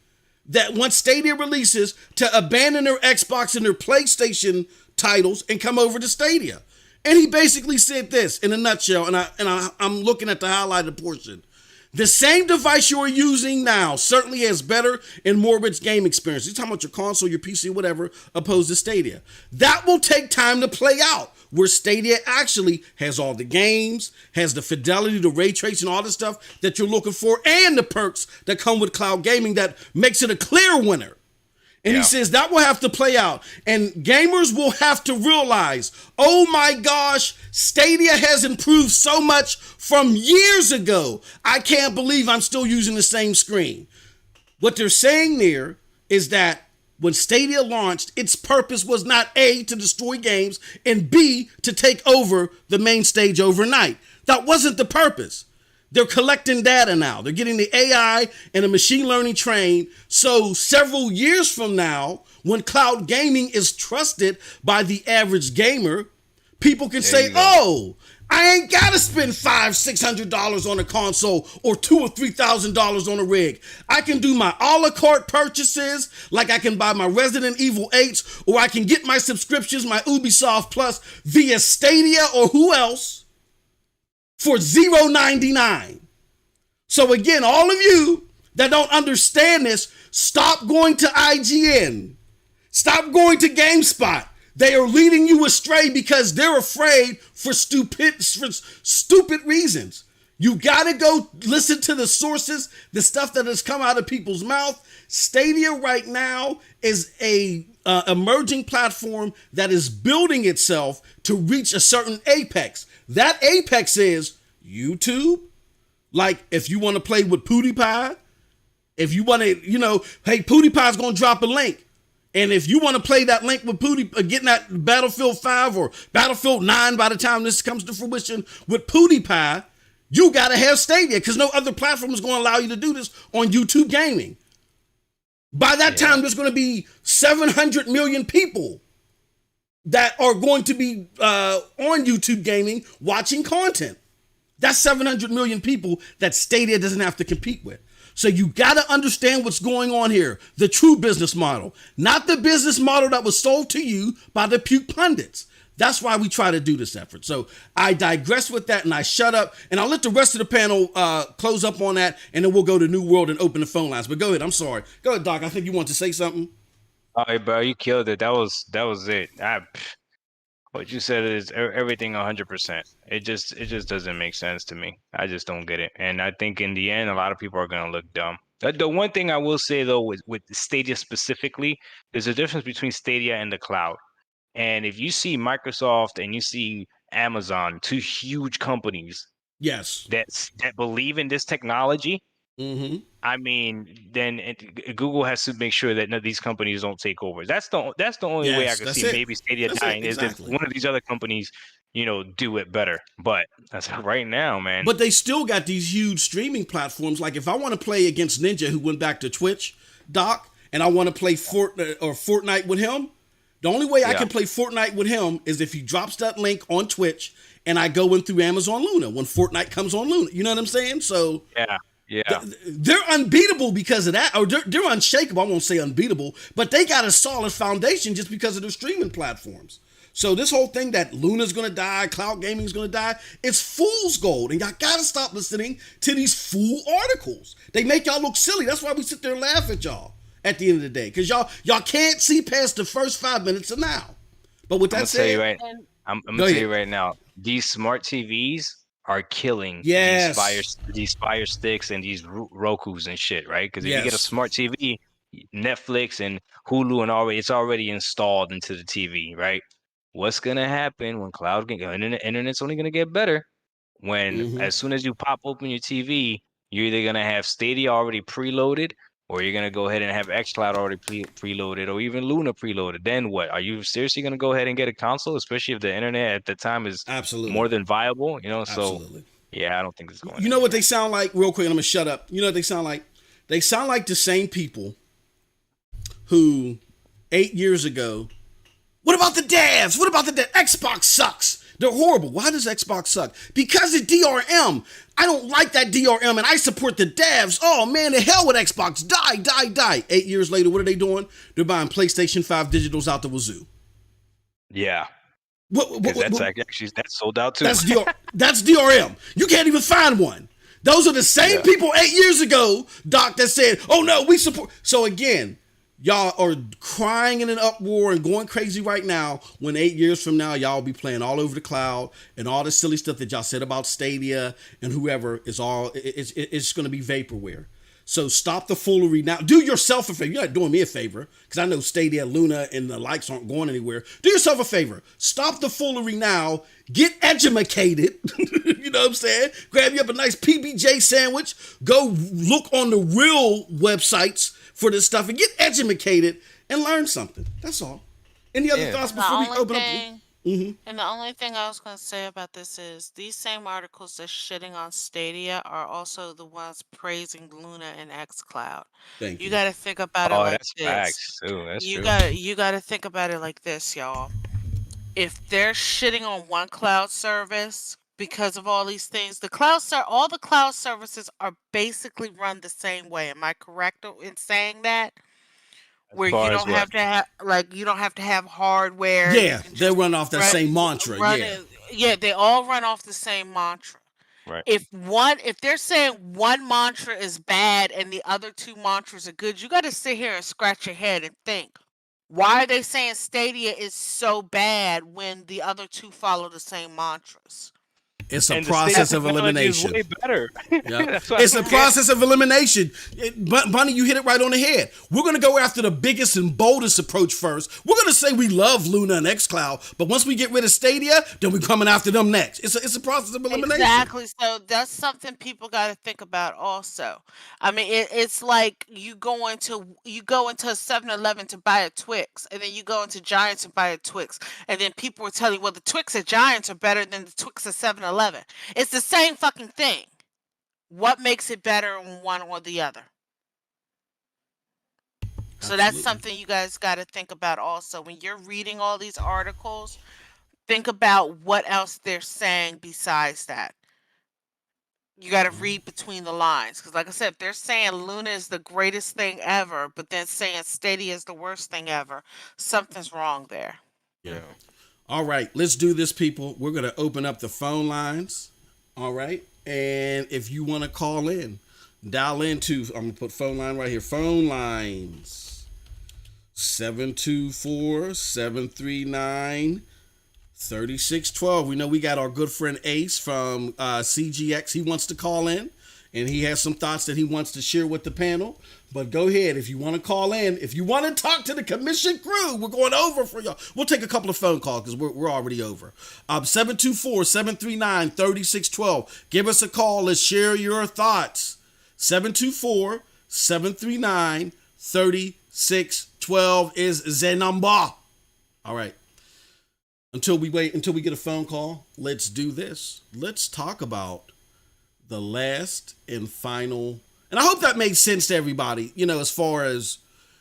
that once Stadia releases to abandon their Xbox and their PlayStation titles and come over to Stadia? And he basically said this in a nutshell, and I'm looking at the highlighted portion. The same device you are using now certainly has better and more rich game experience. You're talking about your console, your PC, whatever, opposed to Stadia. That will take time to play out, where Stadia actually has all the games, has the fidelity, the ray tracing, all the stuff that you're looking for, and the perks that come with cloud gaming that makes it a clear winner. And he says that will have to play out. And gamers will have to realize, oh my gosh, Stadia has improved so much from years ago. I can't believe I'm still using the same screen. What they're saying there is that when Stadia launched, its purpose was not A, to destroy games, and B, to take over the main stage overnight. That wasn't the purpose. They're collecting data now. They're getting the AI and the machine learning trained. So several years from now, when cloud gaming is trusted by the average gamer, people can say, oh, I ain't got to spend $500-$600 on a console or $2,000 or $3,000 on a rig. I can do my a la carte purchases, like I can buy my Resident Evil 8s, or I can get my subscriptions, my Ubisoft Plus via Stadia or who else, for $0.99. So again, all of you that don't understand this, stop going to IGN. Stop going to GameSpot. They are leading you astray because they're afraid for stupid reasons. You gotta go listen to the sources, the stuff that has come out of people's mouth. Stadia right now is a emerging platform that is building itself to reach a certain apex. That apex is YouTube. Like if you want to play with PewDiePie, if you want to, hey, PewDiePie's going to drop a link. And if you want to play that link with PewDiePie, getting that Battlefield 5 or Battlefield 9 by the time this comes to fruition with PewDiePie, you got to have Stadia because no other platform is going to allow you to do this on YouTube gaming. By that time, there's going to be 700 million people that are going to be on YouTube gaming watching content. That's 700 million people that Stadia doesn't have to compete with. So you got to understand what's going on here. The true business model, not the business model that was sold to you by the puke pundits. That's why we try to do this effort. So I digress with that and I shut up and I'll let the rest of the panel close up on that and then we'll go to New World and open the phone lines. But go ahead. I'm sorry. Go ahead, Doc. I think you want to say something. All right, bro. You killed it. That was it. What you said is everything 100%. It just doesn't make sense to me. I just don't get it. And I think in the end, a lot of people are going to look dumb. The one thing I will say, though, with Stadia specifically, there's a difference between Stadia and the cloud. And if you see Microsoft and you see Amazon, two huge companies that believe in this technology, I mean, then Google has to make sure that none of these companies don't take over. That's the only way I can see maybe Stadia dying is that one of these other companies, do it better. But that's right now, man. But they still got these huge streaming platforms. Like if I want to play against Ninja, who went back to Twitch, Doc, and I want to play Fortnite with him, the only way I can play Fortnite with him is if he drops that link on Twitch and I go in through Amazon Luna when Fortnite comes on Luna. You know what I'm saying? So yeah, they're unbeatable because of that, or they're unshakable. I won't say unbeatable, but they got a solid foundation just because of their streaming platforms. So this whole thing that Luna's going to die, cloud gaming is going to die, it's fool's gold. And y'all got to stop listening to these fool articles. They make y'all look silly. That's why we sit there and laugh at y'all at the end of the day, because y'all can't see past the first 5 minutes of now. But with that said, I'm going to tell you right now, these smart TVs are killing these Fire Sticks and these Rokus and shit, right? Because if you get a smart TV, Netflix and Hulu and it's already installed into the TV, right? What's gonna happen when internet's only gonna get better when as soon as you pop open your TV, you're either gonna have Stadia already preloaded, or you're gonna go ahead and have Xcloud already preloaded, or even Luna preloaded. Then what? Are you seriously gonna go ahead and get a console, especially if the internet at the time is more than viable? So I don't think it's going. You know what they sound like? Real quick, I'm gonna shut up. You know what they sound like? They sound like the same people who 8 years ago. What about the devs? What about the devs? Xbox sucks. They're horrible. Why does Xbox suck? Because of DRM. I don't like that DRM, and I support the devs. Oh, man, the hell with Xbox. Die. 8 years later, what are they doing? They're buying PlayStation 5 digitals out the wazoo. Yeah. That's sold out, too. That's DRM. You can't even find one. Those are the same people 8 years ago, Doc, that said, oh, no, we support. So, again, y'all are crying in an uproar and going crazy right now when 8 years from now, y'all will be playing all over the cloud and all the silly stuff that y'all said about Stadia and whoever is it's going to be vaporware. So stop the foolery now. Do yourself a favor. You're not doing me a favor because I know Stadia, Luna, and the likes aren't going anywhere. Do yourself a favor. Stop the foolery now. Get educated. You know what I'm saying? Grab you up a nice PBJ sandwich. Go look on the real websites for this stuff and get educated and learn something. That's all. Any other thoughts before we open up? And the only thing I was going to say about this is these same articles that's shitting on Stadia are also the ones praising Luna and Xcloud. Thank you. You got to think about it Oh, like that's this. facts too. That's You true. got to think about it like this, y'all. If they're shitting on one cloud service because of all these things, all the cloud services are basically run the same way. Am I correct in saying that? Where you far as don't what? have to have you don't have to have hardware. Yeah, they run off that same mantra. Yeah, they all run off the same mantra. Right. If they're saying one mantra is bad and the other two mantras are good, you got to sit here and scratch your head and think, why are they saying Stadia is so bad when the other two follow the same mantras? It's a And the process Stadia of technology is elimination. way better. Yeah. That's why It's I a don't get it. process of elimination. Bunny, you hit it right on the head. We're going to go after the biggest and boldest approach first. We're going to say we love Luna and Xcloud, but once we get rid of Stadia, then we're coming after them next. It's a process of elimination. Exactly. So that's something people got to think about also. I mean, it's like you go into a 7-Eleven to buy a Twix, and then you go into Giants and buy a Twix, and then people were telling you, well, the Twix at Giants are better than the Twix at 7-Eleven. It's the same fucking thing. What makes it better on one or the other? So that's Absolutely. something you guys got to think about also. When you're reading all these articles, think about what else they're saying besides that. You got to read between the lines. Because, like I said, if they're saying Luna is the greatest thing ever, but then saying Stadia is the worst thing ever, something's wrong there. Yeah. All right, let's do this, people. We're going to open up the phone lines. All right. And if you want to call in, dial into, I'm going to put phone line right here. Phone lines 724-739-3612. We know we got our good friend Ace from CGX. He wants to call in, and he has some thoughts that he wants to share with the panel. But go ahead, if you want to call in, if you want to talk to the commission crew, we're going over for y'all. We'll take a couple of phone calls because we're already over. 724-739-3612. Give us a call. Let's share your thoughts. 724-739-3612 is the number. All right. Until we get a phone call, let's do this. Let's talk about the last and final. And I hope that makes sense to everybody, as far as,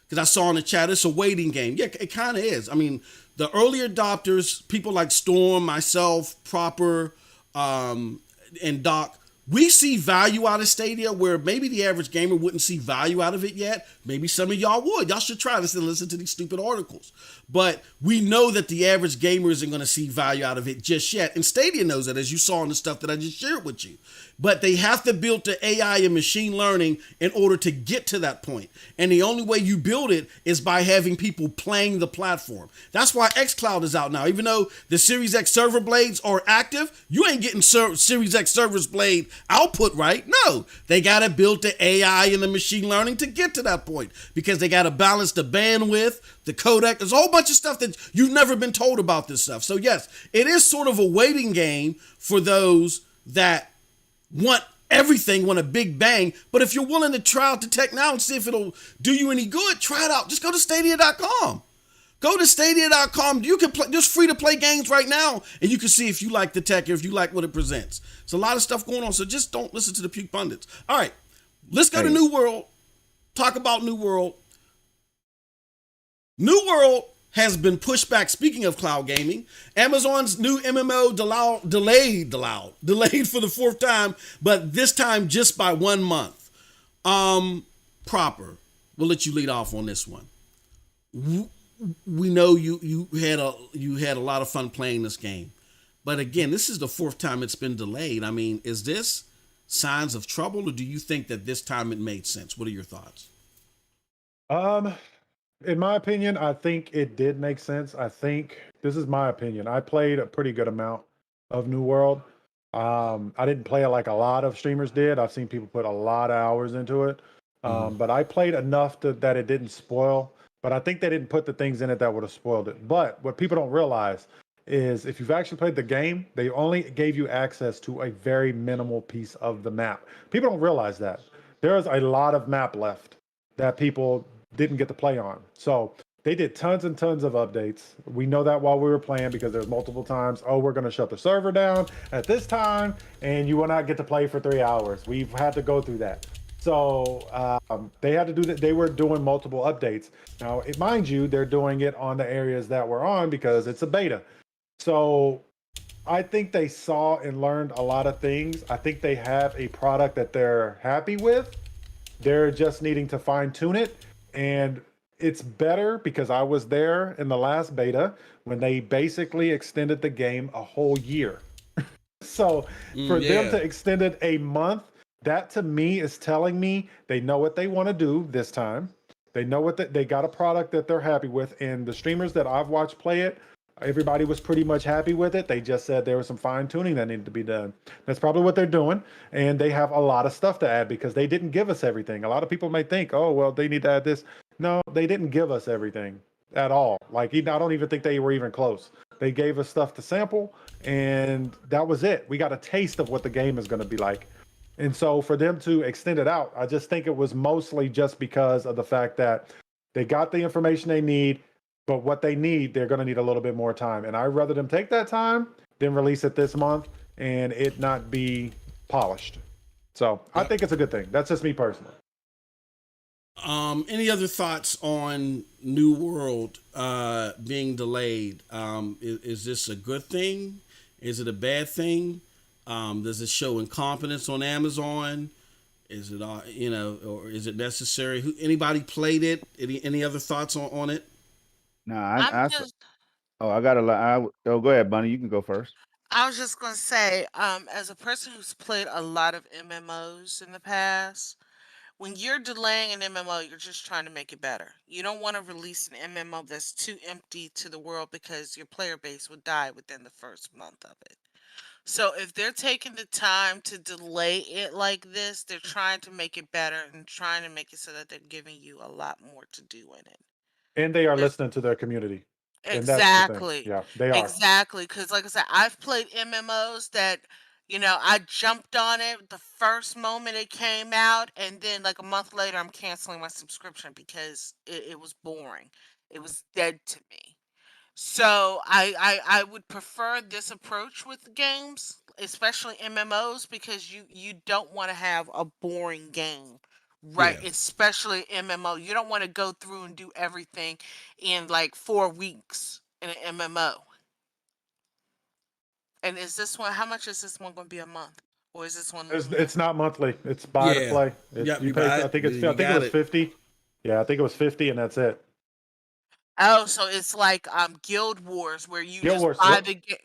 because I saw in the chat, it's a waiting game. Yeah, it kind of is. I mean, the early adopters, people like Storm, myself, Proper, and Doc, we see value out of Stadia where maybe the average gamer wouldn't see value out of it yet. Maybe some of y'all would. Y'all should try this and listen to these stupid articles. But we know that the average gamer isn't going to see value out of it just yet. And Stadia knows that, as you saw in the stuff that I just shared with you. But they have to build the AI and machine learning in order to get to that point. And the only way you build it is by having people playing the platform. That's why Xcloud is out now. Even though the Series X server blades are active, you ain't getting Series X servers blade output right. No, they got to build the AI and the machine learning to get to that point because they got to balance the bandwidth, the codec. There's a whole bunch of stuff that you've never been told about this stuff. So yes, it is sort of a waiting game for those that want everything, want a big bang. But if you're willing to try out the tech now and see if it'll do you any good, try it out. Just go to stadia.com. Go to stadia.com. You can play, just free to play games right now, and you can see if you like the tech or if you like what it presents. There's a lot of stuff going on, so just don't listen to the puke pundits. All right, let's go to New World. Talk about New World. New World has been pushed back. Speaking of cloud gaming, Amazon's new MMO delayed for the fourth time, but this time just by 1 month. Proper, we'll let you lead off on this one. We know you had a lot of fun playing this game, but again, this is the fourth time it's been delayed. I mean, is this signs of trouble, or do you think that this time it made sense? What are your thoughts? In my opinion, I think it did make sense. I think this is my opinion. I played a pretty good amount of New World. I didn't play it like a lot of streamers did. I've seen people put a lot of hours into it. But I played enough that it didn't spoil. But I think they didn't put the things in it that would have spoiled it. But what people don't realize is if you've actually played the game, they only gave you access to a very minimal piece of the map. People don't realize that. There is a lot of map left that people didn't get to play on. So they did tons and tons of updates. We know that while we were playing because there's multiple times, oh, we're going to shut the server down at this time and you will not get to play for 3 hours. We've had to go through that. So they had to do that. They were doing multiple updates. Now, mind you, they're doing it on the areas that we're on because it's a beta. So I think they saw and learned a lot of things. I think they have a product that they're happy with. They're just needing to fine tune it. And it's better because I was there in the last beta when they basically extended the game a whole year. So for them to extend it a month, that to me is telling me they know what they want to do this time. They know what they got a product that they're happy with. And the streamers that I've watched play it, everybody was pretty much happy with it. They just said there was some fine tuning that needed to be done. That's probably what they're doing. And they have a lot of stuff to add because they didn't give us everything. A lot of people may think, oh, well, they need to add this. No, they didn't give us everything at all. Like, I don't even think they were even close. They gave us stuff to sample, and that was it. We got a taste of what the game is going to be like. And so for them to extend it out, I just think it was mostly just because of the fact that they got the information they need, but what they need, they're going to need a little bit more time. And I'd rather them take that time than release it this month and it not be polished. So I think it's a good thing. That's just me personally. Any other thoughts on New World being delayed? Is this a good thing? Is it a bad thing? Does it show incompetence on Amazon? Is it or is it necessary? Anybody played it? Any other thoughts on it? No, go ahead, Bunny. You can go first. I was just gonna say, as a person who's played a lot of MMOs in the past, when you're delaying an MMO, you're just trying to make it better. You don't want to release an MMO that's too empty to the world because your player base would die within the first month of it. So if they're taking the time to delay it like this, they're trying to make it better and trying to make it so that they're giving you a lot more to do in it. And they are There's listening to their community. And that's the thing. exactly, Yeah, they are. exactly. Because like I said, I've played MMOs that I jumped on it the first moment it came out, and then like a month later, I'm canceling my subscription because it was boring. It was dead to me. So I would prefer this approach with games, especially MMOs, because you don't want to have a boring game, right? Yeah. Especially MMO. You don't want to go through and do everything in like 4 weeks in an MMO. And is this one? How much is this one going to be a month, or is this one It's not monthly. It's buy to play. Yep, You you pay. buy I it. think it's. You I think it got was it. 50. Yeah, I think it was 50, and that's it. Oh, so it's like Guild Wars where you Guild just Wars. buy Yep. the game.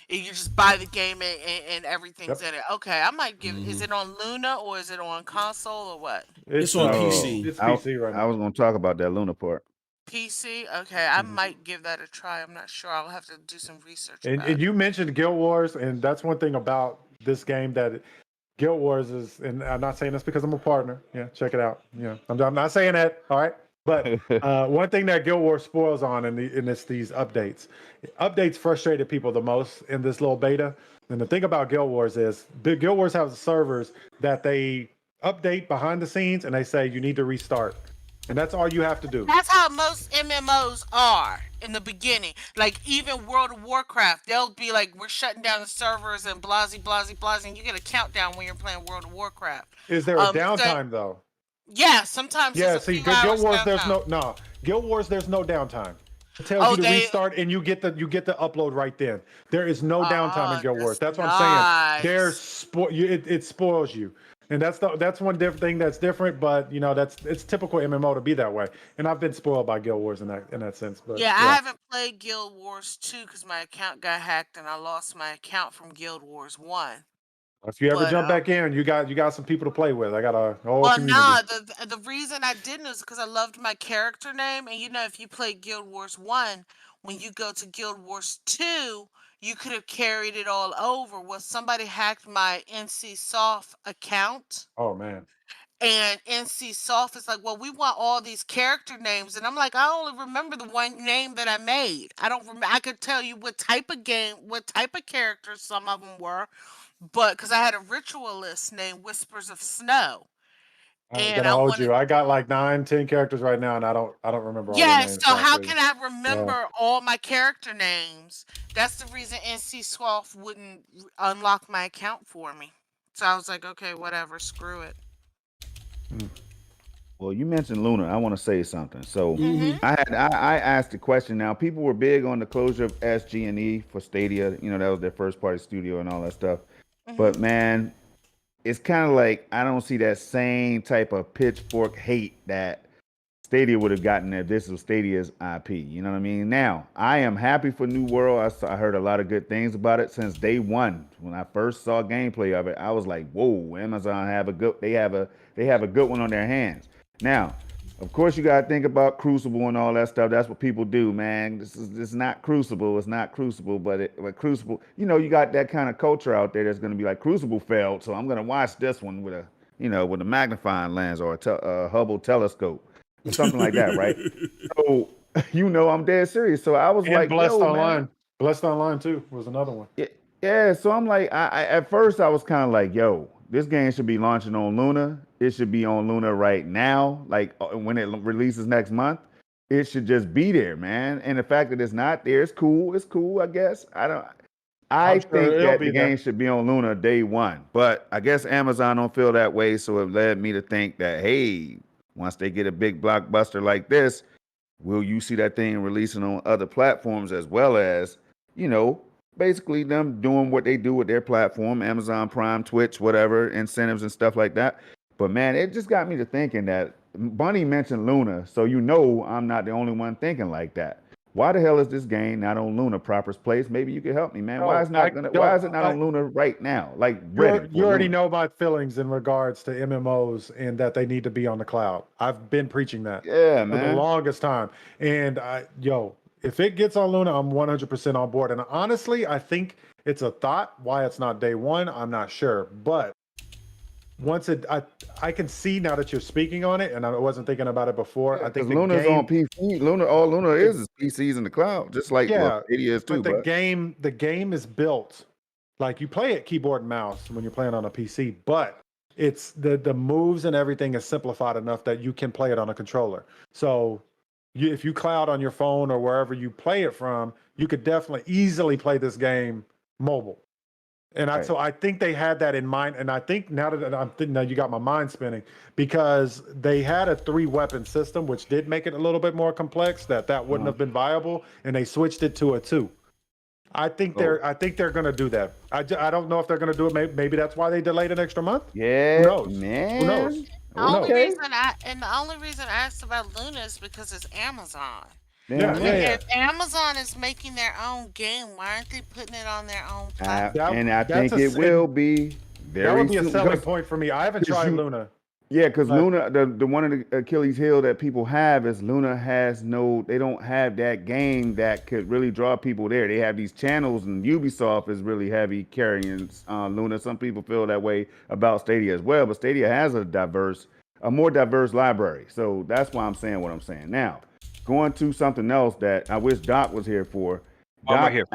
You just buy the game and everything's Yep. in it. Okay, I might give. Is it on Luna or is it on console or what? It's It's on Oh, PC. it's PC right I now. was gonna talk about that Luna part. PC? Okay, I Mhm. might give that a try. I'm not sure. I'll have to do some research And about it. you mentioned Guild Wars, and that's one thing about this game that Guild Wars is. And I'm not saying this because I'm a partner. Yeah, check it out. Yeah, I'm not saying that. All right. But one thing that Guild Wars spoils on in these updates, updates frustrated people the most in this little beta. And the thing about Guild Wars is, the Guild Wars has servers that they update behind the scenes, and they say you need to restart, and that's all you have to do. That's how most MMOs are in the beginning. Like even World of Warcraft, they'll be like, "We're shutting down the servers and blasey blasey blasey." And you get a countdown when you're playing World of Warcraft. Is there a So downtime though? yeah, sometimes there's Yeah, a see, few Guild hours Wars, there's downtime. no. Guild Wars, there's no downtime. It tells Oh, you to they. restart, and you get the upload right then. There is no downtime in Oh, Guild Wars. that's That's what I'm saying. nice. It spoils you, and that's one different thing that's different. But it's typical MMO to be that way. And I've been spoiled by Guild Wars in that sense. But Yeah, I yeah, haven't played Guild Wars 2 because my account got hacked and I lost my account from Guild Wars 1. if you ever But jump back in, you got some people to play with. I got a whole well, community. nah, the reason I didn't is because I loved my character name, and if you played Guild Wars 1, when you go to Guild Wars 2, you could have carried it all over. Well, somebody hacked my NC Soft account, Oh man, And NC Soft is like, well, we want all these character names, and I'm like, I only remember the one name that I made. I don't remember. I could tell you what type of game, what type of characters some of them were, but because I had a ritualist named Whispers of Snow, I'm and gonna I hold wanted. you. I got like 9, 10 characters right now, and I don't remember all their Yeah, names so how properly. can I Yeah. remember all my character names? That's the reason NC Soft wouldn't unlock my account for me. So I was like, okay, whatever, screw it. Mm. Well, you mentioned Luna. I want to say something. So Mhm. I asked a question. Now, people were big on the closure of SG&E for Stadia. You know, that was their first party studio and all that stuff. Mhm. But man, it's kind of like I don't see that same type of pitchfork hate that Stadia would have gotten if this was Stadia's IP. You know what I mean? Now, I am happy for New World. I heard a lot of good things about it since day one. When I first saw gameplay of it, I was like, "Whoa, Amazon have a good. They have a good one on their hands." Now, of course, you gotta think about Crucible and all that stuff. That's what people do, man. This is not Crucible. It's not Crucible, but Crucible. You know, you got that kind of culture out there that's gonna be like Crucible failed, so I'm gonna watch this one with a magnifying lens or a Hubble telescope or something like that, right? So I'm dead serious. So I was And like, Blessed yo, man. Online. Blessed Online too was another one. Yeah, yeah. So I'm like, at first I was kind of like, yo, this game should be launching on Luna. It should be on Luna right now. Like when it releases next month, it should just be there, man. And the fact that it's not there, it's cool. It's cool, I guess. I I'm sure think it'll that be the there. game should be on Luna day one. But I guess Amazon don't feel that way, so it led me to think that, hey, once they get a big blockbuster like this, will you see that thing releasing on other platforms as well as, you know, basically them doing what they do with their platform, Amazon Prime, Twitch, whatever, incentives and stuff like that. But man, it just got me to thinking that Bunny mentioned Luna, so I'm not the only one thinking like that. Why the hell is this game not on Luna proper place? Maybe you could help me, man. Oh, Why is it not on Luna right now? Like ready you for already Luna? know my feelings in regards to MMOs and that they need to be on the cloud. I've been preaching that Yeah, for the man. longest time. And if it gets on Luna, I'm 100% on board. And honestly, I think it's a thought. Why it's not day one, I'm not sure. But I can see now that you're speaking on it, and I wasn't thinking about it before. Yeah, I because think the Luna's on game, PC. All Luna is PCs in the cloud, just like yeah, Stadia is too. but the But game is built like you play it keyboard and mouse when you're playing on a PC, but it's the moves and everything is simplified enough that you can play it on a controller. So if you cloud on your phone or wherever you play it from, you could definitely easily play this game mobile. And right. so I think they had that in mind. And I think now that I'm thinking, now you got my mind spinning because they had a 3-weapon system, which did make it a little bit more complex. That wouldn't have been viable, and they switched it to a 2. I think they're going to do that. I don't know if they're going to do it. Maybe that's why they delayed an extra month. Who Yeah, knows? Who knows? man. The Who only knows? Okay. reason I asked about Luna is because it's Amazon. Yeah, Yeah, I yeah, mean, man. yeah. if Amazon is making their own game, why aren't they putting it on their own That platform? And I that's think it will be that very would be a soon. selling point for me. I haven't tried You, Luna, yeah, because but Luna, the one of the Achilles heel that people have is Luna they don't have that game that could really draw people there. They have these channels, and Ubisoft is really heavy carrying Luna. Some people feel that way about Stadia as well, but Stadia has a more diverse library. So that's why I'm saying what I'm saying. Now, going to something else that I wish Doc was here for. I'm right here.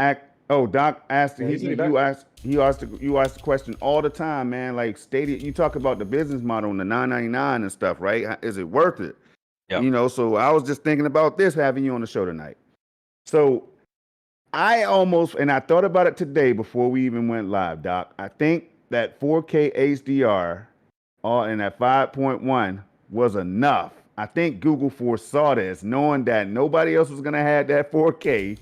Doc asked yeah, he's in the back. you asked the question all the time, man. Like Stadia, you talk about the business model and the 9.99 and stuff, right? Is it worth it? Yep. So I was just thinking about this having you on the show tonight. So I thought about it today before we even went live, Doc. I think that 4K HDR and that 5.1 was enough. I think Google foresaw this, knowing that nobody else was gonna have that 4K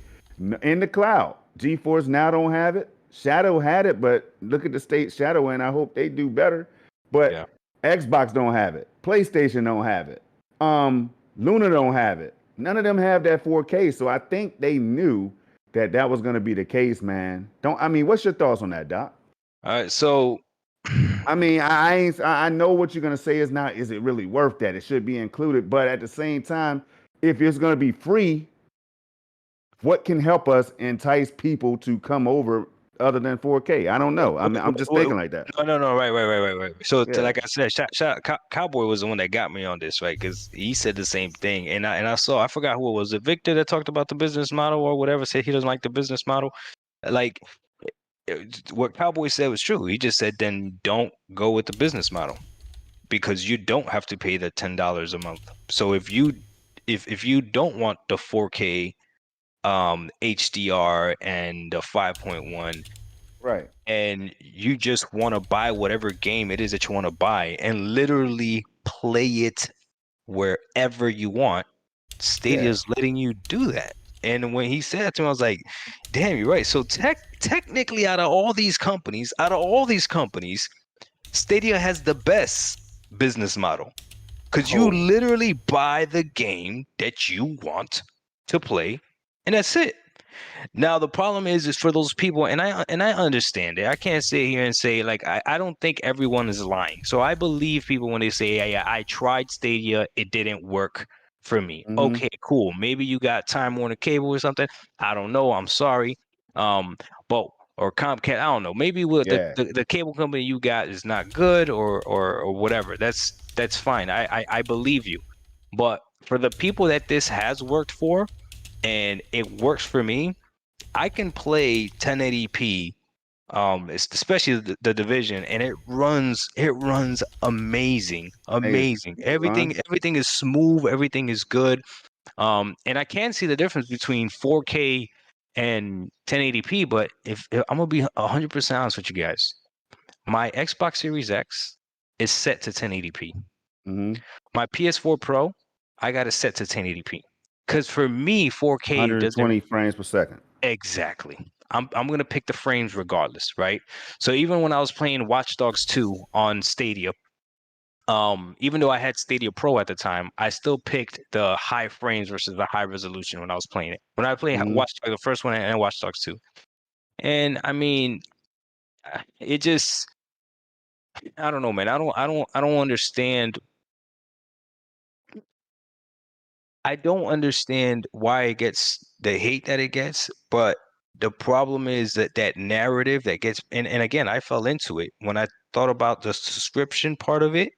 in the cloud. GeForce now don't have it. Shadow had it, but look at the state Shadow in. I hope they do better. But Yeah. Xbox don't have it. PlayStation don't have it. Luna don't have it. None of them have that 4K. So I think they knew that was going to be the case, man. What's your thoughts on that, Doc? All right. So I know what you're going to say is not, is it really worth that? It should be included. But at the same time, if it's going to be free, what can help us entice people to come over other than 4K. I don't know. I'm just thinking like that. No. Right. So, like I said, Cowboy was the one that got me on this, right? Because he said the same thing, and I forgot who it was. Victor that talked about the business model or whatever, said he doesn't like the business model. Like what Cowboy said was true. He just said, then don't go with the business model because you don't have to pay the $10 a month. So if you don't want the 4K HDR and the 5.1, right, and you just want to buy whatever game it is that you want to buy and literally play it wherever you want, Stadia's letting you do that. And when he said that to me, I was like, damn, you're right. So technically out of all these companies, Stadia has the best business model because you literally buy the game that you want to play, and that's it. Now the problem is for those people, and I understand it. I can't sit here and say like I don't think everyone is lying. So I believe people when they say, yeah, I tried Stadia, it didn't work for me. Mhm. Okay, cool. Maybe you got Time Warner Cable or something. I don't know. I'm sorry. But or Comcast, I don't know. Maybe the cable company you got is not good or whatever. That's fine. I believe you. But for the people that this has worked for, and it works for me, I can play 1080p, especially the division, and it runs amazing. Everything is smooth, everything is good. And I can see the difference between 4K and 1080p, but if I'm gonna be 100% honest with you guys, my Xbox Series X is set to 1080p. Mm-hmm. My PS4 Pro, I got it set to 1080p. Because for me, 4K 120 frames per second. Exactly. I'm gonna pick the frames regardless, right? So even when I was playing Watch Dogs 2 on Stadia, even though I had Stadia Pro at the time, I still picked the high frames versus the high resolution when I was playing it. When I played Watch Dogs, the first one and Watch Dogs 2, and I mean, it just, I don't know, man. I don't understand. I don't understand why it gets the hate that it gets, but the problem is that narrative that gets, and again, I fell into it when I thought about the subscription part of it.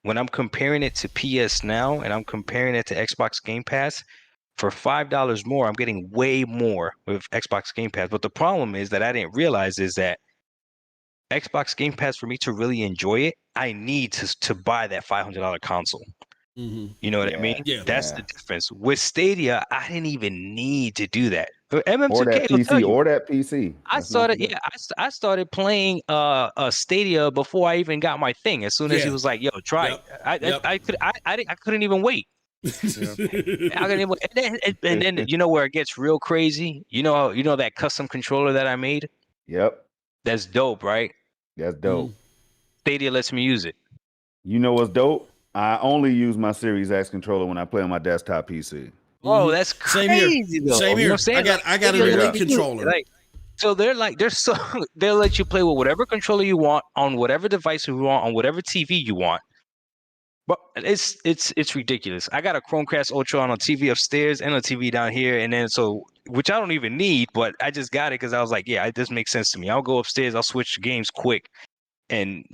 When I'm comparing it to PS Now and I'm comparing it to Xbox Game Pass, for $5 more, I'm getting way more with Xbox Game Pass. But the problem is that I didn't realize is that Xbox Game Pass, for me to really enjoy it, I need to buy that $500 console. Mm-hmm. You know what I mean? Yeah. That's the difference. With Stadia, I didn't even need to do that. MM2K or that PC, or that PC. I started playing Stadia before I even got my thing. As soon as he was like, "Yo, try it," I couldn't even wait. And then you know where it gets real crazy? You know that custom controller that I made? Yep. That's dope, right? That's dope. Stadia lets me use it. You know what's dope? I only use my Series X controller when I play on my desktop PC. Oh, that's crazy though. Same here. You know what I'm saying? I got an Elite controller. So they'll let you play with whatever controller you want on whatever device you want on whatever TV you want. But it's ridiculous. I got a Chromecast Ultra on a TV upstairs and a TV down here, and then which I don't even need, but I just got it because I was like, yeah, this makes sense to me. I'll go upstairs, I'll switch games quick, and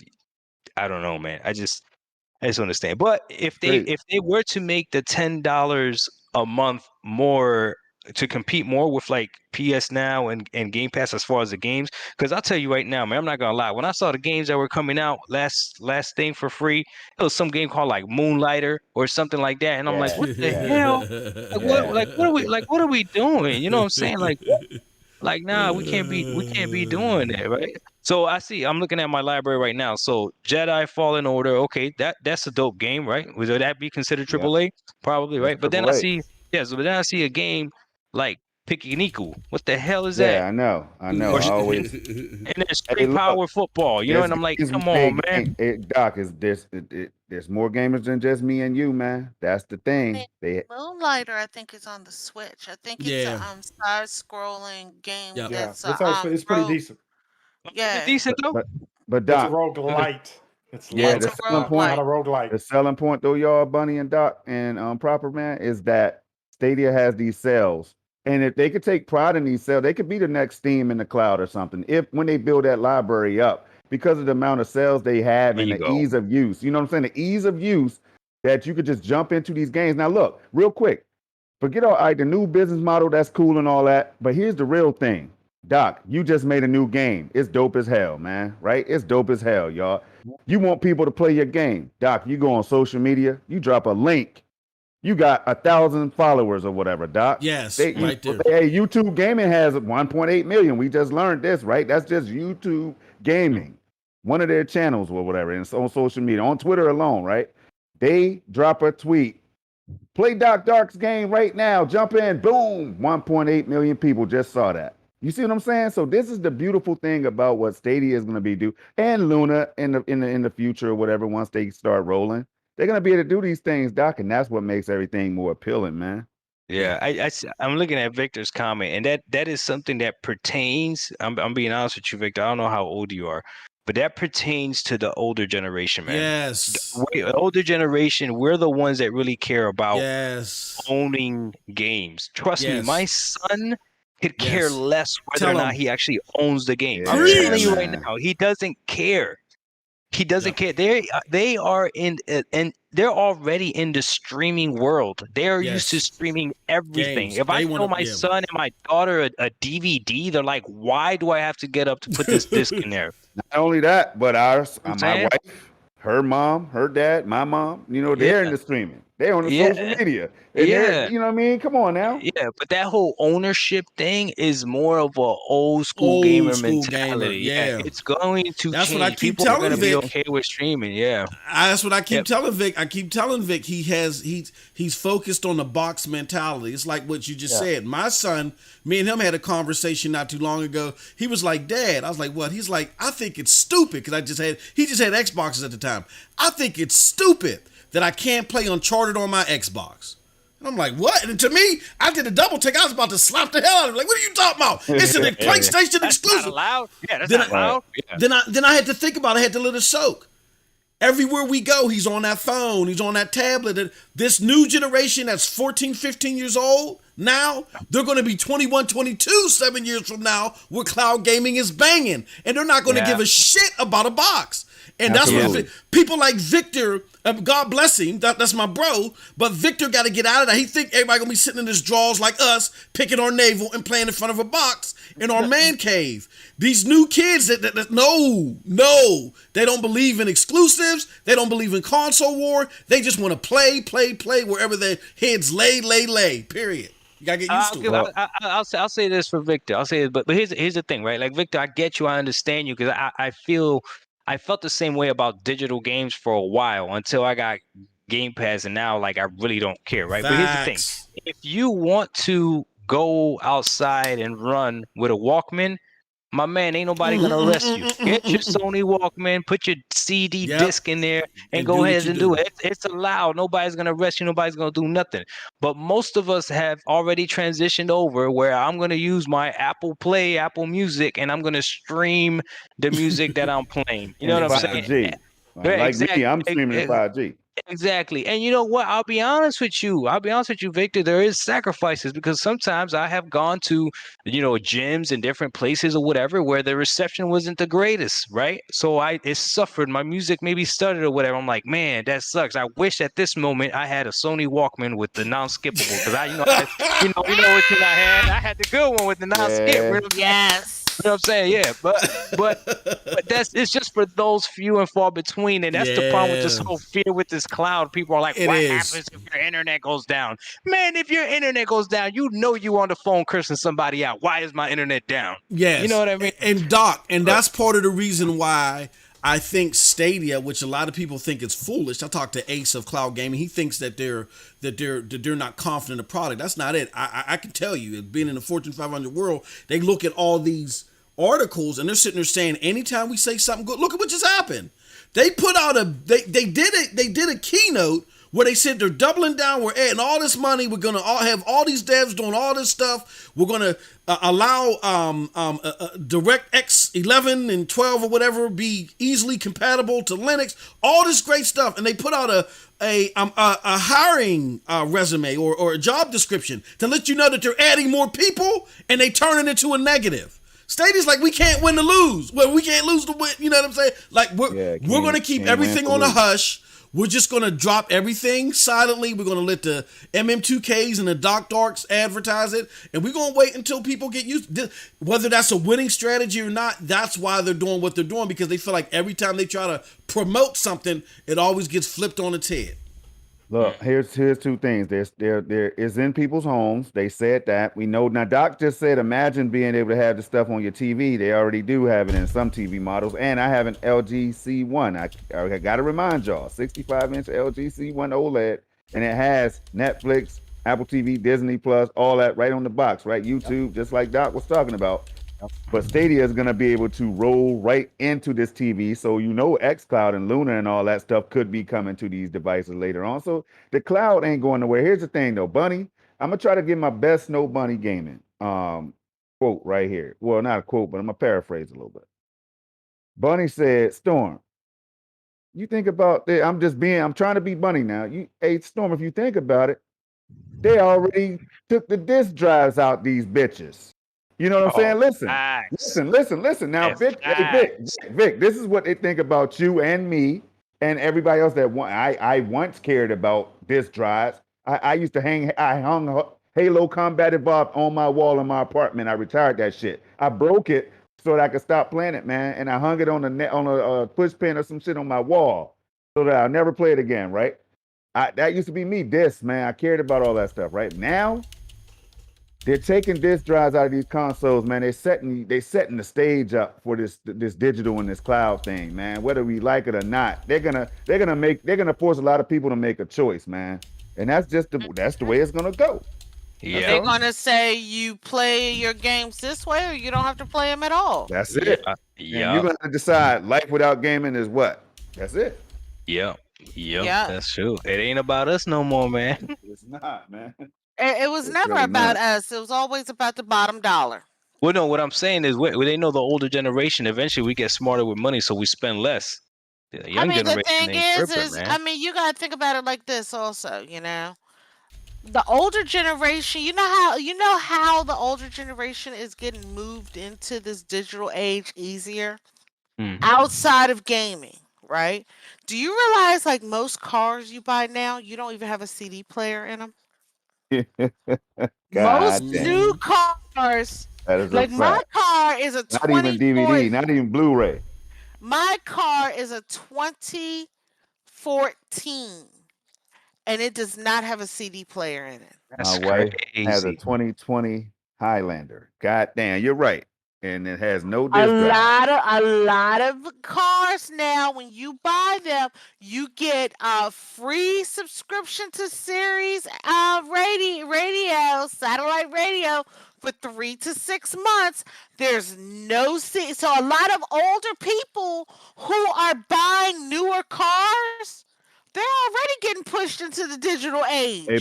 I don't know, man. I just understand. But if they were to make the $10 a month more to compete more with like PS Now and Game Pass as far as the games, because I'll tell you right now, man, I'm not gonna lie. When I saw the games that were coming out last thing for free, it was some game called like Moonlighter or something like that, and I'm like, what the hell? What are we doing? You know what I'm saying? Like, nah, we can't be doing that, right? So I'm looking at my library right now. So Jedi Fallen Order, okay, that's a dope game, right? Would that be considered AAA? Probably, right? But then I see a game like Pikiniku. What the hell is that? Yeah, I know. I always. And then Street Power Football, you know, and I'm like, come on, man. Doc, there's more gamers than just me and you, man. That's the thing. Moonlighter, I think, is on the Switch. I think it's a side-scrolling game. That's it's pretty decent. Yeah, it's decent though. But Doc, it's a roguelite. It's the selling point, not a roguelite. The selling point, though, y'all, Bunny and Doc and Proper Man, is that Stadia has these sales And if they could take pride in these sales, they could be the next Steam in the cloud or something. If when they build that library up, because of the amount of sales they have and the ease of use, you know what I'm saying? The ease of use that you could just jump into these games. Now, look, real quick, forget all right, the new business model, that's cool and all that. But here's the real thing. Doc, you just made a new game. It's dope as hell, man. Right? It's dope as hell, y'all. You want people to play your game. Doc, you go on social media, you drop a link. You got 1,000 followers or whatever, Doc. Yes, right there. Hey, YouTube Gaming has 1.8 million. We just learned this, right? That's just YouTube Gaming, one of their channels or whatever. And it's on social media, on Twitter alone, right? They drop a tweet. Play Doc Dark's game right now. Jump in. Boom. 1.8 million people just saw that. You see what I'm saying? So this is the beautiful thing about what Stadia is going to be do, and Luna in the future or whatever. Once they start rolling, they're going to be able to do these things, Doc, and that's what makes everything more appealing, man. Yeah, I'm looking at Victor's comment, and that is something that pertains. I'm being honest with you, Victor. I don't know how old you are, but that pertains to the older generation, man. Yes. The older generation, we're the ones that really care about owning games. Trust me, my son could care less whether or not he actually owns the game. I'm telling you right now, he doesn't care. He doesn't care. They are they're already in the streaming world. They're used to streaming everything. If I show my son and my daughter a DVD, they're like, "Why do I have to get up to put this disc in there?" Not only that, but my wife, her mom, her dad, my mom, they're in the streaming. They're on the social media. And you know what I mean? Come on now. Yeah, but that whole ownership thing is more of a old school gamer mentality. Yeah, it's going to That's change. What I keep People telling are going to Vic. be okay with streaming. Yeah, that's what I keep telling Vic. I keep telling Vic he's focused on the box mentality. It's like what you just said. My son, me and him had a conversation not too long ago. He was like, "Dad," I was like, "What?" He's like, "I think it's stupid," because he just had Xboxes at the time. I think it's stupid that I can't play Uncharted on my Xbox. And I'm like, what? And to me, I did a double take. I was about to slap the hell out of him. Like, what are you talking about? It's a PlayStation exclusive. Not allowed. Yeah, that's not allowed. Yeah. Then I had to think about it. I had to let it soak. Everywhere we go, he's on that phone. He's on that tablet. And this new generation that's 14, 15 years old, now they're going to be 21, 22 7 years from now where cloud gaming is banging. And they're not going to give a shit about a box. And that's what people like Victor, God bless him, that's my bro, but Victor got to get out of that. He think everybody going to be sitting in his drawers like us, picking our navel and playing in front of a box in our man cave. These new kids, no, they don't believe in exclusives. They don't believe in console war. They just want to play wherever their heads lay, period. You gotta get used to it. I'll say this for Victor. I'll say it, but here's the thing, right? Like, Victor, I get you, I understand you, because I felt the same way about digital games for a while until I got Game Pass, and now like I really don't care, right? Facts. But here's the thing: if you want to go outside and run with a Walkman, my man, ain't nobody gonna arrest you. Get your Sony Walkman, put your CD disc in there, and go ahead and do it. It's allowed. Nobody's gonna arrest you. Nobody's gonna do nothing. But most of us have already transitioned over where I'm gonna use my Apple Play, Apple Music, and I'm gonna stream the music that I'm playing. You know what I'm saying? Like me, I'm streaming in 5G. Exactly. And you know what? I'll be honest with you, Victor. There is sacrifices, because sometimes I have gone to, gyms and different places or whatever where the reception wasn't the greatest, right? So it suffered. My music maybe stuttered or whatever. I'm like, man, that sucks. I wish at this moment I had a Sony Walkman with the non-skippable, because you know which one I had. I had the good one with the non-skip. Yes. You know what I'm saying? Yeah, but it's just for those few and far between, and that's the problem with this whole fear with this cloud. People are like, what happens if your internet goes down? Man, if your internet goes down, you on the phone cursing somebody out. Why is my internet down? Yes. You know what I mean? And Doc, that's part of the reason why I think Stadia, which a lot of people think is foolish. I talked to Ace of Cloud Gaming. He thinks that they're not confident in the product. That's not it. I can tell you, being in the Fortune 500 world, they look at all these articles and they're sitting there saying, anytime we say something good, look at what just happened. They put out they did a keynote where they said they're doubling down. We're adding all this money. We're gonna have all these devs doing all this stuff. We're gonna allow DirectX 11 and 12 or whatever be easily compatible to Linux. All this great stuff, and they put out a hiring resume or a job description to let you know that they're adding more people and they turn it into a negative. Stadia's like, we can't win to lose. Well, we can't lose to win. You know what I'm saying? Like we're going to keep everything on a hush. We're just going to drop everything silently. We're going to let the MM2Ks and the Doc Darks advertise it. And we're going to wait until people get used to it. Whether that's a winning strategy or not, that's why they're doing what they're doing, because they feel like every time they try to promote something, it always gets flipped on its head. Look, here's two things. There is in people's homes. They said that. We know now. Doc just said, imagine being able to have the stuff on your TV. They already do have it in some TV models. And I have an LG C1. I got to remind y'all, 65-inch LG C1 OLED, and it has Netflix, Apple TV, Disney Plus, all that right on the box, right? YouTube, just like Doc was talking about. But Stadia is going to be able to roll right into this TV. So, Xcloud and Luna and all that stuff could be coming to these devices later on. So the cloud ain't going nowhere. Here's the thing, though, Bunny. I'm going to try to get my best Snobunni gaming quote right here. Well, not a quote, but I'm going to paraphrase a little bit. Bunny said, Storm, you think about that. I'm trying to be Bunny now. Hey, Storm, if you think about it, they already took the disk drives out these bitches. You know what I'm saying? Listen. Now, Vic, this is what they think about you and me and everybody else that I once cared about disk drives. I hung Halo Combat Evolved on my wall in my apartment. I retired that shit. I broke it so that I could stop playing it, man, and I hung it on a push pin or some shit on my wall so that I'll never play it again, right? That used to be me, disc, man. I cared about all that stuff, right? Now, they're taking disk drives out of these consoles, man. They're setting the stage up for this digital and this cloud thing, man. Whether we like it or not, they're gonna force a lot of people to make a choice, man. And that's the way it's gonna go. Yeah. They're gonna say you play your games this way, or you don't have to play them at all. That's it. Yeah. You're gonna decide life without gaming is what. That's it. Yeah. That's true. It ain't about us no more, man. It's not, man. It was never really about us. It was always about the bottom dollar. Well, no, what I'm saying is they know the older generation, eventually we get smarter with money, so we spend less. The young generation the thing is, you got to think about it like this also, The older generation, you know how the older generation is getting moved into this digital age easier? Outside of gaming, right? Do you realize, like, most cars you buy now, you don't even have a CD player in them? Most new cars, like my car is a 2014. Not even DVD, not even Blu-ray. My car is a 2014, and it does not have a CD player in it. My wife has a 2020 Highlander. God damn, you're right. And it has no disc drive. A lot of cars now, when you buy them, you get a free subscription to Sirius radio, satellite radio, for 3 to 6 months. There's no so a lot of older people who are buying newer cars, they're already getting pushed into the digital age. Hey,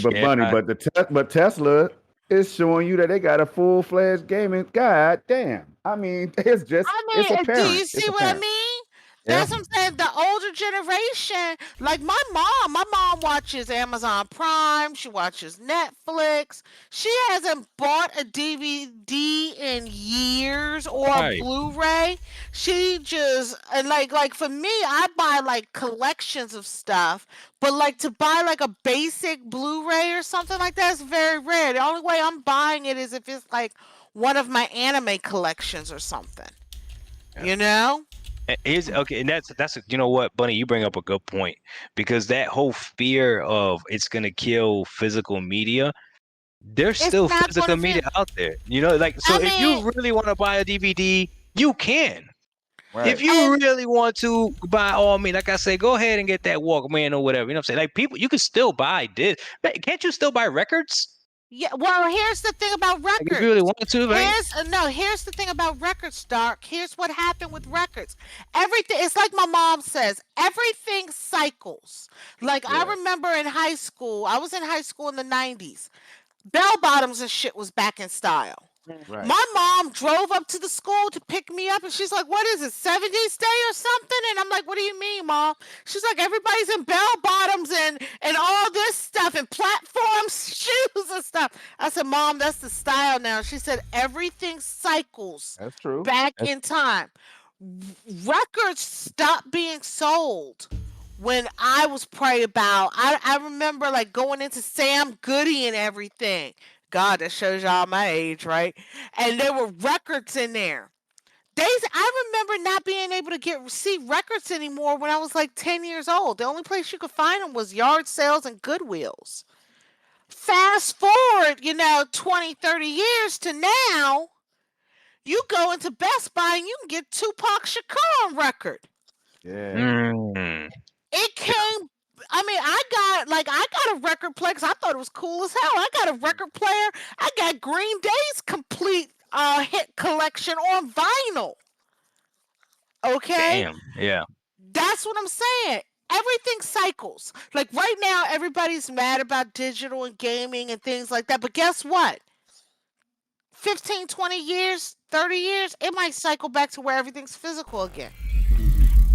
but Tesla is showing you that they got a full-fledged gaming. God damn. I mean, it's apparent. Do you see what I mean? That's what I'm saying. The older generation, like my mom watches Amazon Prime. She watches Netflix. She hasn't bought a DVD in years or a Blu-ray. She just, and like for me, I buy like collections of stuff, but like to buy like a basic Blu-ray or something like that is very rare. The only way I'm buying it is if it's like one of my anime collections or something. You know? And that's you know what, Bunny, you bring up a good point, because that whole fear of it's gonna kill physical media, there's still physical media out there. If you really want to buy a DVD, you can. Right. If you really want to, by all means, like I say, go ahead and get that Walkman or whatever. You know what I'm saying? Like, people, you can still buy this. Can't you still buy records? Yeah, well, here's the thing about records. If you really want to, right? Here's the thing about records, Stark. Here's what happened with records. Everything, it's like my mom says, everything cycles. Like, I remember in high school, I was in high school in the 90s. Bell bottoms and shit was back in style. Right. My mom drove up to the school to pick me up, and she's like, "What is it, 70s Day or something?" And I'm like, "What do you mean, Mom?" She's like, "Everybody's in bell bottoms and all this stuff and platforms, shoes and stuff." I said, "Mom, that's the style now." She said, "Everything cycles That's true. back in time. Records stopped being sold." When I was probably about, I remember like going into Sam Goody and everything. God, that shows y'all my age, right? And there were records in there. I remember not being able to see records anymore when I was like 10 years old. The only place you could find them was yard sales and Goodwills. Fast forward, 20, 30 years to now, you go into Best Buy and you can get Tupac Shakur on record. Yeah. Mm. It came. I got a record player because I thought it was cool as hell. I got a record player. I got Green Day's complete hit collection on vinyl. Okay, Damn. Yeah. that's what I'm saying. Everything cycles. Like right now, everybody's mad about digital and gaming and things like that. But guess what? 15, 20 years, 30 years, it might cycle back to where everything's physical again.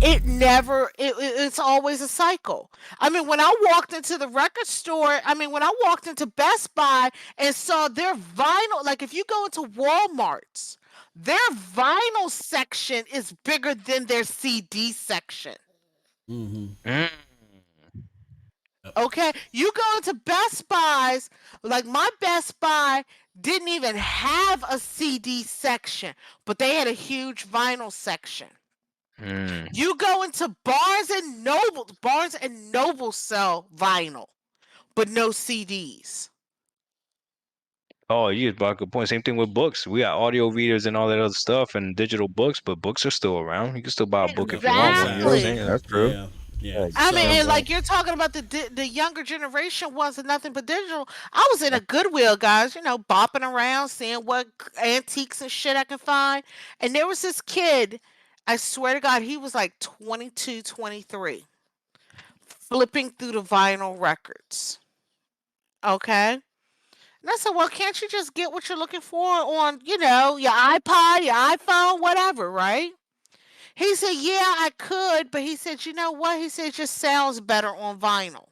It's always a cycle. I mean, when I walked into the record store, when I walked into Best Buy and saw their vinyl, like if you go into Walmart's, their vinyl section is bigger than their CD section. Mm. Okay, you go into Best Buys, like my Best Buy didn't even have a CD section, but they had a huge vinyl section. Mm. You go into Barnes and Noble sell vinyl, but no CDs. Oh, you brought a good point. Same thing with books. We got audio readers and all that other stuff and digital books, but books are still around. You can still buy a book if you want one. You know what I'm saying? That's true. Yeah. I mean, So, and like you're talking about the younger generation wasn't nothing but digital. I was in a Goodwill, guys, bopping around, seeing what antiques and shit I could find. And there was this kid, I swear to God, he was like 22, 23, flipping through the vinyl records. Okay. And I said, well, can't you just get what you're looking for on, your iPod, your iPhone, whatever, right? He said, yeah, I could, but he said, you know what? He said, it just sounds better on vinyl.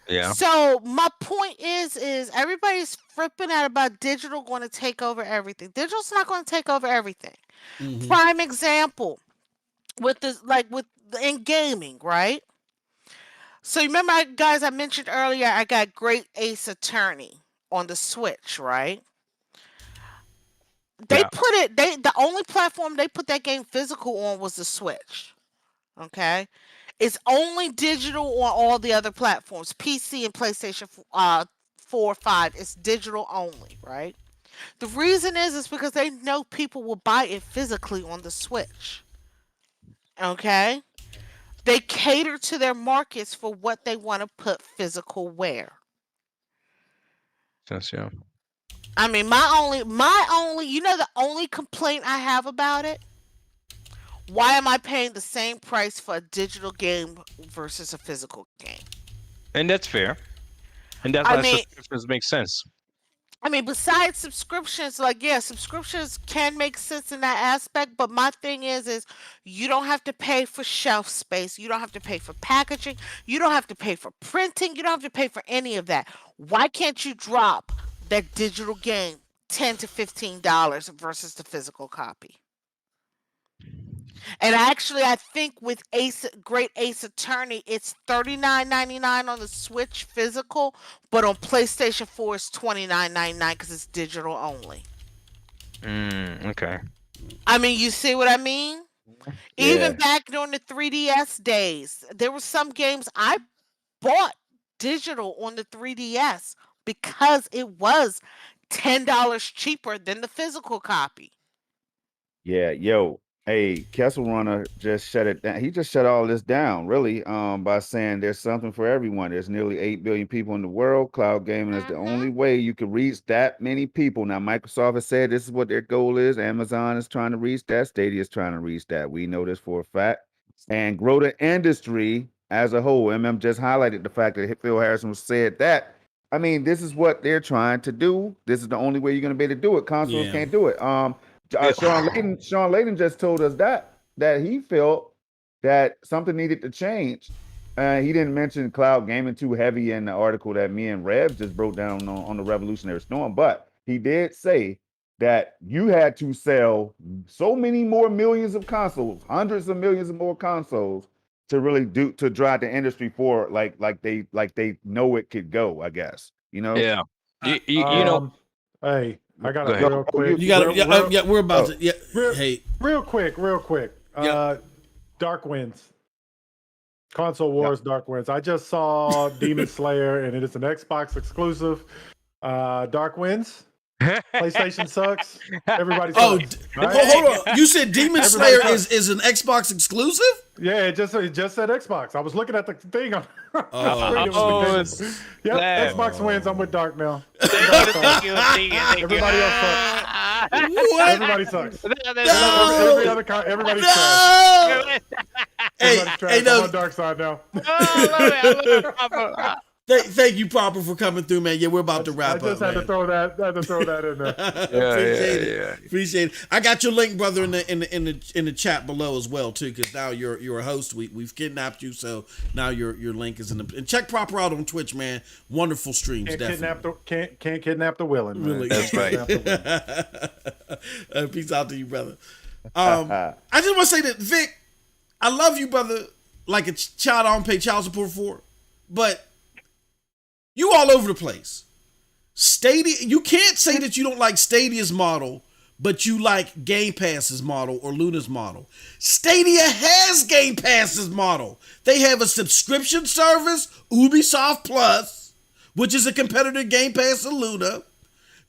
Yeah. So my point is everybody's flipping out about digital going to take over everything. Digital's not going to take over everything. Prime example with in gaming, right? So remember, guys, I mentioned earlier, I got Great Ace Attorney on the Switch, right? Yeah. The only platform they put that game physical on was the Switch. Okay? It's only digital on all the other platforms. PC and PlayStation 4, 5, it's digital only, right? The reason is because they know people will buy it physically on the Switch. Okay? They cater to their markets for what they want to put physical where. Yes, yeah. I mean, the only complaint I have about it, why am I paying the same price for a digital game versus a physical game? And that's fair. And that's why subscriptions make sense. I mean, besides subscriptions, subscriptions can make sense in that aspect, but my thing is you don't have to pay for shelf space. You don't have to pay for packaging. You don't have to pay for printing. You don't have to pay for any of that. Why can't you drop that digital game $10 to $15 versus the physical copy? And actually, I think with Great Ace Attorney, it's $39.99 on the Switch physical, but on PlayStation 4, it's $29.99 because it's digital only. Okay. I mean, you see what I mean? Yeah. Even back during the 3DS days, there were some games I bought digital on the 3DS because it was $10 cheaper than the physical copy. Yeah, yo, hey, Kessel Runner just shut it down. He just shut all this down, really, by saying there's something for everyone. There's nearly 8 billion people in the world. Cloud gaming is the only way you can reach that many people. Now, Microsoft has said this is what their goal is. Amazon is trying to reach that. Stadia is trying to reach that. We know this for a fact. And grow the industry as a whole. MM just highlighted the fact that Phil Harrison said that I mean, this is what they're trying to do. This is the only way you're going to be able to do it. Consoles can't do it. Sean Layden just told us that he felt that something needed to change. He didn't mention cloud gaming too heavy in the article that me and Rev just broke down on the Revolutionary Storm, but he did say that you had to sell so many more millions of consoles, hundreds of millions of more consoles to really to drive the industry forward like they know it could go, I guess. Yeah. You know. Hey, I got Go a ahead. real quick. You got we're about to. Yeah. Real quick. Dark Winds. Console Wars, Dark Winds. I just saw Demon Slayer, and it is an Xbox exclusive. Dark Winds. PlayStation sucks. Everybody sucks. Hold on. You said Demon Slayer is an Xbox exclusive? Yeah, it just said Xbox. I was looking at the thing on. Xbox wins. I'm with Dark now. Everybody else sucks. Everybody sucks. Everybody sucks. I'm on Dark side now. Thank you, Proper, for coming through, man. Yeah, we're about to wrap up. I just had to throw that in there. Appreciate it. I got your link, brother, in the chat below as well too, because now you're a host. We've kidnapped you, so now your link is in the. And check Proper out on Twitch, man. Wonderful streams. Can't kidnap the willing. Really, that's right. Peace out to you, brother. I just want to say that, Vic, I love you, brother. Like a child I don't pay child support for, but you all over the place. Stadia, you can't say that you don't like Stadia's model, but you like Game Pass's model or Luna's model. Stadia has Game Pass's model. They have a subscription service, Ubisoft Plus, which is a competitor to Game Pass and Luna.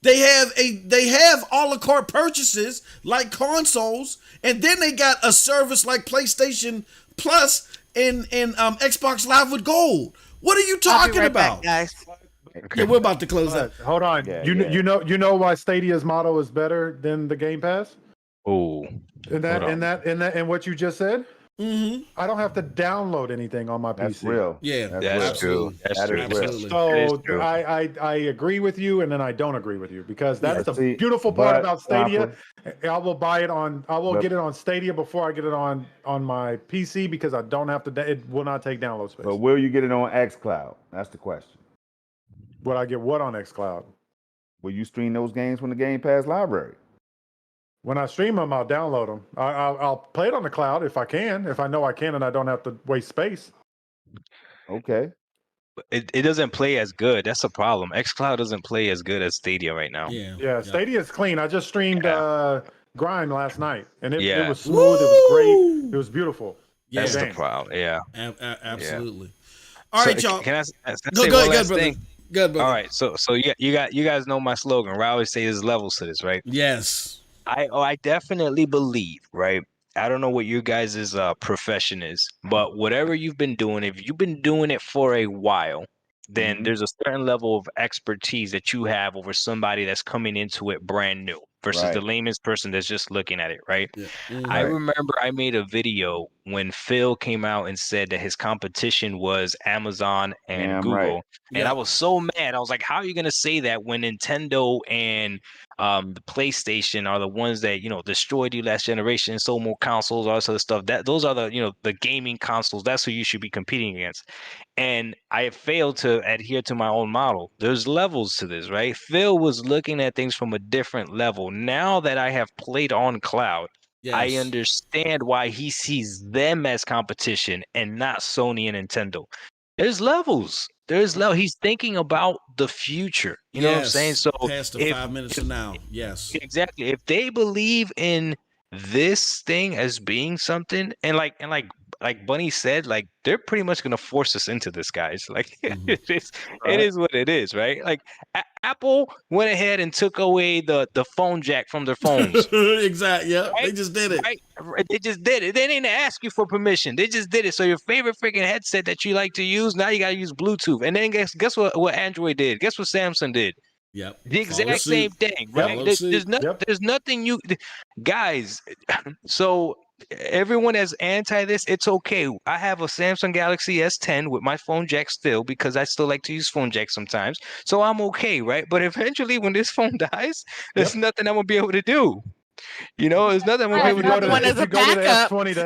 They have a la carte purchases like consoles, and then they got a service like PlayStation Plus and Xbox Live with Gold. What are you talking about, guys? Okay. Yeah, we're about to close up. Hold on. You know why Stadia's model is better than the Game Pass? Oh. And what you just said? Mm-hmm. I don't have to download anything on my PC. That's real. Yeah, that's true. That's true. Absolutely. So I agree with you, and then I don't agree with you, because that's the beautiful part about Stadia. I will buy it on. I will get it on Stadia before I get it on my PC, because I don't have to. It will not take download space. But will you get it on Xcloud? That's the question. Will I get what on Xcloud? Will you stream those games from the Game Pass library? When I stream them, I'll download them. I'll play it on the cloud if I can, if I know I can, and I don't have to waste space. Okay. It doesn't play as good. That's the problem. Xcloud doesn't play as good as Stadia right now. Yeah. Stadia is clean. I just streamed Grime last night, and it was smooth. It was great. It was beautiful. Yeah. That's the problem. Yeah. Absolutely. All right, y'all. Can I go say one last brother. thing? Good, brother. All right. So you guys know my slogan, right? I always say there's levels to this, right? Yes. I definitely believe, right? I don't know what your guys' profession is, but whatever you've been doing, if you've been doing it for a while, then there's a certain level of expertise that you have over somebody that's coming into it brand new versus the layman's person that's just looking at it, right? Yeah. I remember I made a video when Phil came out and said that his competition was Amazon and Google. And I was so mad. I was like, how are you going to say that when Nintendo and the PlayStation are the ones that, destroyed you last generation, sold more consoles, all this other stuff. Those are the gaming consoles. That's who you should be competing against. And I failed to adhere to my own model. There's levels to this, right? Phil was looking at things from a different level. Now that I have played on cloud, I understand why he sees them as competition and not Sony and Nintendo. There's levels. He's thinking about the future. You know what I'm saying? So past the 5 minutes from now. Yes. Exactly. If they believe in this thing as being something, and like Bunny said, like, they're pretty much gonna force us into this, guys. Like it is what it is, right? Like Apple went ahead and took away the phone jack from their phones. Exactly. Yeah. Right? They just did it. Right? They just did it. They didn't ask you for permission. They just did it. So your favorite freaking headset that you like to use, now you gotta use Bluetooth. And then guess what Android did? Guess what Samsung did? Yep. The exact same thing, right? There's nothing you guys. So everyone that's anti this, it's okay. I have a Samsung Galaxy S10 with my phone jack still because I still like to use phone jack sometimes. So I'm okay, right? But eventually when this phone dies, there's nothing I'm gonna be able to do. There's nothing I'm gonna be able to do. If you go to the S20, the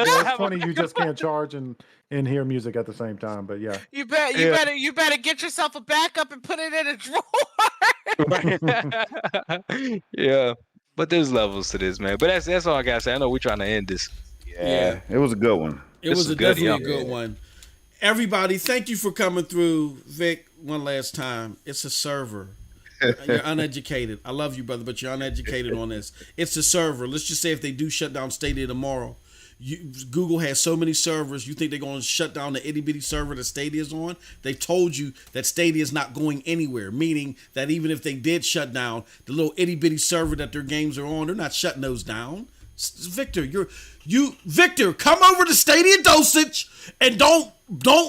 S20, you just can't charge and hear music at the same time. But yeah, you better get yourself a backup and put it in a drawer. Yeah, but there's levels to this, man. But that's all I gotta say. I know we're trying to end this. Yeah, it was a good one. It was definitely a good one. Everybody, thank you for coming through. Vic, one last time. It's a server. You're uneducated. I love you, brother, but you're uneducated on this. It's a server. Let's just say if they do shut down Stadia tomorrow, Google has so many servers. You think they're going to shut down the itty bitty server that Stadia's on? They told you that Stadia is not going anywhere, meaning that even if they did shut down the little itty bitty server that their games are on, they're not shutting those down. Victor, Victor, come over to Stadia Dosage and don't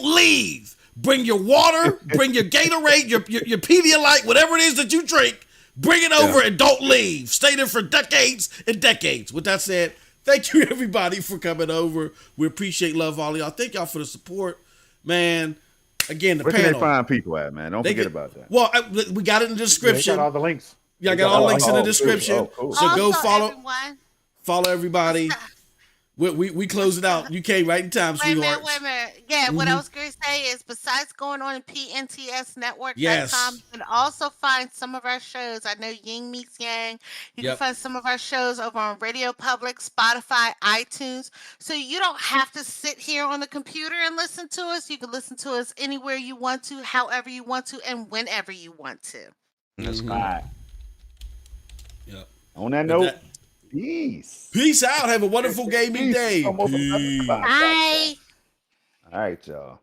leave. Bring your water, bring your Gatorade, your Pedialyte, whatever it is that you drink. Bring it over and don't leave. Stay there for decades and decades. With that said, thank you everybody for coming over. We appreciate, love all of y'all. Thank y'all for the support, man. Again, the Where panel. Where can they find people at, man? Don't forget about that. Well, we got it in the description. Got all the links. Yeah, I got all the links in the description. Cool. So go everyone. Follow everybody. We close it out. You came right in time, sweetheart. Wait a minute. Yeah, what I was going to say is besides going on PNTSnetwork.com, you can also find some of our shows. I know Ying Meets Yang. You can find some of our shows over on Radio Public, Spotify, iTunes. So you don't have to sit here on the computer and listen to us. You can listen to us anywhere you want to, however you want to, and whenever you want to. That's right. Yep. On that note. Peace out. Have a wonderful gaming day. Bye. All right, y'all.